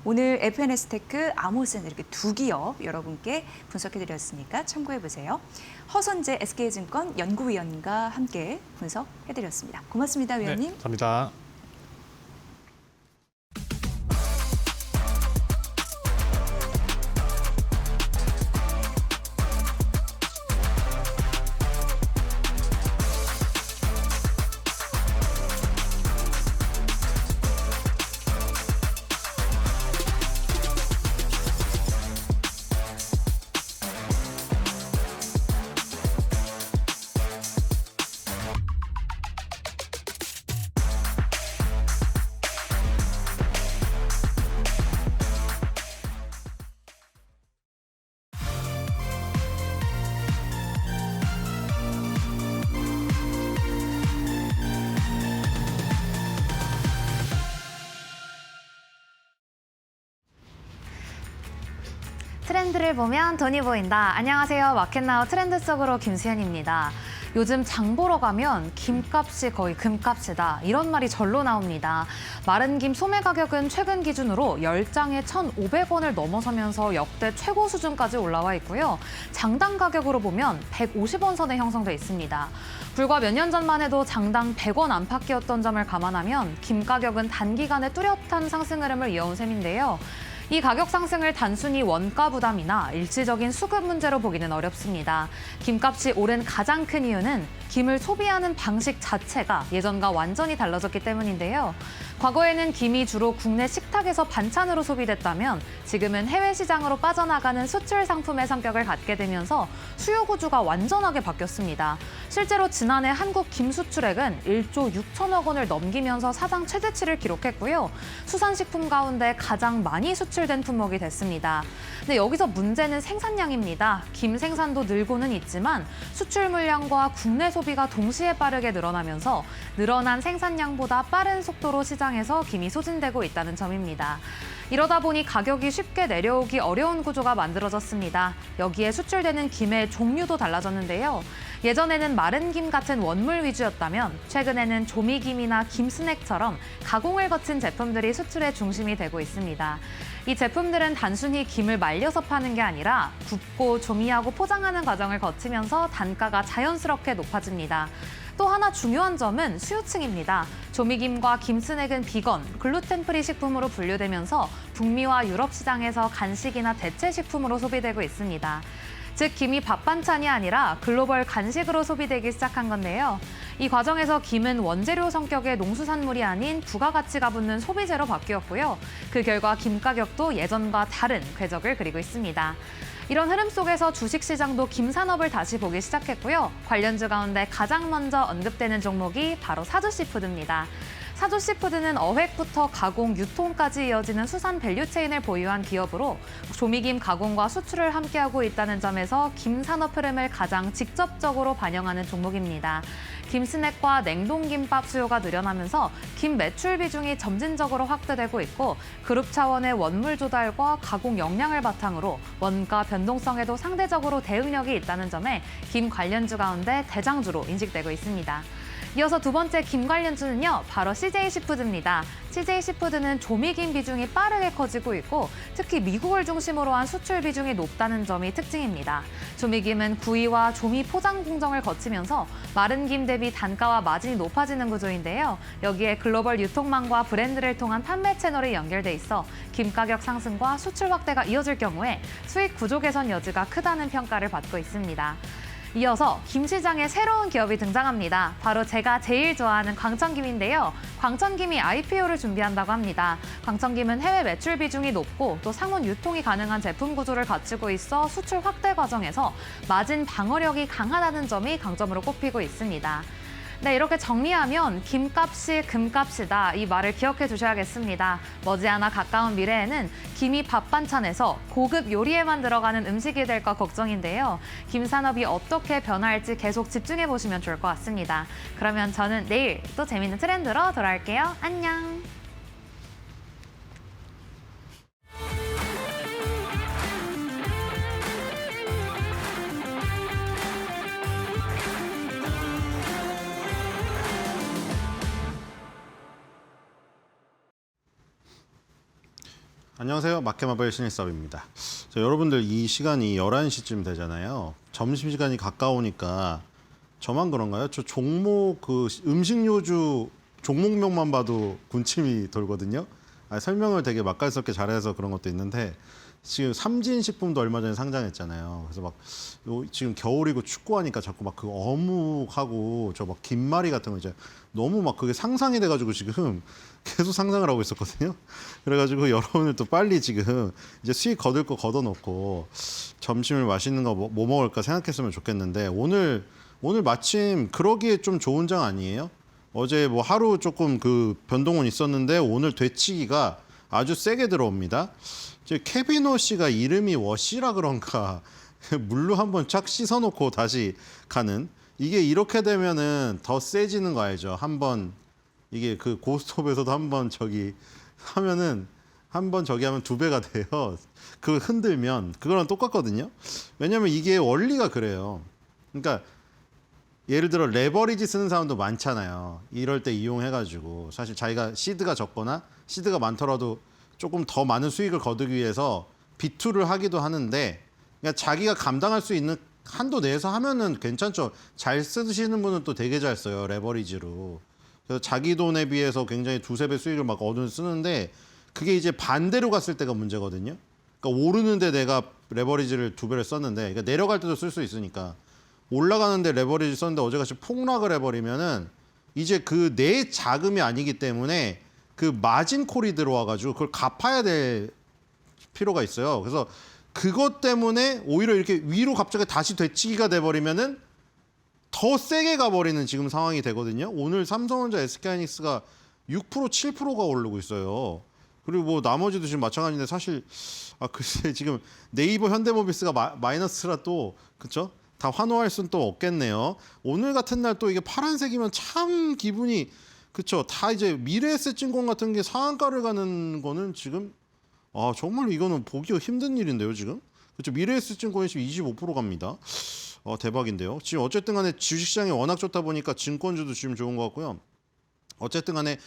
오늘 FNS테크, 아모센 이렇게 두 기업 여러분께 분석해드렸으니까 참고해 보세요. 허선재 SK증권 연구위원과 함께 분석해드렸습니다. 고맙습니다, 위원님. 네, 감사합니다. 트렌드를 보면 돈이 보인다. 안녕하세요. 마켓나우 트렌드 속으로 김수현입니다. 요즘 장 보러 가면 김값이 거의 금값이다. 이런 말이 절로 나옵니다. 마른 김 소매 가격은 최근 기준으로 10장에 1,500원을 넘어서면서 역대 최고 수준까지 올라와 있고요. 장당 가격으로 보면 150원 선에 형성돼 있습니다. 불과 몇 년 전만 해도 장당 100원 안팎이었던 점을 감안하면 김 가격은 단기간에 뚜렷한 상승 흐름을 이어온 셈인데요. 이 가격 상승을 단순히 원가 부담이나 일시적인 수급 문제로 보기는 어렵습니다. 김값이 오른 가장 큰 이유는 김을 소비하는 방식 자체가 예전과 완전히 달라졌기 때문인데요. 과거에는 김이 주로 국내 식탁에서 반찬으로 소비됐다면 지금은 해외 시장으로 빠져나가는 수출 상품의 성격을 갖게 되면서 수요 구조가 완전하게 바뀌었습니다. 실제로 지난해 한국 김 수출액은 1조 6천억 원을 넘기면서 사상 최대치를 기록했고요. 수산식품 가운데 가장 많이 수출된 품목이 됐습니다. 근데 여기서 문제는 생산량입니다. 김 생산도 늘고는 있지만 수출 물량과 국내 소비가 동시에 빠르게 늘어나면서 늘어난 생산량보다 빠른 속도로 시장에서 김이 소진되고 있다는 점입니다. 이러다 보니 가격이 쉽게 내려오기 어려운 구조가 만들어졌습니다. 여기에 수출되는 김의 종류도 달라졌는데요. 예전에는 마른 김 같은 원물 위주였다면 최근에는 조미김이나 김스낵처럼 가공을 거친 제품들이 수출의 중심이 되고 있습니다. 이 제품들은 단순히 김을 말려서 파는 게 아니라 굽고 조미하고 포장하는 과정을 거치면서 단가가 자연스럽게 높아집니다. 또 하나 중요한 점은 수요층입니다. 조미김과 김스낵은 비건, 글루텐 프리 식품으로 분류되면서 북미와 유럽 시장에서 간식이나 대체 식품으로 소비되고 있습니다. 즉 김이 밥 반찬이 아니라 글로벌 간식으로 소비되기 시작한 건데요. 이 과정에서 김은 원재료 성격의 농수산물이 아닌 부가가치가 붙는 소비재로 바뀌었고요. 그 결과 김 가격도 예전과 다른 궤적을 그리고 있습니다. 이런 흐름 속에서 주식시장도 김산업을 다시 보기 시작했고요. 관련주 가운데 가장 먼저 언급되는 종목이 바로 사주시푸드입니다. 사주시푸드는 어획부터 가공, 유통까지 이어지는 수산 밸류체인을 보유한 기업으로 조미김 가공과 수출을 함께하고 있다는 점에서 김산업 흐름을 가장 직접적으로 반영하는 종목입니다. 김스낵과 냉동김밥 수요가 늘어나면서 김 매출 비중이 점진적으로 확대되고 있고 그룹 차원의 원물 조달과 가공 역량을 바탕으로 원가 변동성에도 상대적으로 대응력이 있다는 점에 김 관련주 가운데 대장주로 인식되고 있습니다. 이어서 두 번째 김 관련주는요, 바로 CJ시푸드입니다. CJ시푸드는 조미김 비중이 빠르게 커지고 있고 특히 미국을 중심으로 한 수출 비중이 높다는 점이 특징입니다. 조미김은 구이와 조미 포장 공정을 거치면서 마른 김 대비 단가와 마진이 높아지는 구조인데요. 여기에 글로벌 유통망과 브랜드를 통한 판매 채널이 연결돼 있어 김 가격 상승과 수출 확대가 이어질 경우에 수익 구조 개선 여지가 크다는 평가를 받고 있습니다. 이어서 김 시장의 새로운 기업이 등장합니다. 바로 제가 제일 좋아하는 광천김인데요. 광천김이 IPO를 준비한다고 합니다. 광천김은 해외 매출 비중이 높고 또 상온 유통이 가능한 제품 구조를 갖추고 있어 수출 확대 과정에서 마진 방어력이 강하다는 점이 강점으로 꼽히고 있습니다. 네, 이렇게 정리하면 김값이 금값이다 이 말을 기억해 두셔야겠습니다. 머지않아 가까운 미래에는 김이 밥 반찬에서 고급 요리에만 들어가는 음식이 될까 걱정인데요. 김 산업이 어떻게 변화할지 계속 집중해 보시면 좋을 것 같습니다. 그러면 저는 내일 또 재밌는 트렌드로 돌아올게요. 안녕. 안녕하세요. 마켓마블 신일섭입니다. 여러분들 이 시간이 11시쯤 되잖아요. 점심시간이 가까우니까 저만 그런가요? 저 종목 그 음식료주 종목명만 봐도 군침이 돌거든요. 설명을 되게 맛깔스럽게 잘해서 그런 것도 있는데 지금 삼진식품도 얼마 전에 상장했잖아요. 그래서 막 지금 겨울이고 춥고하니까 자꾸 막 그 어묵하고 저 막 김말이 같은 거 이제 너무 막 그게 상상이 돼가지고 지금 계속 상상을 하고 있었거든요. 그래가지고 여러분들 또 빨리 지금 이제 수익 거둘 거 걷어놓고 점심을 맛있는 거 뭐 먹을까 생각했으면 좋겠는데 오늘 마침 그러기에 좀 좋은 장 아니에요? 어제 뭐 하루 조금 그 변동은 있었는데 오늘 되치기가 아주 세게 들어옵니다. 케빈 워시가 이름이 워시라 그런가 물로 한번 착 씻어놓고 다시 가는 이게 이렇게 되면은 더 세지는 거 알죠? 한번 이게 그 고스톱에서도 한번 저기 하면은 한번 저기 하면 2배가 돼요. 그 흔들면 그거랑 똑같거든요. 왜냐면 이게 원리가 그래요. 그러니까 예를 들어 레버리지 쓰는 사람도 많잖아요. 이럴 때 이용해가지고 사실 자기가 시드가 적거나 시드가 많더라도 조금 더 많은 수익을 거두기 위해서 비투를 하기도 하는데 그러니까 자기가 감당할 수 있는 한도 내에서 하면은 괜찮죠. 잘 쓰시는 분은 또 되게 잘 써요. 레버리지로. 그래서 자기 돈에 비해서 굉장히 2~3배 수익을 막 쓰는데 그게 이제 반대로 갔을 때가 문제거든요. 그러니까 오르는데 내가 레버리지를 2배를 썼는데 그러니까 내려갈 때도 쓸 수 있으니까 올라가는데 레버리지 썼는데 어제같이 폭락을 해버리면은 이제 그 내 자금이 아니기 때문에 그 마진 콜이 들어와가지고 그걸 갚아야 될 필요가 있어요. 그래서 그것 때문에 오히려 이렇게 위로 갑자기 다시 되치기가 돼버리면은 더 세게 가버리는 지금 상황이 되거든요. 오늘 삼성전자, SK하이닉스가 6%, 7%가 오르고 있어요. 그리고 뭐 나머지도 지금 마찬가지인데 사실 글쎄 지금 네이버, 현대모비스가 마이너스라 또 그쵸? 다 환호할 수는 또 없겠네요. 오늘 같은 날 또 이게 파란색이면 참 기분이 그쵸? 다 이제 미래에셋증권 같은 게 상한가를 가는 거는 지금 정말 이거는 보기가 힘든 일인데요 지금. 그렇죠? 미래에셋증권이 지금 25% 갑니다. 대박인데요. 지금 어쨌든 간에 주식시장이 워낙 좋다 보니까 증권주도 지금 좋은 것 같고요. 어쨌든 간에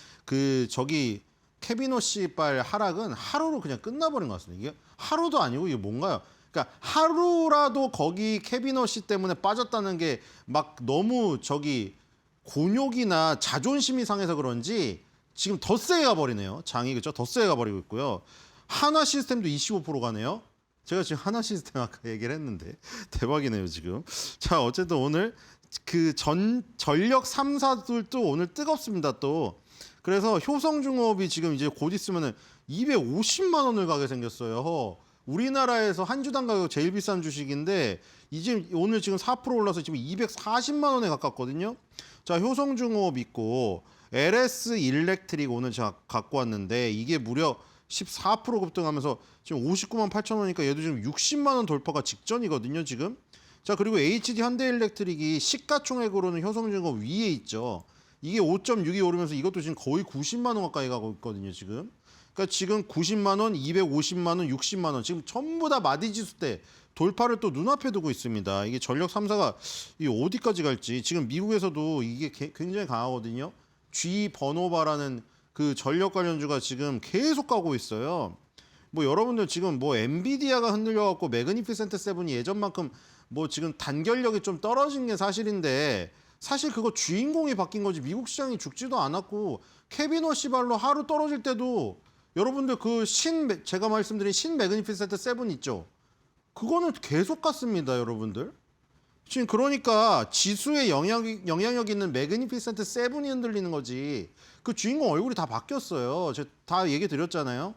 저기 케빈 워시발 하락은 하루로 그냥 끝나버린 것 같습니다. 이게 하루도 아니고 이게 뭔가요? 그러니까 하루라도 거기 케빈 워시 때문에 빠졌다는 게 막 너무 저기 곤욕이나 자존심이 상해서 그런지 지금 더 세게 가버리네요. 장이 그렇죠? 더 세게 가버리고 있고요. 한화 시스템도 25% 가네요. 제가 지금 하나 시스템 아까 얘기를 했는데 대박이네요 지금. 자 어쨌든 오늘 그 전력 3사들도 오늘 뜨겁습니다 또. 그래서 효성중업이 지금 이제 곧 있으면은 250만 원을 가게 생겼어요. 우리나라에서 한 주당 가격 제일 비싼 주식인데 이제 오늘 지금 4% 올라서 지금 240만 원에 가깝거든요. 자 효성중업 있고 LS 일렉트릭 오늘 제가 갖고 왔는데 이게 무려 14% 급등하면서 지금 59만 8천 원이니까 얘도 지금 60만 원 돌파가 직전이거든요 지금. 자 그리고 HD 현대일렉트릭이 시가총액으로는 효성중업 위에 있죠. 이게 5.6이 오르면서 이것도 지금 거의 90만 원 가까이 가고 있거든요 지금. 그러니까 지금 90만 원, 250만 원, 60만 원 지금 전부 다 마디지수 때 돌파를 또 눈앞에 두고 있습니다. 이게 전력 3사가 이 어디까지 갈지 지금 미국에서도 이게 굉장히 강하거든요. G 버노바라는 그 전력 관련주가 지금 계속 가고 있어요. 뭐 여러분들 지금 뭐 엔비디아가 흔들려갖고 매그니피센트 7이 예전만큼 뭐 지금 단결력이 좀 떨어진 게 사실인데 사실 그거 주인공이 바뀐 거지 미국 시장이 죽지도 않았고 케빈 워시발로 하루 떨어질 때도 여러분들 제가 말씀드린 신 매그니피센트 7 있죠. 그거는 계속 갔습니다 여러분들. 지금 그러니까 지수에 영향력 있는 매그니피센트 세븐이 흔들리는 거지. 그 주인공 얼굴이 다 바뀌었어요. 제가 다 얘기 드렸잖아요.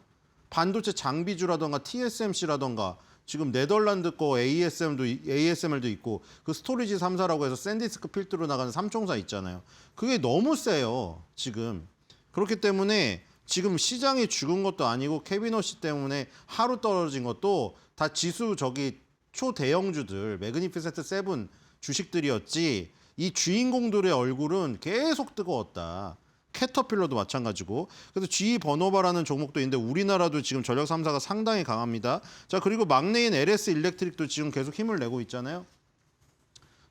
반도체 장비주라던가 TSMC라던가 지금 네덜란드 거 ASML도 있고 그 스토리지 3사라고 해서 샌디스크 필드로 나가는 삼총사 있잖아요. 그게 너무 세요. 지금. 그렇기 때문에 지금 시장이 죽은 것도 아니고 케빈 호시 때문에 하루 떨어진 것도 다 지수 초대형주들 매그니피센트 세븐 주식들이었지 이 주인공들의 얼굴은 계속 뜨거웠다. 캐터필러도 마찬가지고. 그래서 GE 버노바라는 종목도 있는데 우리나라도 지금 전력 3사가 상당히 강합니다. 자, 그리고 막내인 LS 일렉트릭도 지금 계속 힘을 내고 있잖아요.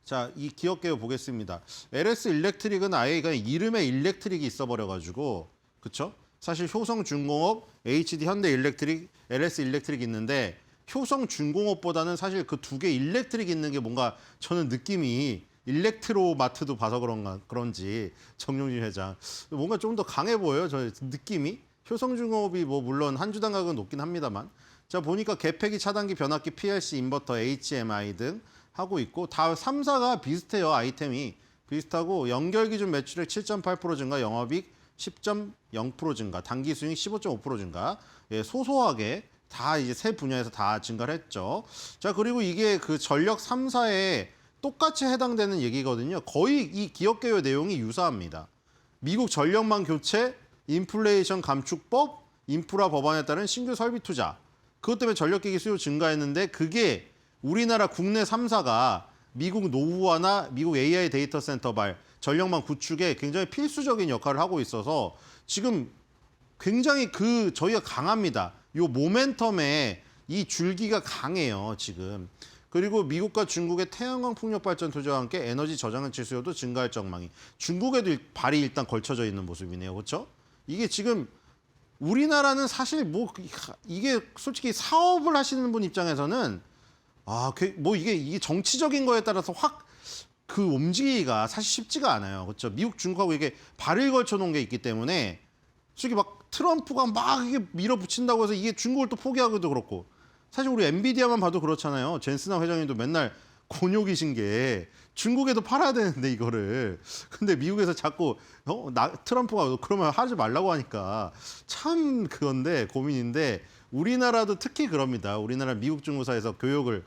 자, 이 기업 개요 보겠습니다. LS 일렉트릭은 아예 그냥 이름에 일렉트릭이 있어버려가지고, 그쵸? 사실 효성중공업, HD 현대일렉트릭, LS 일렉트릭 있는데 효성중공업보다는 사실 그 두 개 일렉트릭 있는 게 뭔가 저는 느낌이 일렉트로마트도 봐서 그런지 정용진 회장 뭔가 좀 더 강해 보여요. 저 느낌이. 효성중공업이 뭐 물론 한 주당 가격은 높긴 합니다만. 자, 보니까 개폐기, 차단기, 변압기, PLC, 인버터, HMI 등 하고 있고 다 3사가 비슷해요. 아이템이 비슷하고 연결 기준 매출액 7.8% 증가, 영업이익 10.0% 증가, 단기 수익 15.5% 증가. 예, 소소하게 다 이제 세 분야에서 다 증가를 했죠. 자, 그리고 이게 그 전력 3사에 똑같이 해당되는 얘기거든요. 거의 이 기업 개요 내용이 유사합니다. 미국 전력망 교체, 인플레이션 감축법, 인프라 법안에 따른 신규 설비 투자. 그것 때문에 전력기기 수요 증가했는데 그게 우리나라 국내 3사가 미국 노후화나 미국 AI 데이터 센터발 전력망 구축에 굉장히 필수적인 역할을 하고 있어서 지금 굉장히 저희가 강합니다. 요 모멘텀에 이 줄기가 강해요, 지금. 그리고 미국과 중국의 태양광 풍력 발전 투자와 함께 에너지 저장치 수요도 증가할 전망이. 중국에도 발이 일단 걸쳐져 있는 모습이네요. 그렇죠? 이게 지금 우리나라는 사실 뭐 이게 솔직히 사업을 하시는 분 입장에서는 이게 정치적인 거에 따라서 확 그 움직이기가 사실 쉽지가 않아요. 그렇죠? 미국, 중국하고 이게 발을 걸쳐 놓은 게 있기 때문에 솔직히 막 트럼프가 막 이게 밀어붙인다고 해서 이게 중국을 또 포기하기도 그렇고 사실 우리 엔비디아만 봐도 그렇잖아요. 젠스나 회장님도 맨날 곤욕이신 게 중국에도 팔아야 되는데 이거를. 근데 미국에서 자꾸 트럼프가 그러면 하지 말라고 하니까 참 그건데 고민인데 우리나라도 특히 그럽니다. 우리나라 미국 중국사에서 교육을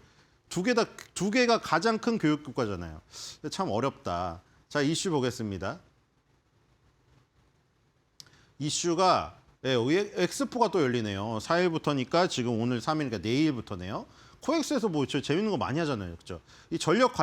두 개가 가장 큰 교육 국가잖아요. 참 어렵다. 자, 이슈 보겠습니다. 이슈가 엑스포가 또 열리네요. 4일부터니까 지금 오늘 3일이니까 내일부터네요. 코엑스에서 뭐 재밌는 거 많이 하잖아요. 그렇죠? 이 전력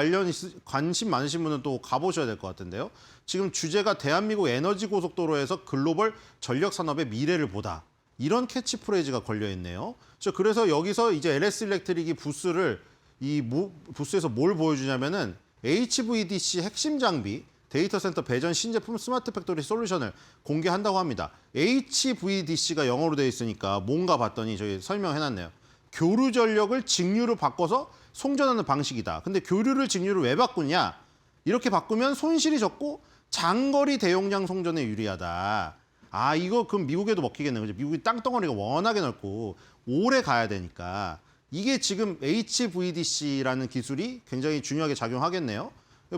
관심 많으신 분은 또 가보셔야 될 것 같은데요. 지금 주제가 대한민국 에너지 고속도로에서 글로벌 전력 산업의 미래를 보다. 이런 캐치프레이즈가 걸려 있네요. 그래서 여기서 이제 LS 일렉트릭이 부스에서 뭘 보여주냐면은 HVDC 핵심 장비, 데이터 센터 배전 신제품 스마트 팩토리 솔루션을 공개한다고 합니다. HVDC가 영어로 되어 있으니까 뭔가 봤더니 저희 설명해놨네요. 교류 전력을 직류로 바꿔서 송전하는 방식이다. 근데 교류를 직류로 왜 바꾸냐? 이렇게 바꾸면 손실이 적고 장거리 대용량 송전에 유리하다. 이거 그럼 미국에도 먹히겠네요. 그죠? 미국이 땅덩어리가 워낙에 넓고 오래 가야 되니까. 이게 지금 HVDC라는 기술이 굉장히 중요하게 작용하겠네요.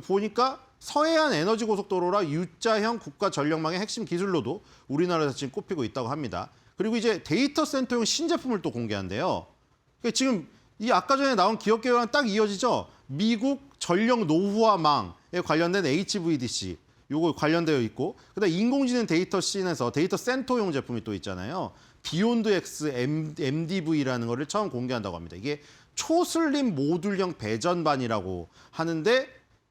보니까 서해안 에너지 고속도로라 U자형 국가 전력망의 핵심 기술로도 우리나라에서 지금 꼽히고 있다고 합니다. 그리고 이제 데이터 센터용 신제품을 또 공개한대요. 지금 이 아까 전에 나온 기업 개요랑 딱 이어지죠. 미국 전력 노후화망에 관련된 HVDC 요거 관련되어 있고 그다음 인공지능 데이터 씬에서 데이터 센터용 제품이 또 있잖아요. 비욘드 X MDV라는 거를 처음 공개한다고 합니다. 이게 초슬림 모듈형 배전반이라고 하는데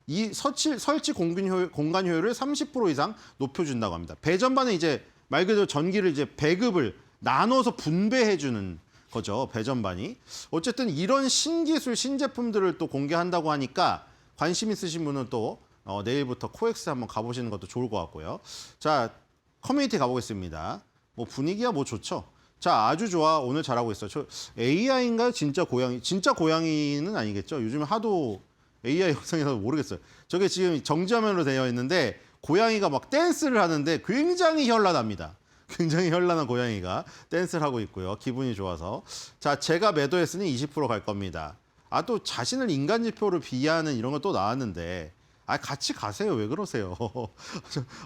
이 설치 공간 효율을 30% 이상 높여준다고 합니다. 배전반은 이제 말 그대로 전기를 이제 배급을 나눠서 분배해주는 거죠. 배전반이. 어쨌든 이런 신기술, 신제품들을 또 공개한다고 하니까 관심 있으신 분은 또 내일부터 코엑스 한번 가보시는 것도 좋을 것 같고요. 자, 커뮤니티 가보겠습니다. 뭐 분위기야 뭐 좋죠. 자, 아주 좋아. 오늘 잘하고 있어요. AI인가요? 진짜 고양이? 진짜 고양이는 아니겠죠? 요즘 하도 AI 영상에서 모르겠어요. 저게 지금 정지화면으로 되어 있는데 고양이가 막 댄스를 하는데 굉장히 현란합니다. 굉장히 현란한 고양이가 댄스를 하고 있고요. 기분이 좋아서. 자, 제가 매도했으니 20% 갈 겁니다. 아, 또 자신을 인간 지표로 비하하는 이런 거 또 나왔는데, 아, 같이 가세요. 왜 그러세요?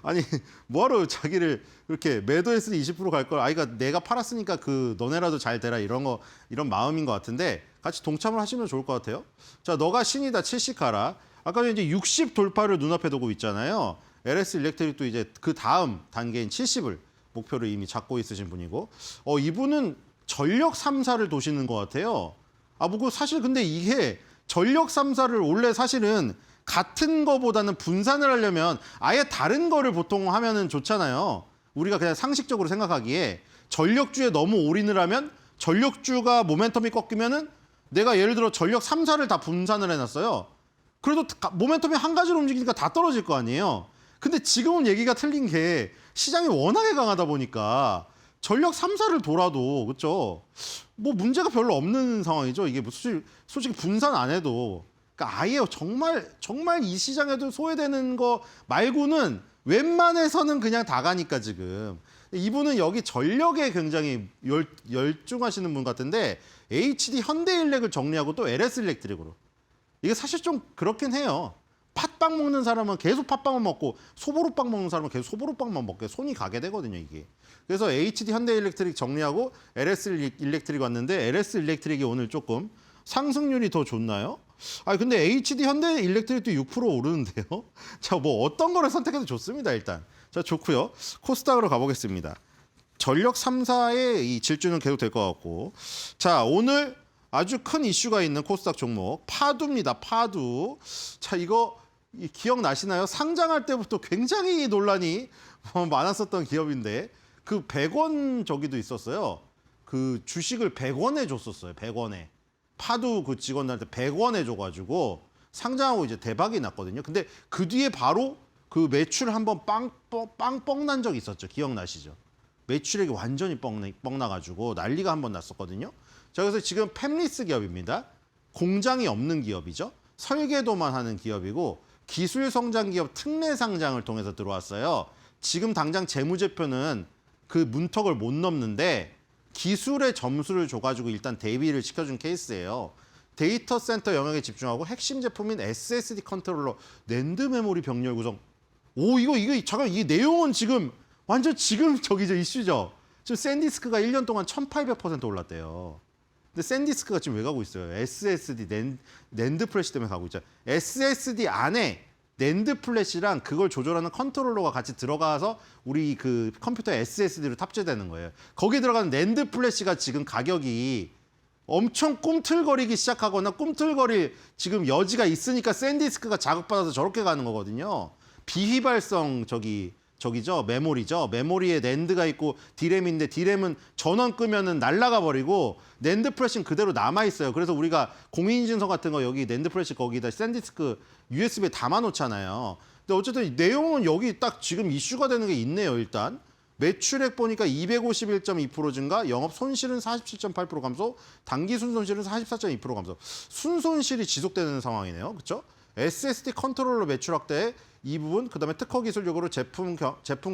아니, 뭐하러 자기를 이렇게 매도했으니 20% 갈 걸, 아, 이거 내가 팔았으니까 그 너네라도 잘 되라 이런 거, 이런 마음인 것 같은데 같이 동참을 하시면 좋을 것 같아요. 자, 너가 신이다 70 가라. 아까 전에 이제 60 돌파를 눈앞에 두고 있잖아요. LS 일렉트릭도 이제 그 다음 단계인 70을 목표를 이미 잡고 있으신 분이고, 이분은 전력 3사를 도시는 것 같아요. 아, 뭐 사실 근데 이게 전력 3사를 원래 사실은 같은 거보다는 분산을 하려면 아예 다른 거를 보통 하면은 좋잖아요. 우리가 그냥 상식적으로 생각하기에 전력주에 너무 올인을 하면 전력주가 모멘텀이 꺾이면은 내가 예를 들어 전력 3사를 다 분산을 해놨어요. 그래도 모멘텀이 한 가지로 움직이니까 다 떨어질 거 아니에요. 근데 지금은 얘기가 틀린 게 시장이 워낙에 강하다 보니까 전력 3사를 돌아도 그렇죠. 뭐 문제가 별로 없는 상황이죠. 이게 솔직히 분산 안 해도 그러니까 아예 정말 이 시장에도 소외되는 거 말고는 웬만해서는 그냥 다 가니까 지금. 이분은 여기 전력에 굉장히 열중하시는 분 같은데 HD 현대일렉을 정리하고 또 LS 일렉트릭으로. 이게 사실 좀 그렇긴 해요. 팥빵 먹는 사람은 계속 팥빵만 먹고 소보루빵 먹는 사람은 계속 소보루빵만 먹게 손이 가게 되거든요, 이게. 그래서 HD 현대일렉트릭 정리하고 LS 일렉트릭 왔는데 LS 일렉트릭이 오늘 조금 상승률이 더 좋나요? 아, 근데 HD 현대일렉트릭도 6% 오르는데요. 자, 뭐 어떤 거를 선택해도 좋습니다, 일단. 자, 좋고요. 코스닥으로 가보겠습니다. 전력 3사의 이 질주는 계속 될 것 같고. 자, 오늘 아주 큰 이슈가 있는 코스닥 종목 파두입니다. 파두. 자, 이거 기억나시나요? 상장할 때부터 굉장히 논란이 많았었던 기업인데 그 100원 저기도 있었어요. 그 주식을 100원에 줬었어요. 100원에. 파두 그 직원들한테 100원에 줘가지고 상장하고 이제 대박이 났거든요. 근데 그 뒤에 바로 그 매출 한번 빵 난 적이 있었죠. 기억나시죠? 매출액이 완전히 뻥 나가지고 난리가 한번 났었거든요. 자, 그래서 지금 팹리스 기업입니다. 공장이 없는 기업이죠. 설계도만 하는 기업이고 기술 성장 기업 특례 상장을 통해서 들어왔어요. 지금 당장 재무제표는 그 문턱을 못 넘는데 기술의 점수를 줘가지고 일단 대비를 시켜준 케이스예요. 데이터 센터 영역에 집중하고 핵심 제품인 SSD 컨트롤러, 낸드 메모리 병렬 구성. 오, 이거 잠깐 이 내용은 지금 완전 지금 저기죠, 이슈죠. 지금 샌디스크가 1년 동안 1800% 올랐대요. 근데 샌디스크가 지금 왜 가고 있어요? SSD 낸드 플래시 때문에 가고 있죠. SSD 안에 낸드 플래시랑 그걸 조절하는 컨트롤러가 같이 들어가서 우리 그 컴퓨터에 SSD로 탑재되는 거예요. 거기에 들어가는 낸드 플래시가 지금 가격이 엄청 꿈틀거리기 시작하거나 꿈틀거릴 지금 여지가 있으니까 샌디스크가 자극받아서 저렇게 가는 거거든요. 비휘발성 저기죠, 메모리죠. 메모리에 낸드가 있고 디램인데 디램은 전원 끄면은 날아가 버리고 낸드 플래시는 그대로 남아 있어요. 그래서 우리가 공인인증서 같은 거 여기 낸드 플래시 거기다 샌디스크 USB에 담아 놓잖아요. 근데 어쨌든 내용은 여기 딱 지금 이슈가 되는 게 있네요. 일단 매출액 보니까 251.2% 증가, 영업 손실은 47.8% 감소, 단기 순손실은 44.2% 감소. 순손실이 지속되는 상황이네요. 그렇죠? SSD 컨트롤러 매출 확대 이 부분, 그다음에 특허 기술력으로 제품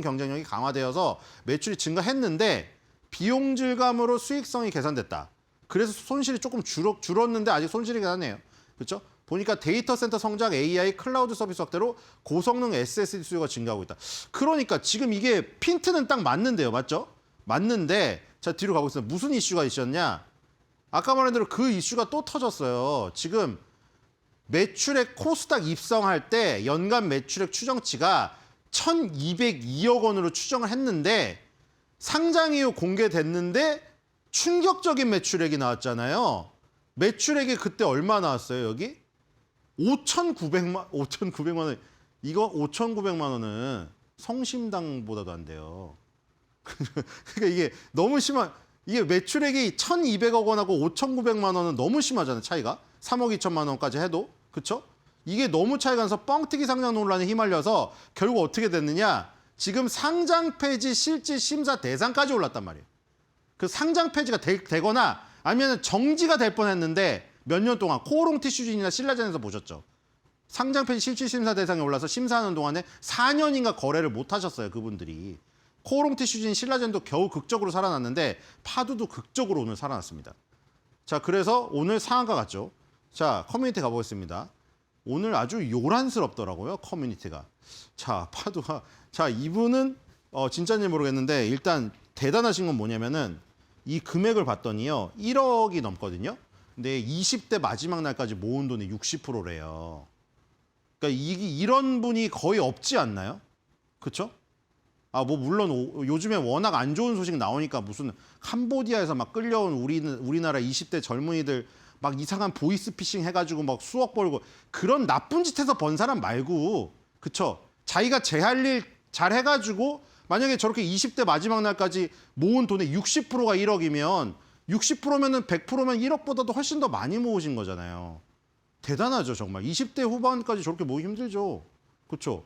경쟁력이 강화되어서 매출이 증가했는데 비용 절감으로 수익성이 개선됐다. 그래서 손실이 조금 줄었는데 아직 손실이 계산해요. 그렇죠? 보니까 데이터 센터 성장, AI, 클라우드 서비스 확대로 고성능 SSD 수요가 증가하고 있다. 그러니까 지금 이게 핀트는 딱 맞는데요. 맞죠? 맞는데 자, 뒤로 가고 있습니다. 무슨 이슈가 있었냐? 아까 말한 대로 그 이슈가 또 터졌어요. 지금 매출액 코스닥 입성할 때 연간 매출액 추정치가 1,202억 원으로 추정을 했는데 상장 이후 공개됐는데 충격적인 매출액이 나왔잖아요. 매출액이 그때 얼마 나왔어요, 여기? 5,900만 원. 이거 5,900만 원은 성심당보다도 안 돼요. 그러니까 이게 너무 이게 매출액이 1,200억 원하고 5,900만 원은 너무 심하잖아요, 차이가. 3억 2천만 원까지 해도. 그렇죠? 이게 너무 차이가 나서 뻥튀기 상장 논란에 휘말려서 결국 어떻게 됐느냐? 지금 상장 폐지 실질 심사 대상까지 올랐단 말이에요. 그 상장 폐지가 되거나 아니면 정지가 될 뻔했는데 몇 년 동안 코오롱 티슈진이나 신라젠에서 보셨죠? 상장 폐지 실질 심사 대상에 올라서 심사하는 동안에 4년인가 거래를 못 하셨어요, 그분들이. 코오롱 티슈진, 신라젠도 겨우 극적으로 살아났는데 파두도 극적으로 오늘 살아났습니다. 자, 그래서 오늘 상한가 같죠? 자, 커뮤니티 가보겠습니다. 오늘 아주 요란스럽더라고요, 커뮤니티가. 자, 파도가. 자, 이분은 진짜인지 모르겠는데 일단 대단하신 건 뭐냐면은 이 금액을 봤더니요, 1억이 넘거든요. 근데 20대 마지막 날까지 모은 돈이 60%래요. 그러니까 이런 분이 거의 없지 않나요? 그렇죠? 아, 뭐 물론 요즘에 워낙 안 좋은 소식 나오니까 무슨 캄보디아에서 막 끌려온 우리나라 20대 젊은이들 막 이상한 보이스피싱 해가지고 막 수억 벌고 그런 나쁜 짓해서 번 사람 말고, 그쵸? 자기가 제 할 일 잘 해가지고 만약에 저렇게 20대 마지막 날까지 모은 돈의 60%가 1억이면 60%면은 100%면 1억보다도 훨씬 더 많이 모으신 거잖아요. 대단하죠, 정말. 20대 후반까지 저렇게 모으기 힘들죠. 그렇죠?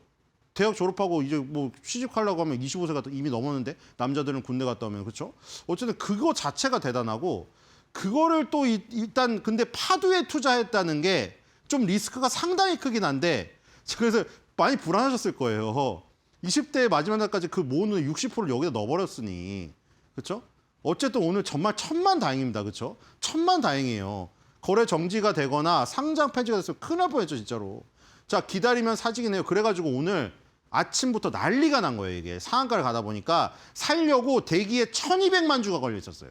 대학 졸업하고 이제 뭐 취직하려고 하면 25세가 이미 넘었는데 남자들은 군대 갔다 오면, 그렇죠? 어쨌든 그거 자체가 대단하고, 그거를 또 일단 근데 파도에 투자했다는 게 좀 리스크가 상당히 크긴 한데, 그래서 많이 불안하셨을 거예요. 20대 마지막 날까지 그 모은 60%를 여기다 넣어버렸으니, 그렇죠? 어쨌든 오늘 정말 천만다행입니다, 그렇죠? 천만다행이에요. 거래 정지가 되거나 상장 폐지가 됐으면 큰일 날 뻔했죠, 진짜로. 자, 기다리면 사지긴 해요. 그래가지고 오늘 아침부터 난리가 난 거예요, 이게. 상한가를 가다 보니까 살려고 대기에 1,200만 주가 걸려 있었어요.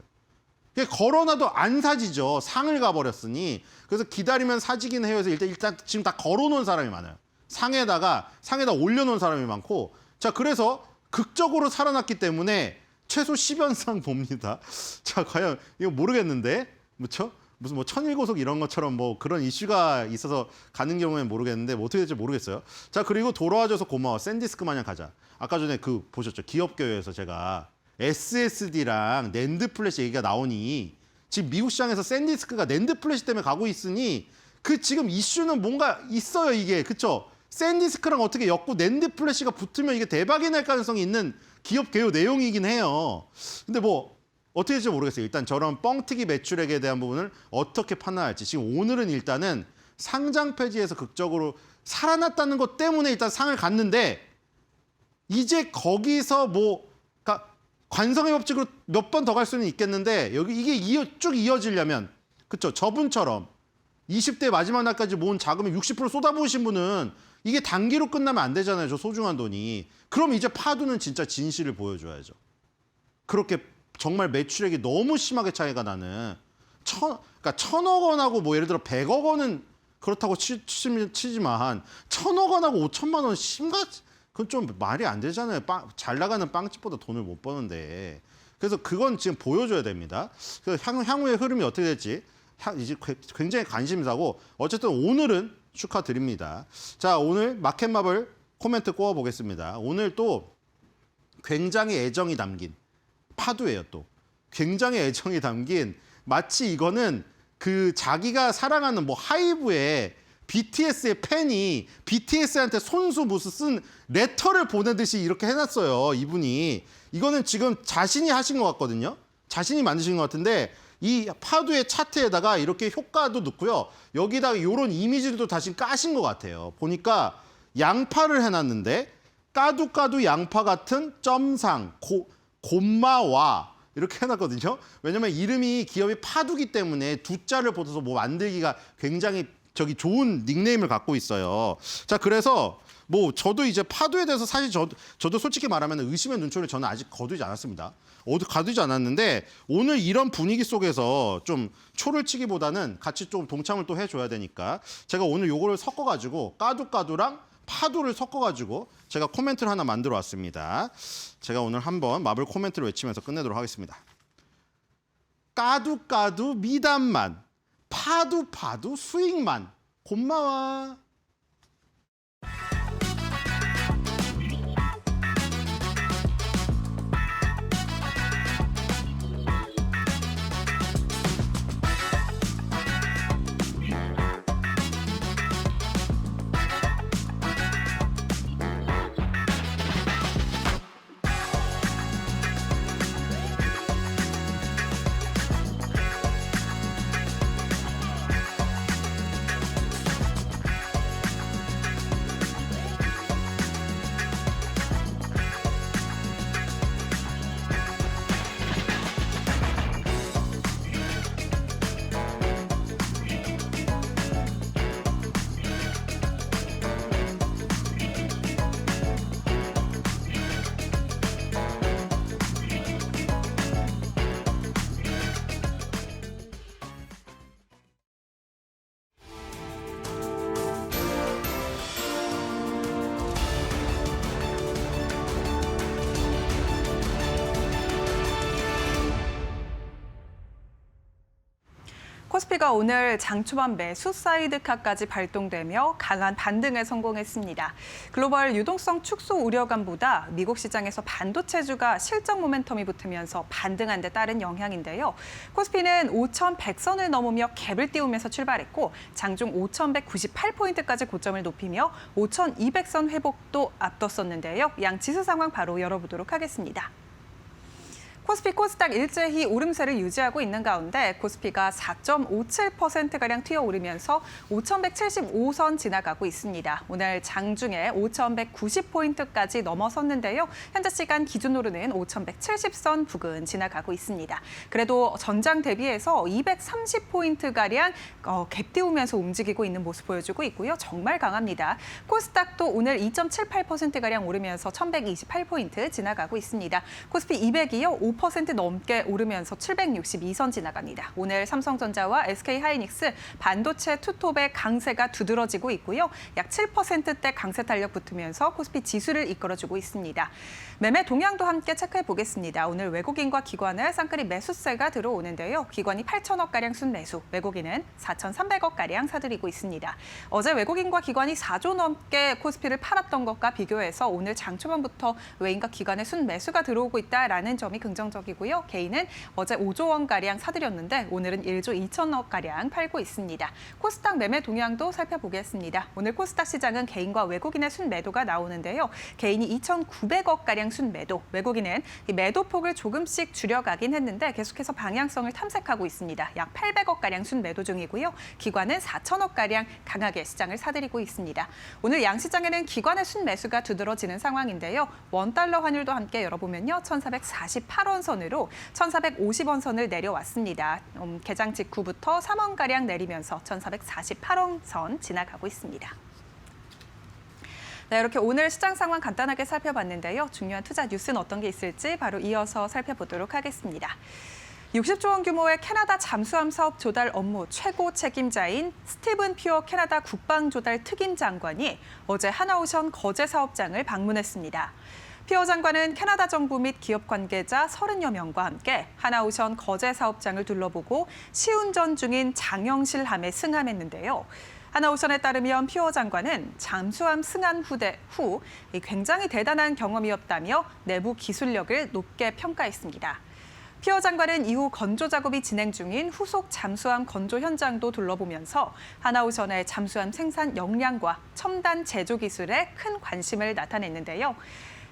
걸어놔도 안 사지죠. 상을 가버렸으니. 그래서 기다리면 사지긴 해요. 해서 일단 지금 다 걸어놓은 사람이 많아요. 상에다 올려놓은 사람이 많고. 자, 그래서 극적으로 살아났기 때문에 최소 10연상 봅니다. 자, 과연 이거 모르겠는데, 그렇죠? 무슨 뭐 천일고속 이런 것처럼 뭐 그런 이슈가 있어서 가는 경우에는 모르겠는데 뭐 어떻게 될지 모르겠어요. 자, 그리고 돌아와줘서 고마워. 샌디스크 마냥 가자. 아까 전에 그 보셨죠? 기업교회에서 제가 SSD랑 낸드 플래시 얘기가 나오니 지금 미국 시장에서 샌디스크가 낸드 플래시 때문에 가고 있으니 그 지금 이슈는 뭔가 있어요, 이게. 그쵸? 샌디스크랑 어떻게 엮고 낸드 플래시가 붙으면 이게 대박이 날 가능성이 있는 기업 개요 내용이긴 해요. 근데 뭐 어떻게 될지 모르겠어요. 일단 저런 뻥튀기 매출액에 대한 부분을 어떻게 판단할지. 지금 오늘은 일단은 상장 폐지에서 극적으로 살아났다는 것 때문에 일단 상을 갔는데, 이제 거기서 뭐 그러니까 관성의 법칙으로 몇 번 더 갈 수는 있겠는데, 여기 이게 쭉 이어지려면, 그쵸? 저분처럼 20대 마지막 날까지 모은 자금을 60% 쏟아부으신 분은 이게 단기로 끝나면 안 되잖아요, 저 소중한 돈이. 그럼 이제 파도는 진짜 진실을 보여줘야죠. 그렇게 정말 매출액이 너무 심하게 차이가 나는 그러니까 1,000억 원하고 뭐 예를 들어 100억 원은 그렇다고 치지만 1,000억 원하고 5천만 원 그건 좀 말이 안 되잖아요. 잘 나가는 빵집보다 돈을 못 버는데. 그래서 그건 지금 보여줘야 됩니다. 그래서 향후의 흐름이 어떻게 될지 이제 굉장히 관심사고, 어쨌든 오늘은 축하드립니다. 자, 오늘 마켓마블 코멘트 꼬아보겠습니다. 오늘 또 굉장히 애정이 담긴 파도예요. 또 굉장히 애정이 담긴, 마치 이거는 그 자기가 사랑하는 뭐 하이브의 BTS의 팬이 BTS한테 손수 무슨 쓴 레터를 보내듯이 이렇게 해놨어요, 이분이. 이거는 지금 자신이 하신 것 같거든요. 자신이 만드신 것 같은데, 이 파도의 차트에다가 이렇게 효과도 넣고요. 여기다가 이런 이미지도 다시 까신 것 같아요. 보니까 양파를 해놨는데, 까두까두 양파 같은 점상, 곰마와 이렇게 해놨거든요. 왜냐면 이름이 기업이 파두기 때문에 두 자를 붙여서 뭐 만들기가 굉장히 좋은 닉네임을 갖고 있어요. 자, 그래서 뭐 저도 이제 파도에 대해서 사실 저도 솔직히 말하면 의심의 눈초리를 저는 아직 거두지 않았습니다. 가두지 않았는데, 오늘 이런 분위기 속에서 좀 초를 치기보다는 같이 좀 동참을 또 해줘야 되니까 제가 오늘 요거를 섞어가지고 까두까두랑 파도를 섞어가지고 제가 코멘트를 하나 만들어 왔습니다. 제가 오늘 한번 마블 코멘트를 외치면서 끝내도록 하겠습니다. 까두까두 미담만, 파두 수익만. 고마워. 코스피가 오늘 장 초반 매수 사이드카까지 발동되며 강한 반등에 성공했습니다. 글로벌 유동성 축소 우려감보다 미국 시장에서 반도체주가 실적 모멘텀이 붙으면서 반등한 데 따른 영향인데요. 코스피는 5,100선을 넘으며 갭을 띄우면서 출발했고 장중 5,198포인트까지 고점을 높이며 5,200선 회복도 앞뒀었는데요. 양 지수 상황 바로 열어보도록 하겠습니다. 코스피 코스닥 일제히 오름세를 유지하고 있는 가운데 코스피가 4.57%가량 튀어오르면서 5,175선 지나가고 있습니다. 오늘 장중에 5,190포인트까지 넘어섰는데요. 현재 시간 기준으로는 5,170선 부근 지나가고 있습니다. 그래도 전장 대비해서 230포인트가량 갭 띄우면서 움직이고 있는 모습 보여주고 있고요. 정말 강합니다. 코스닥도 오늘 2.78%가량 오르면서 1,128포인트 지나가고 있습니다. 코스피 200이요. 5% 넘게 오르면서 762선 지나갑니다. 오늘 삼성전자와 SK하이닉스 반도체 투톱의 강세가 두드러지고 있고요. 약 7%대 강세 탄력 붙으면서 코스피 지수를 이끌어주고 있습니다. 매매 동향도 함께 체크해 보겠습니다. 오늘 외국인과 기관의 쌍끌이 매수세가 들어오는데요. 기관이 8천억가량 순매수, 외국인은 4,300억가량 사들이고 있습니다. 어제 외국인과 기관이 4조 넘게 코스피를 팔았던 것과 비교해서 오늘 장 초반부터 외인과 기관의 순매수가 들어오고 있다라는 점이 긍정적이고요. 개인은 어제 5조 원가량 사들였는데 오늘은 1조 2천억가량 팔고 있습니다. 코스닥 매매 동향도 살펴보겠습니다. 오늘 코스닥 시장은 개인과 외국인의 순매도가 나오는데요. 개인이 2,900억가량 순매도, 외국인은 이 매도폭을 조금씩 줄여가긴 했는데 계속해서 방향성을 탐색하고 있습니다. 약 800억가량 순매도 중이고요. 기관은 4천억가량 강하게 시장을 사들이고 있습니다. 오늘 양시장에는 기관의 순매수가 두드러지는 상황인데요. 원달러 환율도 함께 열어보면요. 1,448원 선으로 1,450원 선을 내려왔습니다. 개장 직후부터 3원가량 내리면서 1,448원 선 지나가고 있습니다. 네, 이렇게 오늘 시장 상황 간단하게 살펴봤는데요. 중요한 투자 뉴스는 어떤 게 있을지 바로 이어서 살펴보도록 하겠습니다. 60조 원 규모의 캐나다 잠수함 사업 조달 업무 최고 책임자인 스티븐 퓨어 캐나다 국방조달 특임 장관이 어제 하나오션 거제 사업장을 방문했습니다. 퓨어 장관은 캐나다 정부 및 기업 관계자 30여 명과 함께 하나오션 거제 사업장을 둘러보고 시운전 중인 장영실 함에 승함했는데요. 하나오션에 따르면 퓨어 장관은 잠수함 승한 후 굉장히 대단한 경험이었다며 내부 기술력을 높게 평가했습니다. 퓨어 장관은 이후 건조 작업이 진행 중인 후속 잠수함 건조 현장도 둘러보면서 하나오션의 잠수함 생산 역량과 첨단 제조 기술에 큰 관심을 나타냈는데요.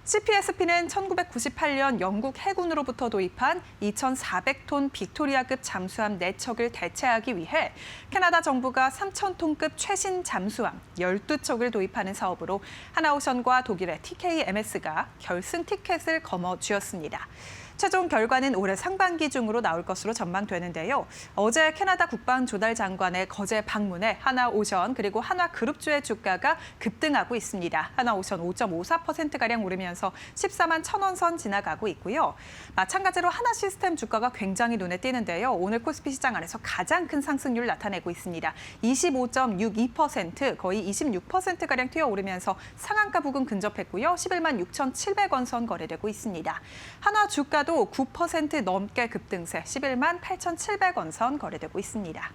CPSP는 1998년 영국 해군으로부터 도입한 2,400톤 빅토리아급 잠수함 4척을 대체하기 위해 캐나다 정부가 3,000톤급 최신 잠수함 12척을 도입하는 사업으로 하나오션과 독일의 TKMS가 결승 티켓을 거머쥐었습니다. 최종 결과는 올해 상반기 중으로 나올 것으로 전망되는데요. 어제 캐나다 국방조달장관의 거제 방문에 하나오션 그리고 한화그룹주의 주가가 급등하고 있습니다. 하나오션 5.54%가량 오르면서 14만 1,000원 선 지나가고 있고요. 마찬가지로 하나시스템 주가가 굉장히 눈에 띄는데요. 오늘 코스피 시장 안에서 가장 큰 상승률을 나타내고 있습니다. 25.62%, 거의 26%가량 뛰어오르면서 상한가 부근 근접했고요. 11만 6,700원 선 거래되고 있습니다. 한화 주가도 9% 넘게 급등세 11만 8,700원 선 거래되고 있습니다.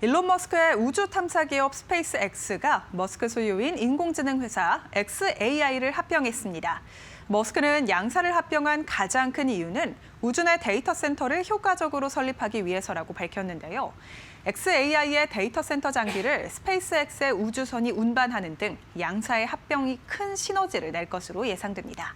일론 머스크의 우주 탐사 기업 스페이스X가 머스크 소유인 인공지능 회사 xAI를 합병했습니다. 머스크는 양사를 합병한 가장 큰 이유는 우주 내 데이터 센터를 효과적으로 설립하기 위해서라고 밝혔는데요. xAI의 데이터 센터 장비를 스페이스X의 우주선이 운반하는 등 양사의 합병이 큰 시너지를 낼 것으로 예상됩니다.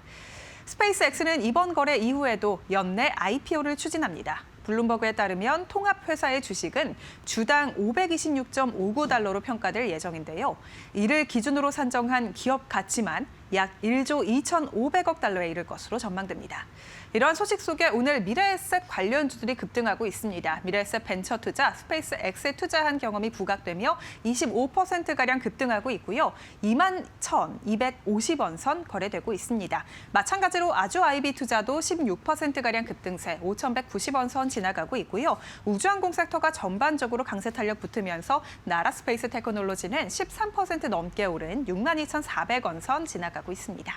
스페이스X는 이번 거래 이후에도 연내 IPO를 추진합니다. 블룸버그에 따르면 통합회사의 주식은 주당 526.59달러로 평가될 예정인데요. 이를 기준으로 산정한 기업 가치만 약 1조 2,500억 달러에 이를 것으로 전망됩니다. 이러한 소식 속에 오늘 미래에셋 관련주들이 급등하고 있습니다. 미래에셋 벤처 투자, 스페이스X에 투자한 경험이 부각되며 25%가량 급등하고 있고요. 21,250원 선 거래되고 있습니다. 마찬가지로 아주아이비 투자도 16%가량 급등세 5,190원 선 지나가고 있고요. 우주항공 섹터가 전반적으로 강세 탄력 붙으면서 나라스페이스 테크놀로지는 13% 넘게 오른 62,400원 선 지나가고 있습니다.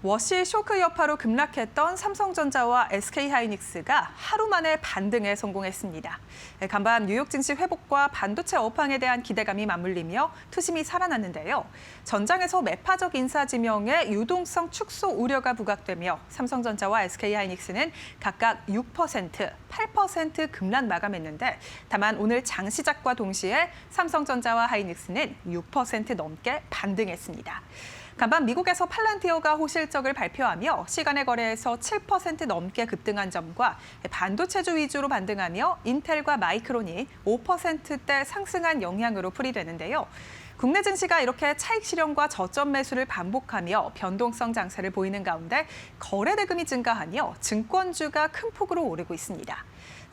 워시 쇼크 여파로 급락했던 삼성전자와 SK하이닉스가 하루 만에 반등에 성공했습니다. 간밤 뉴욕 증시 회복과 반도체 업황에 대한 기대감이 맞물리며 투심이 살아났는데요. 전장에서 매파적 인사 지명에 유동성 축소 우려가 부각되며 삼성전자와 SK하이닉스는 각각 6%, 8% 급락 마감했는데 다만 오늘 장 시작과 동시에 삼성전자와 하이닉스는 6% 넘게 반등했습니다. 간밤 미국에서 팔란티어가 호실적을 발표하며 시간의 거래에서 7% 넘게 급등한 점과 반도체주 위주로 반등하며 인텔과 마이크론이 5%대 상승한 영향으로 풀이되는데요. 국내 증시가 이렇게 차익 실현과 저점 매수를 반복하며 변동성 장세를 보이는 가운데 거래 대금이 증가하며 증권주가 큰 폭으로 오르고 있습니다.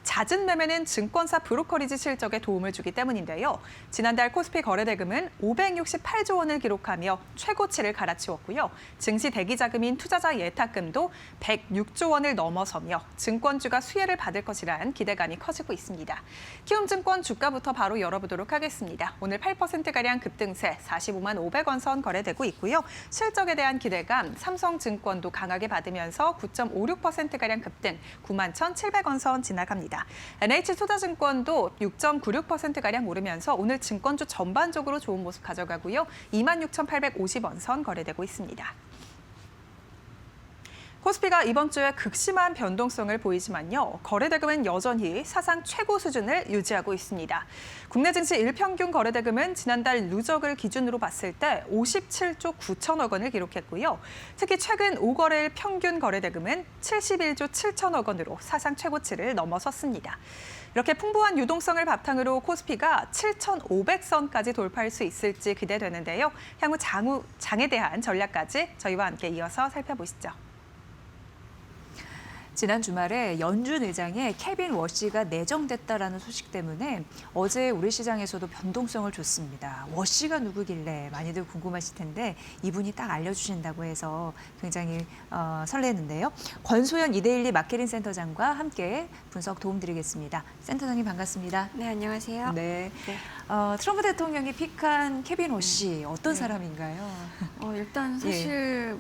잦은 매매는 증권사 브로커리지 실적에 도움을 주기 때문인데요. 지난달 코스피 거래대금은 568조 원을 기록하며 최고치를 갈아치웠고요. 증시 대기자금인 투자자 예탁금도 106조 원을 넘어서며 증권주가 수혜를 받을 것이란 기대감이 커지고 있습니다. 키움증권 주가부터 바로 열어보도록 하겠습니다. 오늘 8%가량 급등세 45만 500원 선 거래되고 있고요. 실적에 대한 기대감 삼성증권도 강하게 받으면서 9.56%가량 급등 9만 1,700원 선 지나갑니다. NH투자증권도 6.96%가량 오르면서 오늘 증권주 전반적으로 좋은 모습 가져가고요. 26,850원 선 거래되고 있습니다. 코스피가 이번 주에 극심한 변동성을 보이지만요. 거래대금은 여전히 사상 최고 수준을 유지하고 있습니다. 국내 증시 일평균 거래대금은 지난달 누적을 기준으로 봤을 때 57조 9천억 원을 기록했고요. 특히 최근 5거래일 평균 거래대금은 71조 7천억 원으로 사상 최고치를 넘어섰습니다. 이렇게 풍부한 유동성을 바탕으로 코스피가 7,500선까지 돌파할 수 있을지 기대되는데요. 향후 장에 대한 전략까지 저희와 함께 이어서 살펴보시죠. 지난 주말에 연준 의장에 케빈 워시가 내정됐다라는 소식 때문에 어제 우리 시장에서도 변동성을 줬습니다. 워시가 누구길래 많이들 궁금하실 텐데 이분이 딱 알려주신다고 해서 굉장히 설레는데요. 권소연 이데일리 마케팅 센터장과 함께 분석 도움드리겠습니다. 센터장님 반갑습니다. 네, 안녕하세요. 네. 네. 트럼프 대통령이 픽한 케빈 워시 어떤 사람인가요? 일단 사실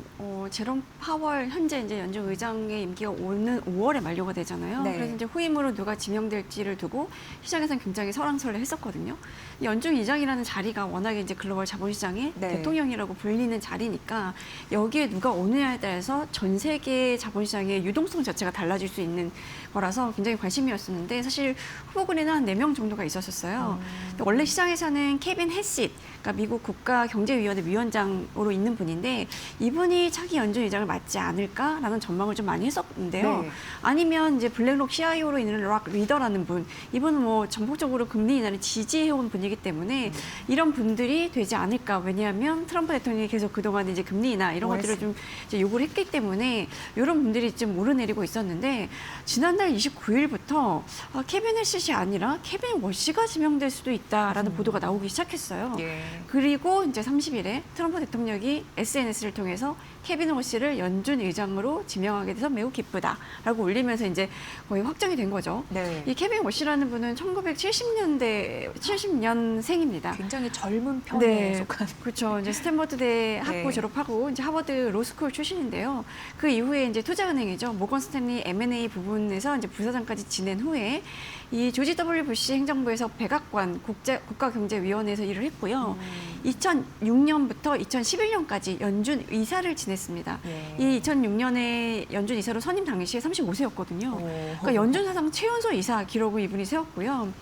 제롬 파월 현재 이제 연준 의장의 임기가 오는 5월에 만료가 되잖아요. 네. 그래서 이제 후임으로 누가 지명될지를 두고 시장에서는 굉장히 설왕설래했었거든요. 연준 의장이라는 자리가 워낙에 이제 글로벌 자본시장의 네. 대통령이라고 불리는 자리니까 여기에 누가 오느냐에 따라서 전 세계 자본시장의 유동성 자체가 달라질 수 있는 거라서 굉장히 관심이었었는데 사실 후보군에는 한 4명 정도가 있었어요. 원래 시장에서는 케빈 해싯, 그러니까 미국 국가경제위원회 위원장으로 있는 분인데 이분이 차기 연준 의장을 맡지 않을까라는 전망을 좀 많이 했었는데요. 네. 아니면 이제 블랙록 CIO로 있는 락 리더라는 분, 이분은 뭐 전폭적으로 금리 인하를 지지해온 분이기 때문에 이런 분들이 되지 않을까. 왜냐하면 트럼프 대통령이 계속 그동안 이제 금리 인하 이런 것들을 좀 이제 요구를 했기 때문에 이런 분들이 좀 오르내리고 있었는데 지난달 29일부터 케빈 해싯이 아니라 케빈 워시가 지명될 수도 있다라는 보도가 나오기 시작했어요. 예. 그리고 이제 30일에 트럼프 대통령이 SNS를 통해서 케빈 워시를 연준 의장으로 지명하게 돼서 매우 기쁘다라고 올리면서 이제 거의 확정이 된 거죠. 네. 이 케빈 워시라는 분은 70년생입니다. 굉장히 젊은 편에 속한. 그렇죠. 이제 스탠퍼드대 학부 네. 졸업하고 이제 하버드 로스쿨 출신인데요. 그 이후에 이제 투자은행이죠. 모건 스탠리 M&A 부분에서 이제 부사장까지 지낸 후에 이 조지 W 부시 행정부에서 백악관 국가경제위원회에서 일을 했고요. 2006년부터 2011년까지 연준 의사를 지냈습니다. 예. 이 2006년에 연준 이사로 선임 당시에 35세였거든요. 그러니까 연준 사상 최연소 이사 기록을 이분이 세웠고요.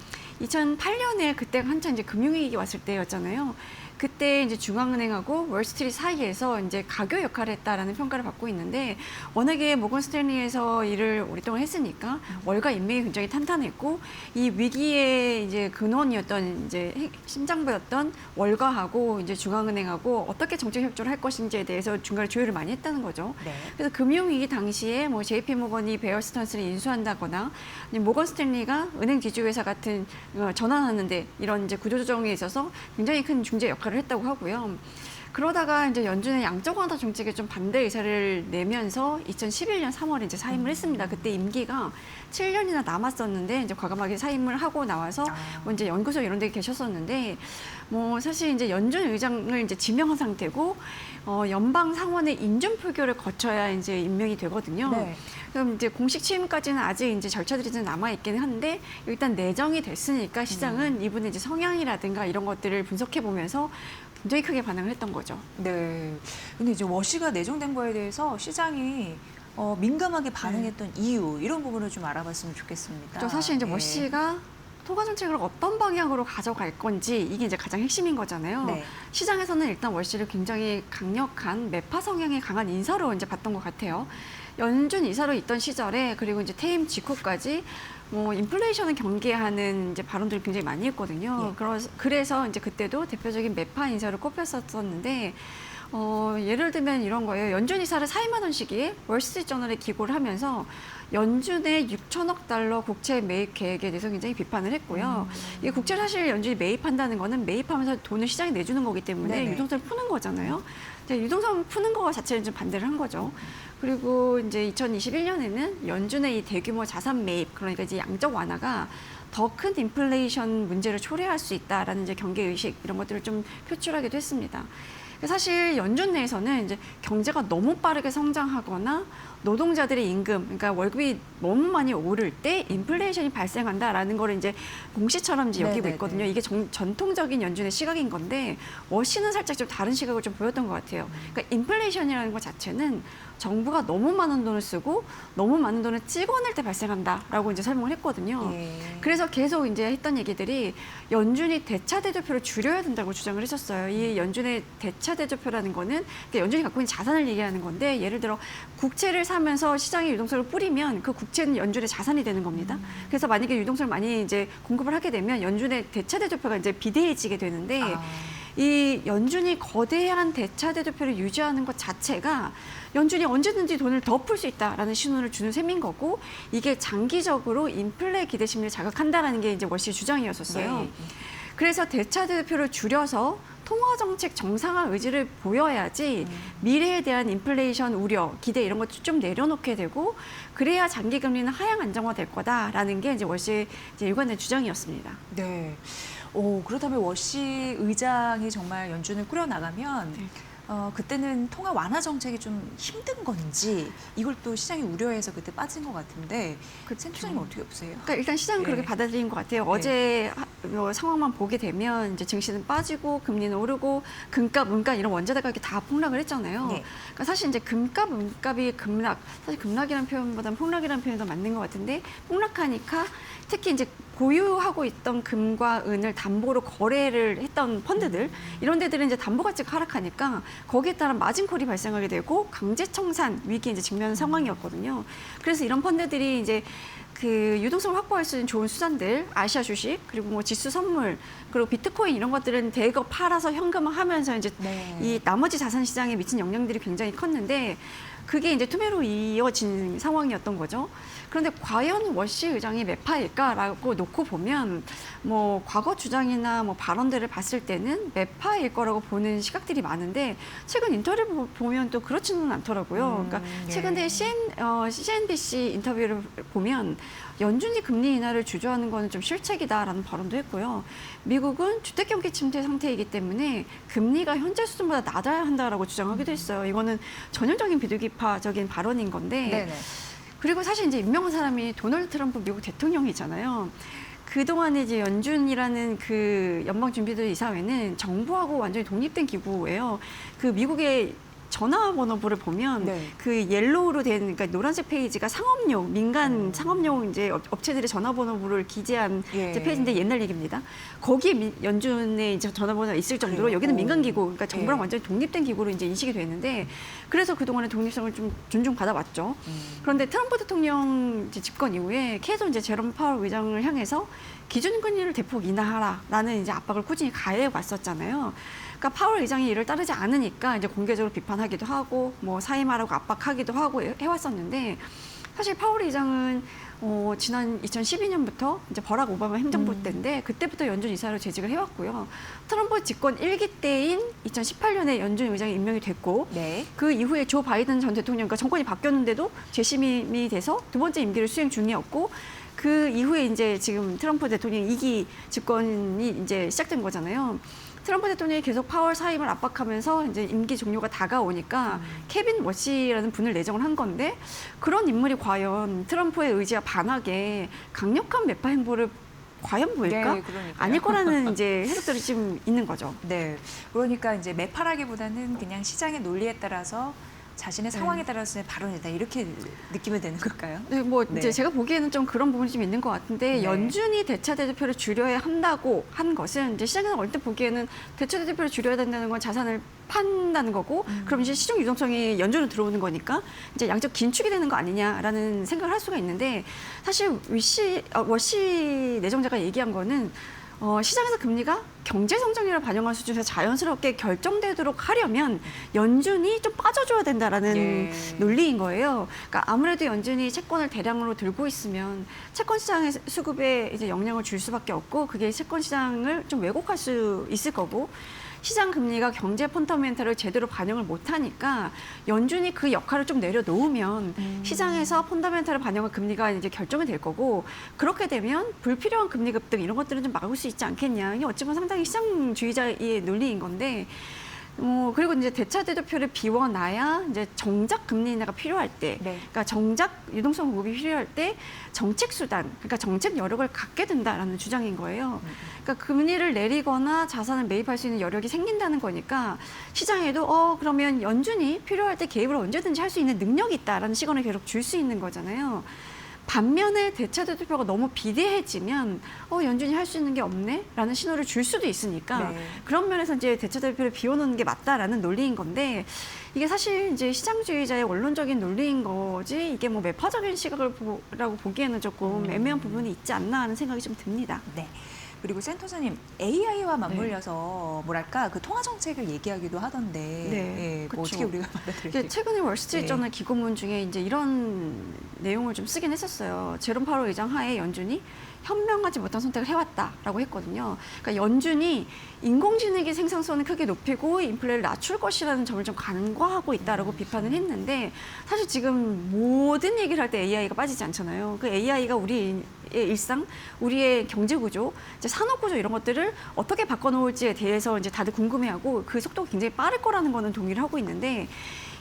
2008년에 그때가 한참 이제 금융위기 왔을 때였잖아요. 그때 이제 중앙은행하고 월스트리트 사이에서 이제 가교 역할을 했다라는 평가를 받고 있는데 워낙에 모건 스탠리에서 일을 오랫동안 했으니까 월가 인맥이 굉장히 탄탄했고 이 위기의 이제 근원이었던 이제 심장부였던 월가하고 이제 중앙은행하고 어떻게 정책 협조를 할 것인지에 대해서 중간에 조율을 많이 했다는 거죠. 네. 그래서 금융위기 당시에 뭐 JP 모건이 베어 스턴스를 인수한다거나 모건 스탠리가 은행 지주회사 같은 전환하는데 이런 이제 구조조정에 있어서 굉장히 큰 중재 역할을 했다고 하고요. 그러다가 이제 연준의 양적 완화 정책에 좀 반대 의사를 내면서 2011년 3월에 이제 사임을 했습니다. 그때 임기가 7년이나 남았었는데 이제 과감하게 사임을 하고 나와서 뭐 이제 연구소 이런 데 계셨었는데 뭐 사실 이제 연준 의장을 이제 지명한 상태고 연방 상원의 인준 표결을 거쳐야 이제 임명이 되거든요. 네. 그럼 이제 공식 취임까지는 아직 이제 절차들이 좀 남아 있기는 한데 일단 내정이 됐으니까 시장은 이분의 이제 성향이라든가 이런 것들을 분석해 보면서 굉장히 크게 반응을 했던 거죠. 네. 근데 이제 워시가 내정된 거에 대해서 시장이 민감하게 반응했던 이유 이런 부분을 좀 알아봤으면 좋겠습니다. 저 사실 이제 네. 워시가 통화 정책을 어떤 방향으로 가져갈 건지 이게 이제 가장 핵심인 거잖아요. 네. 시장에서는 일단 워시를 굉장히 강력한 매파 성향이 강한 인사로 이제 봤던 것 같아요. 연준 이사로 있던 시절에 그리고 이제 퇴임 직후까지 뭐 인플레이션을 경계하는 이제 발언들을 굉장히 많이 했거든요. 그래서 이제 그때도 대표적인 매파 인사로 꼽혔었는데 예를 들면 이런 거예요. 연준 이사를 사임하던 시기에 월스트리트저널에 기고를 하면서 연준의 6천억 달러 국채 매입 계획에 대해서 굉장히 비판을 했고요. 이 국채를 사실 연준이 매입한다는 거는 매입하면서 돈을 시장에 내주는 거기 때문에 네네. 유동성을 푸는 거잖아요. 유동성 푸는 거 자체를 좀 반대를 한 거죠. 그리고 이제 2021년에는 연준의 이 대규모 자산 매입, 그러니까 이제 양적 완화가 더 큰 인플레이션 문제를 초래할 수 있다라는 이제 경계 의식 이런 것들을 좀 표출하기도 했습니다. 사실 연준 내에서는 이제 경제가 너무 빠르게 성장하거나 노동자들의 임금, 그러니까 월급이 너무 많이 오를 때 인플레이션이 발생한다라는 걸 이제 공시처럼 이제 여기고 네네네. 있거든요. 이게 전통적인 연준의 시각인 건데 워시는 살짝 좀 다른 시각을 좀 보였던 것 같아요. 그러니까 인플레이션이라는 것 자체는 정부가 너무 많은 돈을 쓰고 너무 많은 돈을 찍어낼 때 발생한다라고 이제 설명을 했거든요. 예. 그래서 계속 이제 했던 얘기들이 연준이 대차 대조표를 줄여야 된다고 주장을 했었어요. 이 연준의 대차 대조표라는 거는 그러니까 연준이 갖고 있는 자산을 얘기하는 건데 예를 들어 국채를 사면서 시장에 유동성을 뿌리면 그 국채는 연준의 자산이 되는 겁니다. 그래서 만약에 유동성을 많이 이제 공급을 하게 되면 연준의 대차 대조표가 이제 비대해지게 되는데 이 연준이 거대한 대차 대조표를 유지하는 것 자체가 연준이 언제든지 돈을 더 풀 수 있다라는 신호를 주는 셈인 거고 이게 장기적으로 인플레 기대 심리를 자극한다라는 게 이제 월시 주장이었었어요. 네. 그래서 대차 대조표를 줄여서 통화 정책 정상화 의지를 보여야지 미래에 대한 인플레이션 우려, 기대 이런 것도 좀 내려놓게 되고 그래야 장기 금리는 하향 안정화될 거다라는 게 이제 월시 이제 일관된 주장이었습니다. 네. 그렇다면 워시 의장이 정말 연준을 꾸려나가면 그때는 통화 완화 정책이 좀 힘든 건지 이걸 또 시장이 우려해서 그때 빠진 것 같은데 센터장님 어떻게 보세요? 그러니까 일단 시장은 그렇게 받아들인 것 같아요. 어제 상황만 보게 되면 이제 증시는 빠지고 금리는 오르고 금값, 문값 이런 원자재 가격이 다 폭락을 했잖아요. 네. 그러니까 사실 이제 금값, 문값이 급락, 사실 급락이라는 표현보다는 폭락이라는 표현이 더 맞는 것 같은데 폭락하니까 특히 이제 보유하고 있던 금과 은을 담보로 거래를 했던 펀드들 이런 데들은 이제 담보 가치가 하락하니까 거기에 따른 마진콜이 발생하게 되고 강제 청산 위기에 이제 직면한 상황이었거든요. 그래서 이런 펀드들이 이제 그 유동성을 확보할 수 있는 좋은 수단들, 아시아 주식, 그리고 뭐 지수 선물, 그리고 비트코인 이런 것들은 대거 팔아서 현금화하면서 이제 이 나머지 자산 시장에 미친 영향들이 굉장히 컸는데 그게 이제 투매로 이어진 상황이었던 거죠. 그런데 과연 워시 의장이 매파일까라고 놓고 보면 뭐 과거 주장이나 뭐 발언들을 봤을 때는 매파일 거라고 보는 시각들이 많은데 최근 인터뷰를 보면 또 그렇지는 않더라고요. 그러니까 최근에 CNBC 인터뷰를 보면 연준이 금리 인하를 주저하는 거는 좀 실책이다라는 발언도 했고요. 미국은 주택 경기 침체 상태이기 때문에 금리가 현재 수준보다 낮아야 한다라고 주장하기도 했어요. 이거는 전형적인 비둘기파적인 발언인 건데 네네. 그리고 사실 이제 임명한 사람이 도널드 트럼프 미국 대통령이잖아요. 그동안에 이제 연준이라는 그 연방준비제도 이사회는 정부하고 완전히 독립된 기구예요. 그 미국의 전화번호부를 보면 네. 그 옐로우로 된 그러니까 노란색 페이지가 상업용 민간 상업용 이제 업체들의 전화번호부를 기재한 이제 페이지인데 옛날 얘기입니다. 거기에 연준의 이제 전화번호가 있을 정도로 그래요? 여기는 민간 기구, 그러니까 정부랑 예. 완전히 독립된 기구로 이제 인식이 됐는데 그래서 그동안의 독립성을 좀 존중받아왔죠. 그런데 트럼프 대통령 이제 집권 이후에 계속 이제 제롬 파월 의장을 향해서 기준금리를 대폭 인하하라라는 이제 압박을 꾸준히 가해 왔었잖아요. 그러니까 파월 의장이 이를 따르지 않으니까 이제 공개적으로 비판하기도 하고 뭐 사임하라고 압박하기도 하고 해왔었는데 사실 파월 의장은 지난 2012년부터 이제 버락 오바마 행정부 때인데 그때부터 연준 이사로 재직을 해왔고요. 트럼프 집권 1기 때인 2018년에 연준 의장이 임명이 됐고 네. 그 이후에 조 바이든 전 대통령, 그러니까 정권이 바뀌었는데도 재심이 돼서 두 번째 임기를 수행 중이었고 그 이후에 이제 지금 트럼프 대통령 2기 집권이 이제 시작된 거잖아요. 트럼프 대통령이 계속 파월 사임을 압박하면서 이제 임기 종료가 다가오니까 케빈 워시라는 분을 내정을 한 건데 그런 인물이 과연 트럼프의 의지와 반하게 강력한 매파 행보를 과연 보일까? 네, 그러니까요. 아닐 거라는 이제 해석들이 지금 있는 거죠. 네. 그러니까 이제 매파라기보다는 그냥 시장의 논리에 따라서 자신의 상황에 따라서의 발언이다 이렇게 느끼면 되는 걸까요? 네, 뭐 네. 이제 제가 보기에는 좀 그런 부분이 좀 있는 것 같은데 네. 연준이 대차 대조표를 줄여야 한다고 한 것은 이제 시장에서 얼핏 보기에는 대차 대조표를 줄여야 된다는 건 자산을 판다는 거고 그럼 이제 시중 유동성이 연준으로 들어오는 거니까 이제 양적 긴축이 되는 거 아니냐라는 생각을 할 수가 있는데 사실 워시 내정자가 얘기한 거는 시장에서 금리가 경제 성장률을 반영한 수준에서 자연스럽게 결정되도록 하려면 연준이 좀 빠져줘야 된다라는 예. 논리인 거예요. 그러니까 아무래도 연준이 채권을 대량으로 들고 있으면 채권 시장의 수급에 이제 영향을 줄 수밖에 없고 그게 채권 시장을 좀 왜곡할 수 있을 거고 시장 금리가 경제 펀더멘털을 제대로 반영을 못하니까 연준이 그 역할을 좀 내려놓으면 시장에서 펀더멘털을 반영한 금리가 이제 결정이 될 거고 그렇게 되면 불필요한 금리 급등 이런 것들은 좀 막을 수 있지 않겠냐. 이게 어찌 보면 상당히 시장주의자의 논리인 건데 그리고 이제 대차 대조표를 비워놔야 이제 정작 금리 인하가 필요할 때, 네. 그러니까 정작 유동성 공급이 필요할 때 정책 수단, 그러니까 정책 여력을 갖게 된다라는 주장인 거예요. 그러니까 금리를 내리거나 자산을 매입할 수 있는 여력이 생긴다는 거니까 시장에도 그러면 연준이 필요할 때 개입을 언제든지 할 수 있는 능력이 있다라는 시그널을 계속 줄 수 있는 거잖아요. 반면에 대차 대조표가 너무 비대해지면 연준이 할 수 있는 게 없네? 라는 신호를 줄 수도 있으니까 네. 그런 면에서 이제 대차 대조표를 비워놓는 게 맞다라는 논리인 건데 이게 사실 이제 시장주의자의 원론적인 논리인 거지 이게 뭐 매파적인 시각이라고 보기에는 조금 애매한 부분이 있지 않나 하는 생각이 좀 듭니다. 네. 그리고 센터장님 AI와 맞물려서 뭐랄까 그 통화 정책을 얘기하기도 하던데 네, 뭐 그쵸. 어떻게 우리가 받아들일지. 이게 최근에 월스트리트저널 기고문 중에 이제 이런 내용을 좀 쓰긴 했었어요. 제롬 파월 의장 하에 연준이 현명하지 못한 선택을 해왔다라고 했거든요. 그러니까 연준이 인공지능의 생산성을 크게 높이고 인플레를 낮출 것이라는 점을 좀 간과하고 있다라고 비판을 했는데 사실 지금 모든 얘기를 할 때 AI가 빠지지 않잖아요. 그 AI가 우리의 일상, 우리의 경제 구조, 이제 산업 구조 이런 것들을 어떻게 바꿔놓을지에 대해서 이제 다들 궁금해하고 그 속도가 굉장히 빠를 거라는 거는 동의를 하고 있는데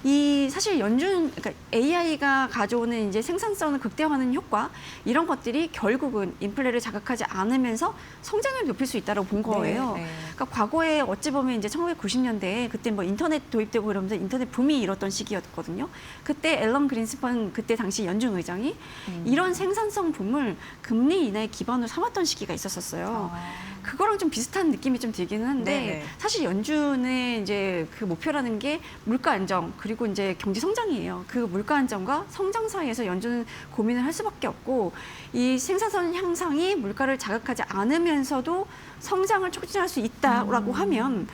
이 사실 그러니까 AI가 가져오는 이제 생산성을 극대화하는 효과 이런 것들이 결국은 인플레를 자극하지 않으면서 성장률을 높일 수 있다고 본 거예요. 네, 네. 그러니까 과거에 어찌 보면 이제 1990년대에 그때 뭐 인터넷 도입되고 그러면서 인터넷 붐이 일었던 시기였거든요. 그때 앨런 그린스펀 그때 당시 연준 의장이 이런 생산성 붐을 금리 인하의 기반으로 삼았던 시기가 있었어요. 그거랑 좀 비슷한 느낌이 좀 들기는 한데 네네. 사실 연준의 이제 그 목표라는 게 물가 안정 그리고 이제 경제 성장이에요. 그 물가 안정과 성장 사이에서 연준은 고민을 할 수밖에 없고 이 생산성 향상이 물가를 자극하지 않으면서도 성장을 촉진할 수 있다라고 하면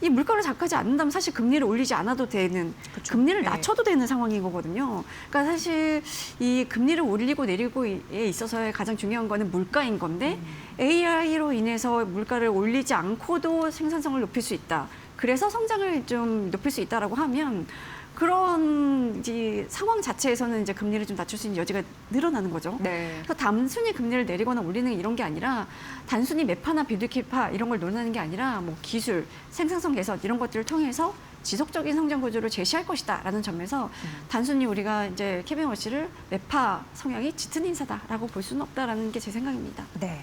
이 물가를 자극하지 않는다면 사실 금리를 올리지 않아도 되는 그쵸. 금리를 네. 낮춰도 되는 상황인 거거든요. 그러니까 사실 이 금리를 올리고 내리고에 있어서의 가장 중요한 거는 물가인 건데 AI로 인해서 물가를 올리지 않고도 생산성을 높일 수 있다. 그래서 성장을 좀 높일 수 있다라고 하면 그런 이제 상황 자체에서는 이제 금리를 좀 낮출 수 있는 여지가 늘어나는 거죠. 네. 그래서 단순히 금리를 내리거나 올리는 이런 게 아니라 단순히 매파나 비둘기파 이런 걸 논하는 게 아니라 뭐 기술, 생산성 개선 이런 것들을 통해서 지속적인 성장 구조를 제시할 것이다라는 점에서 단순히 우리가 이제 케빈 워시를 매파 성향이 짙은 인사다라고 볼 수는 없다라는 게 제 생각입니다. 네.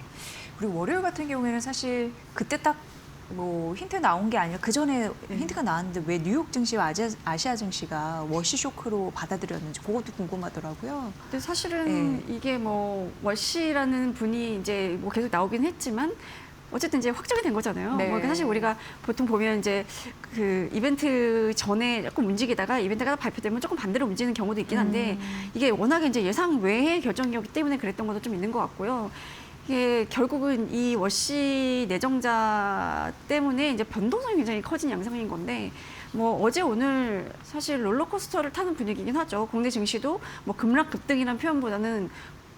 그리고 월요일 같은 경우에는 사실 그때 딱 뭐 힌트 나온 게 아니라 그 전에 힌트가 나왔는데 왜 뉴욕 증시와 아시아 증시가 워시 쇼크로 받아들였는지 그것도 궁금하더라고요. 근데 사실은 이게 뭐 워시라는 분이 이제 뭐 계속 나오긴 했지만 어쨌든 이제 확정이 된 거잖아요. 네. 뭐 사실 우리가 보통 보면 이제 그 이벤트 전에 조금 움직이다가 이벤트가 발표되면 조금 반대로 움직이는 경우도 있긴 한데 이게 워낙에 이제 예상 외의 결정이었기 때문에 그랬던 것도 좀 있는 것 같고요. 이게 결국은 이 워시 내정자 때문에 이제 변동성이 굉장히 커진 양상인 건데 뭐 어제 오늘 사실 롤러코스터를 타는 분위기긴 하죠. 국내 증시도 뭐 급락 급등이라는 표현보다는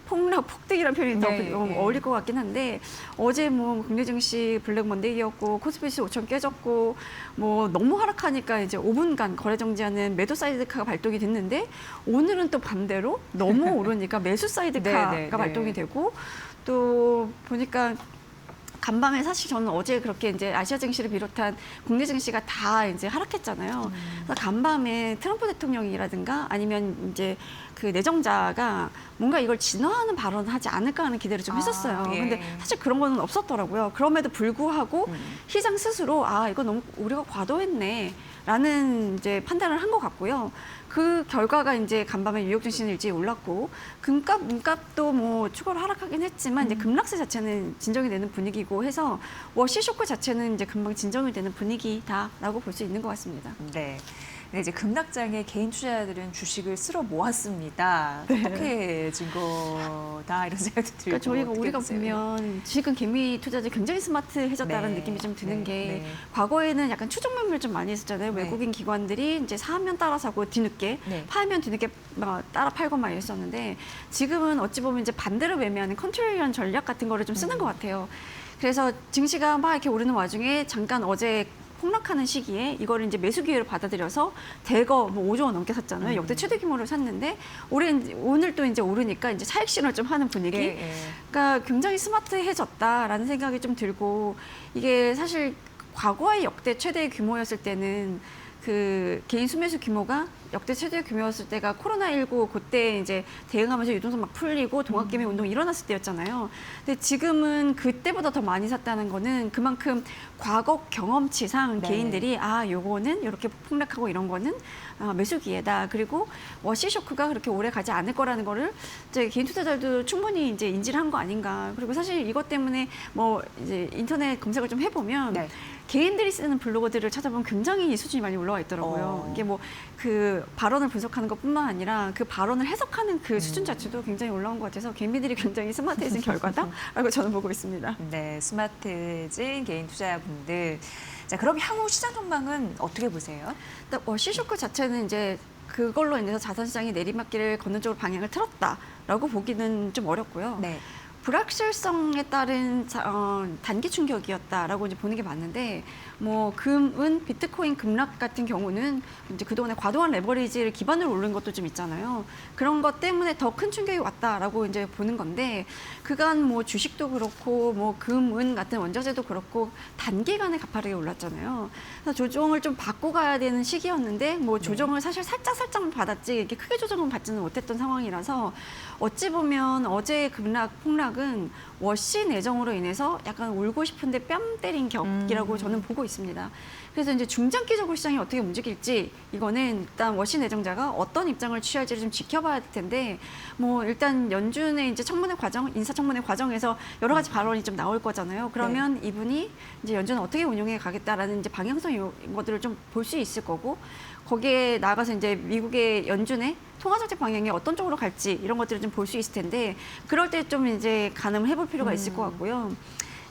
폭락 폭등이라는 표현이 더 네, 네. 어울릴 것 같긴 한데 어제 뭐 국내 증시 블랙 먼데이였고 코스피 5천 깨졌고 뭐 너무 하락하니까 이제 5분간 거래 정지하는 매도 사이드카가 발동이 됐는데 오늘은 또 반대로 너무 오르니까 매수 사이드카가 네, 네, 네. 발동이 되고 또 보니까 간밤에 사실 저는 어제 그렇게 이제 아시아 증시를 비롯한 국내 증시가 다 이제 하락했잖아요. 그래서 간밤에 트럼프 대통령이라든가 아니면 이제 그 내정자가 뭔가 이걸 진화하는 발언을 하지 않을까 하는 기대를 좀 했었어요. 예. 근데 사실 그런 거는 없었더라고요. 그럼에도 불구하고 시장 스스로 이거 너무 우리가 과도했네. 라는 이제 판단을 한 것 같고요. 그 결과가 이제 간밤에 뉴욕 증시는 일찍 올랐고 금값, 문값도 뭐 추가로 하락하긴 했지만 이제 급락세 자체는 진정이 되는 분위기고 해서 워시 쇼크 자체는 이제 금방 진정이 되는 분위기다라고 볼 수 있는 것 같습니다. 네. 근데 이제 급락장에 개인 투자자들은 주식을 쓸어 모았습니다. 똑똑해진 거다 이런 생각도 들고. 그러니까 저희가 어떻게 우리가 보세요? 보면 지금 개미 투자자 굉장히 스마트해졌다는 네. 느낌이 좀 드는 네. 게 네. 과거에는 약간 추종 매물 좀 많이 했었잖아요. 네. 외국인 기관들이 이제 사면 따라 사고 뒤늦게 네. 팔면 뒤늦게 막 따라 팔고 막 이랬었는데 지금은 어찌 보면 이제 반대로 매매하는 컨트롤리언 전략 같은 거를 좀 쓰는 것 같아요. 그래서 증시가 막 이렇게 오르는 와중에 잠깐 어제 폭락하는 시기에 이거를 이제 매수 기회를 받아들여서 대거 뭐 5조 원 넘게 샀잖아요. 역대 최대 규모로 샀는데 오늘 또 이제 오르니까 이제 차익 실현을 좀 하는 분위기. 예, 예. 그러니까 굉장히 스마트해졌다라는 생각이 좀 들고 이게 사실 과거의 역대 최대 규모였을 때는 그 개인 수매수 규모가 역대 최대 규모였을 때가 코로나19 그때 이제 대응하면서 유동성 막 풀리고 동학개미 운동이 일어났을 때였잖아요. 근데 지금은 그때보다 더 많이 샀다는 거는 그만큼 과거 경험치상 네. 개인들이 요거는 이렇게 폭락하고 이런 거는 매수 기회다. 그리고 워시 쇼크가 그렇게 오래 가지 않을 거라는 거를 이제 개인 투자자들도 충분히 이제 인지를 한 거 아닌가. 그리고 사실 이것 때문에 뭐 이제 인터넷 검색을 좀 해보면 네. 개인들이 쓰는 블로거들을 찾아보면 굉장히 수준이 많이 올라와 있더라고요. 이게 뭐 그 발언을 분석하는 것뿐만 아니라 그 발언을 해석하는 그 수준 자체도 굉장히 올라온 것 같아서 개미들이 굉장히 스마트해진 결과다라고 저는 보고 있습니다. 네, 스마트해진 개인 투자자분들. 자, 그럼 향후 시장 전망은 어떻게 보세요? 일단 워시 쇼크 자체는 이제 그걸로 인해서 자산시장이 내리막길을 걷는 쪽으로 방향을 틀었다라고 보기는 좀 어렵고요. 네. 불확실성에 따른 단기 충격이었다라고 이제 보는 게 맞는데 뭐 금은 비트코인 급락 같은 경우는 이제 그동안에 과도한 레버리지를 기반으로 오른 것도 좀 있잖아요. 그런 것 때문에 더 큰 충격이 왔다라고 이제 보는 건데 그간 뭐 주식도 그렇고 뭐 금은 같은 원자재도 그렇고 단기간에 가파르게 올랐잖아요. 그래서 조정을 좀 받고 가야 되는 시기였는데 뭐 조정을 사실 살짝만 받았지 이렇게 크게 조정은 받지는 못했던 상황이라서 어찌 보면 어제의 폭락은 워시 내정으로 인해서 약간 울고 싶은데 뺨 때린 격이라고 저는 보고 있습니다. 그래서 이제 중장기적으로 시장이 어떻게 움직일지 이거는 일단 워시 내정자가 어떤 입장을 취할지를 좀 지켜봐야 될 텐데 뭐 일단 연준의 이제 인사청문회 과정에서 여러 가지 발언이 좀 나올 거잖아요. 그러면 이분이 이제 연준을 어떻게 운용해 가겠다라는 이제 방향성 이런 것들을 좀 볼 수 있을 거고 거기에 나아가서 이제 미국의 연준의 통화정책 방향이 어떤 쪽으로 갈지 이런 것들을 좀 볼 수 있을 텐데 그럴 때 좀 이제 가늠을 해볼 필요가 있을 것 같고요.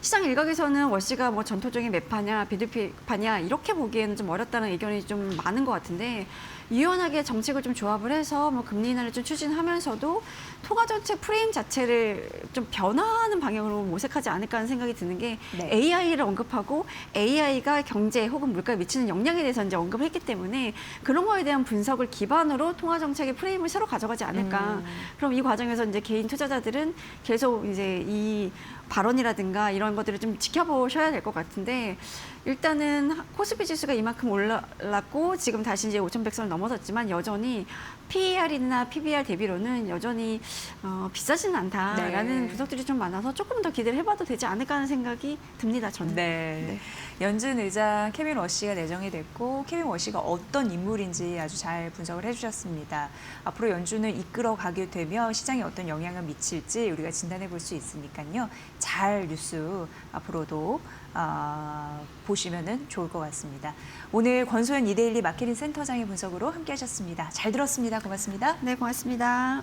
시장 일각에서는 워시가 뭐 전통적인 매파냐 비둘기파냐 이렇게 보기에는 좀 어렵다는 의견이 좀 많은 것 같은데 유연하게 정책을 좀 조합을 해서 뭐 금리 인하를 좀 추진하면서도 통화정책 프레임 자체를 좀 변화하는 방향으로 모색하지 않을까 하는 생각이 드는 게 네. AI를 언급하고 AI가 경제 혹은 물가에 미치는 영향에 대해서 이제 언급을 했기 때문에 그런 거에 대한 분석을 기반으로 통화정책의 프레임을 새로 가져가지 않을까. 그럼 이 과정에서 이제 개인 투자자들은 계속 이제 이 발언이라든가 이런 것들을 좀 지켜보셔야 될 것 같은데 일단은 코스피 지수가 이만큼 올랐고 지금 다시 이제 5,100선을 넘어섰지만 여전히 PER이나 PBR 대비로는 여전히 비싸지는 않다라는 네. 분석들이 좀 많아서 조금 더 기대를 해봐도 되지 않을까 하는 생각이 듭니다. 저는. 네. 연준 의장 케빈 워시가 내정이 됐고 케빈 워시가 어떤 인물인지 아주 잘 분석을 해주셨습니다. 앞으로 연준을 이끌어 가게 되면 시장에 어떤 영향을 미칠지 우리가 진단해 볼 수 있으니까요. 잘 뉴스 앞으로도 보시면 좋을 것 같습니다. 오늘 권소연 이데일리 마케팅 센터장의 분석으로 함께하셨습니다. 잘 들었습니다. 고맙습니다. 네, 고맙습니다.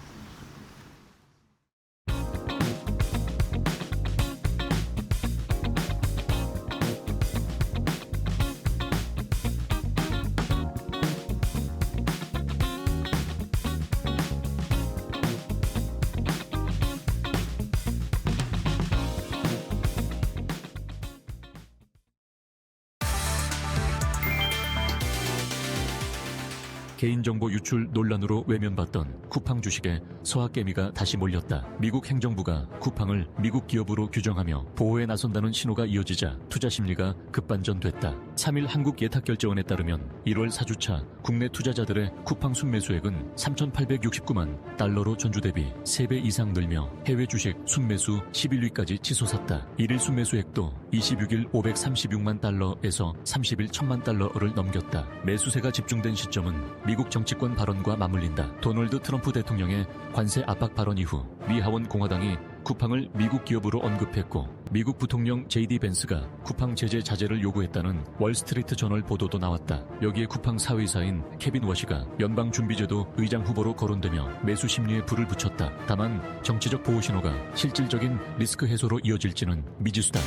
개인정보 유출 논란으로 외면받던 쿠팡 주식에 서학개미가 다시 몰렸다. 미국 행정부가 쿠팡을 미국 기업으로 규정하며 보호에 나선다는 신호가 이어지자 투자 심리가 급반전됐다. 3일 한국예탁결제원에 따르면 1월 4주차 국내 투자자들의 쿠팡 순매수액은 3,869만 달러로 전주 대비 3배 이상 늘며 해외 주식 순매수 11위까지 치솟았다. 1일 순매수액도 26일 536만 달러에서 30일 1,000만 달러를 넘겼다. 매수세가 집중된 시점은 미국 정치권 발언과 맞물린다. 도널드 트럼프 대통령의 관세 압박 발언 이후 미 하원 공화당이 쿠팡을 미국 기업으로 언급했고 미국 부통령 JD 벤스가 쿠팡 제재 자제를 요구했다는 월스트리트 저널 보도도 나왔다. 여기에 쿠팡 사의사인 케빈 워시가 연방준비제도 의장 후보로 거론되며 매수 심리에 불을 붙였다. 다만 정치적 보호 신호가 실질적인 리스크 해소로 이어질지는 미지수다.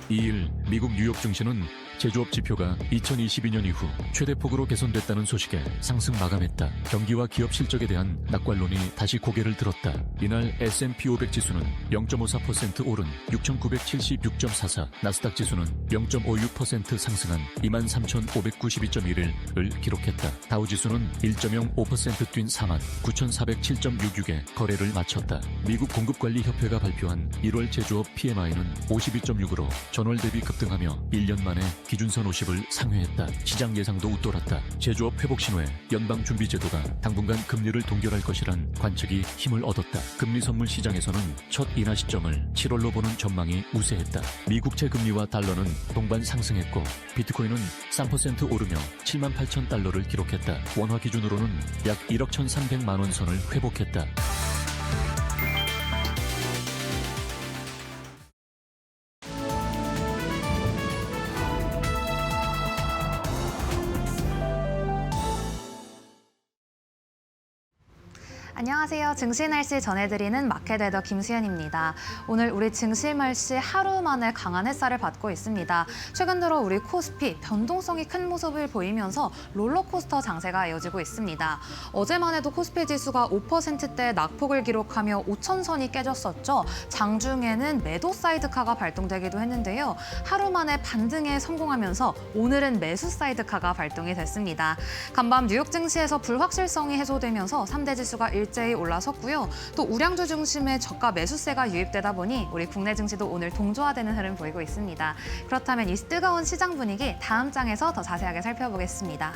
2일 미국 뉴욕 증시는 제조업 지표가 2022년 이후 최대폭으로 개선됐다는 소식에 상승 마감했다. 경기와 기업 실적에 대한 낙관론이 다시 고개를 들었다. 이날 S&P 500 지수는 0.54% 오른 6,976.44, 나스닥 지수는 0.56% 상승한 23,592.1을 기록했다. 다우 지수는 1.05% 뛴 49,407.66에 거래를 마쳤다. 미국 공급관리협회가 발표한 1월 제조업 PMI는 52.6으로 전월 대비 급등하며 1년 만에 기준선 50을 상회했다. 시장 예상도 웃돌았다. 제조업 회복 신호에 연방준비제도가 당분간 금리를 동결할 것이란 관측이 힘을 얻었다. 금리 선물 시장에서는 첫 인하 시점을 7월로 보는 전망이 우세했다. 미국채 금리와 달러는 동반 상승했고 비트코인은 3% 오르며 78,000달러를 기록했다. 원화 기준으로는 약 1억 1,300만 원 선을 회복했다. 안녕하세요. 증시 날씨 전해드리는 마켓웨더 김수현입니다. 오늘 우리 증시 날씨 하루 만에 강한 햇살을 받고 있습니다. 최근 들어 우리 코스피 변동성이 큰 모습을 보이면서 롤러코스터 장세가 이어지고 있습니다. 어제만 해도 코스피 지수가 5%대 낙폭을 기록하며 5,000선이 깨졌었죠. 장중에는 매도 사이드카가 발동되기도 했는데요. 하루 만에 반등에 성공하면서 오늘은 매수 사이드카가 발동이 됐습니다. 간밤 뉴욕 증시에서 불확실성이 해소되면서 3대 지수가 일제히 올라섰고요. 또 우량주 중심의 저가 매수세가 유입되다 보니 우리 국내 증시도 오늘 동조화되는 흐름 보이고 있습니다. 그렇다면 이 뜨거운 시장 분위기 다음 장에서 더 자세하게 살펴보겠습니다.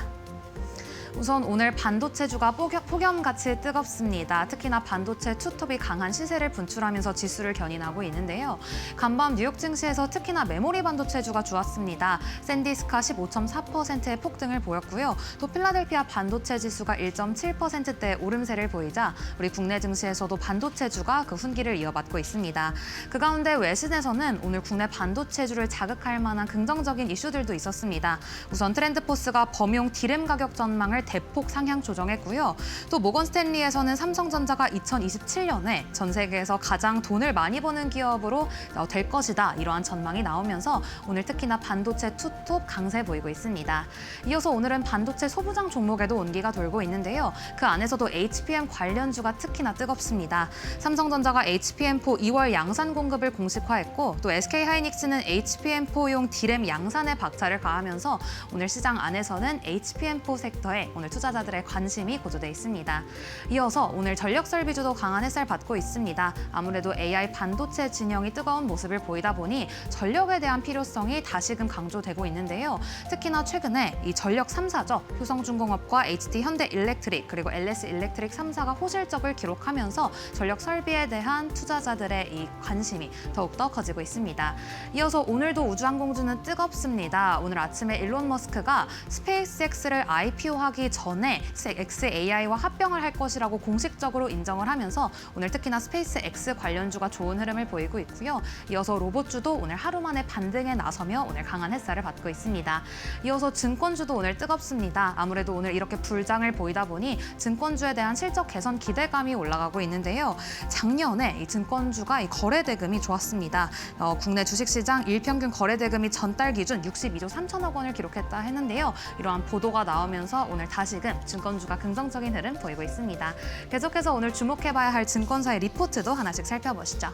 우선 오늘 반도체주가 폭염같이 뜨겁습니다. 특히나 반도체 투톱이 강한 시세를 분출하면서 지수를 견인하고 있는데요. 간밤 뉴욕 증시에서 특히나 메모리 반도체주가 좋았습니다. 샌디스카 15.4%의 폭등을 보였고요. 또 필라델피아 반도체 지수가 1.7%대 오름세를 보이자 우리 국내 증시에서도 반도체주가 그 훈기를 이어받고 있습니다. 그 가운데 외신에서는 오늘 국내 반도체주를 자극할 만한 긍정적인 이슈들도 있었습니다. 우선 트렌드포스가 범용 디램 가격 전망을 대폭 상향 조정했고요. 또 모건 스탠리에서는 삼성전자가 2027년에 전 세계에서 가장 돈을 많이 버는 기업으로 될 것이다. 이러한 전망이 나오면서 오늘 특히나 반도체 투톱 강세 보이고 있습니다. 이어서 오늘은 반도체 소부장 종목에도 온기가 돌고 있는데요. 그 안에서도 HBM 관련주가 특히나 뜨겁습니다. 삼성전자가 HBM4 2월 양산 공급을 공식화했고 또 SK하이닉스는 HBM4용 디램 양산에 박차를 가하면서 오늘 시장 안에서는 HBM4 섹터에 오늘 투자자들의 관심이 고조돼 있습니다. 이어서 오늘 전력설비주도 강한 햇살 받고 있습니다. 아무래도 AI 반도체 진영이 뜨거운 모습을 보이다 보니 전력에 대한 필요성이 다시금 강조되고 있는데요. 특히나 최근에 이 전력 3사죠. 효성중공업과 HD 현대일렉트릭 그리고 LS일렉트릭 3사가 호실적을 기록하면서 전력 설비에 대한 투자자들의 이 관심이 더욱더 커지고 있습니다. 이어서 오늘도 우주항공주는 뜨겁습니다. 오늘 아침에 일론 머스크가 스페이스X를 IPO하기 전에 xAI와 합병을 할 것이라고 공식적으로 인정을 하면서 오늘 특히나 스페이스X 관련주가 좋은 흐름을 보이고 있고요. 이어서 로봇주도 오늘 하루 만에 반등에 나서며 오늘 강한 햇살을 받고 있습니다. 이어서 증권주도 오늘 뜨겁습니다. 아무래도 오늘 이렇게 불장을 보이다 보니 증권주에 대한 실적 개선 기대감이 올라가고 있는데요. 작년에 이 증권주가 이 거래 대금이 좋았습니다. 국내 주식시장 일평균 거래 대금이 전달 기준 62조 3천억 원을 기록했다 했는데요. 이러한 보도가 나오면서 오늘 다시금 증권주가 긍정적인 흐름 보이고 있습니다. 계속해서 오늘 주목해봐야 할 증권사의 리포트도 하나씩 살펴보시죠.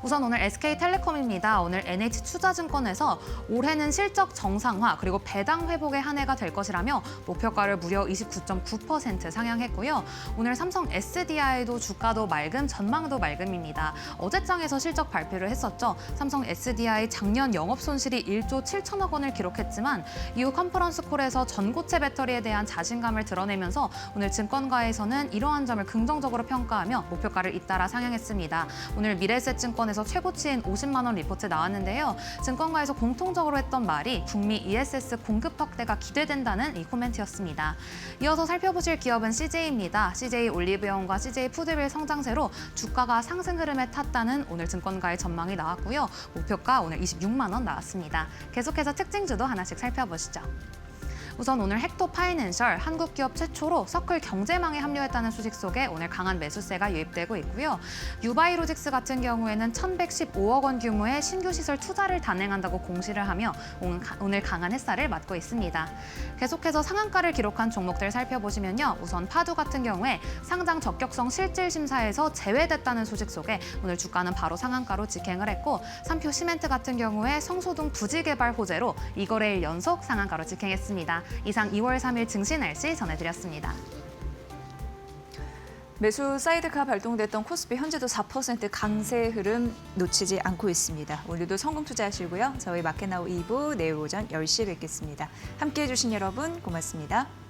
우선 오늘 SK텔레콤입니다. 오늘 NH투자증권에서 올해는 실적 정상화 그리고 배당 회복의 한 해가 될 것이라며 목표가를 무려 29.9% 상향했고요. 오늘 삼성 SDI도 주가도 맑음, 전망도 맑음입니다. 어제장에서 실적 발표를 했었죠. 삼성 SDI 작년 영업 손실이 1조 7천억 원을 기록했지만 이후 컨퍼런스 콜에서 전고체 배터리에 대한 자신감을 드러내면서 오늘 증권가에서는 이러한 점을 긍정적으로 평가하며 목표가를 잇따라 상향했습니다. 오늘 미래에셋증권에서 최고치인 50만 원 리포트 나왔는데요. 증권가에서 공통적으로 했던 말이 북미 ESS 공급 확대가 기대된다는 이 코멘트였습니다. 이어서 살펴보실 기업은 CJ입니다. CJ 올리브영과 CJ 푸드빌 성장세로 주가가 상승 흐름에 탔다는 오늘 증권가의 전망이 나왔고요. 목표가 오늘 26만 원 나왔습니다. 계속해서 특징주도 하나씩 살펴보시죠. 우선 오늘 헥토 파이낸셜 한국 기업 최초로 서클 경제망에 합류했다는 소식 속에 오늘 강한 매수세가 유입되고 있고요. 유바이로직스 같은 경우에는 1,115억 원 규모의 신규 시설 투자를 단행한다고 공시를 하며 오늘 강한 햇살을 맞고 있습니다. 계속해서 상한가를 기록한 종목들 살펴보시면요. 우선 파두 같은 경우에 상장 적격성 실질 심사에서 제외됐다는 소식 속에 오늘 주가는 바로 상한가로 직행을 했고 삼표 시멘트 같은 경우에 성소동 부지 개발 호재로 2거래일 연속 상한가로 직행했습니다. 이상 2월 3일 증시 날씨 전해드렸습니다. 매수 사이드카 발동됐던 코스피 현재도 4% 강세 흐름 놓치지 않고 있습니다. 오늘도 성공 투자하시고요. 저희 마켓나우 2부 내일 오전 10시에 뵙겠습니다. 함께해 주신 여러분 고맙습니다.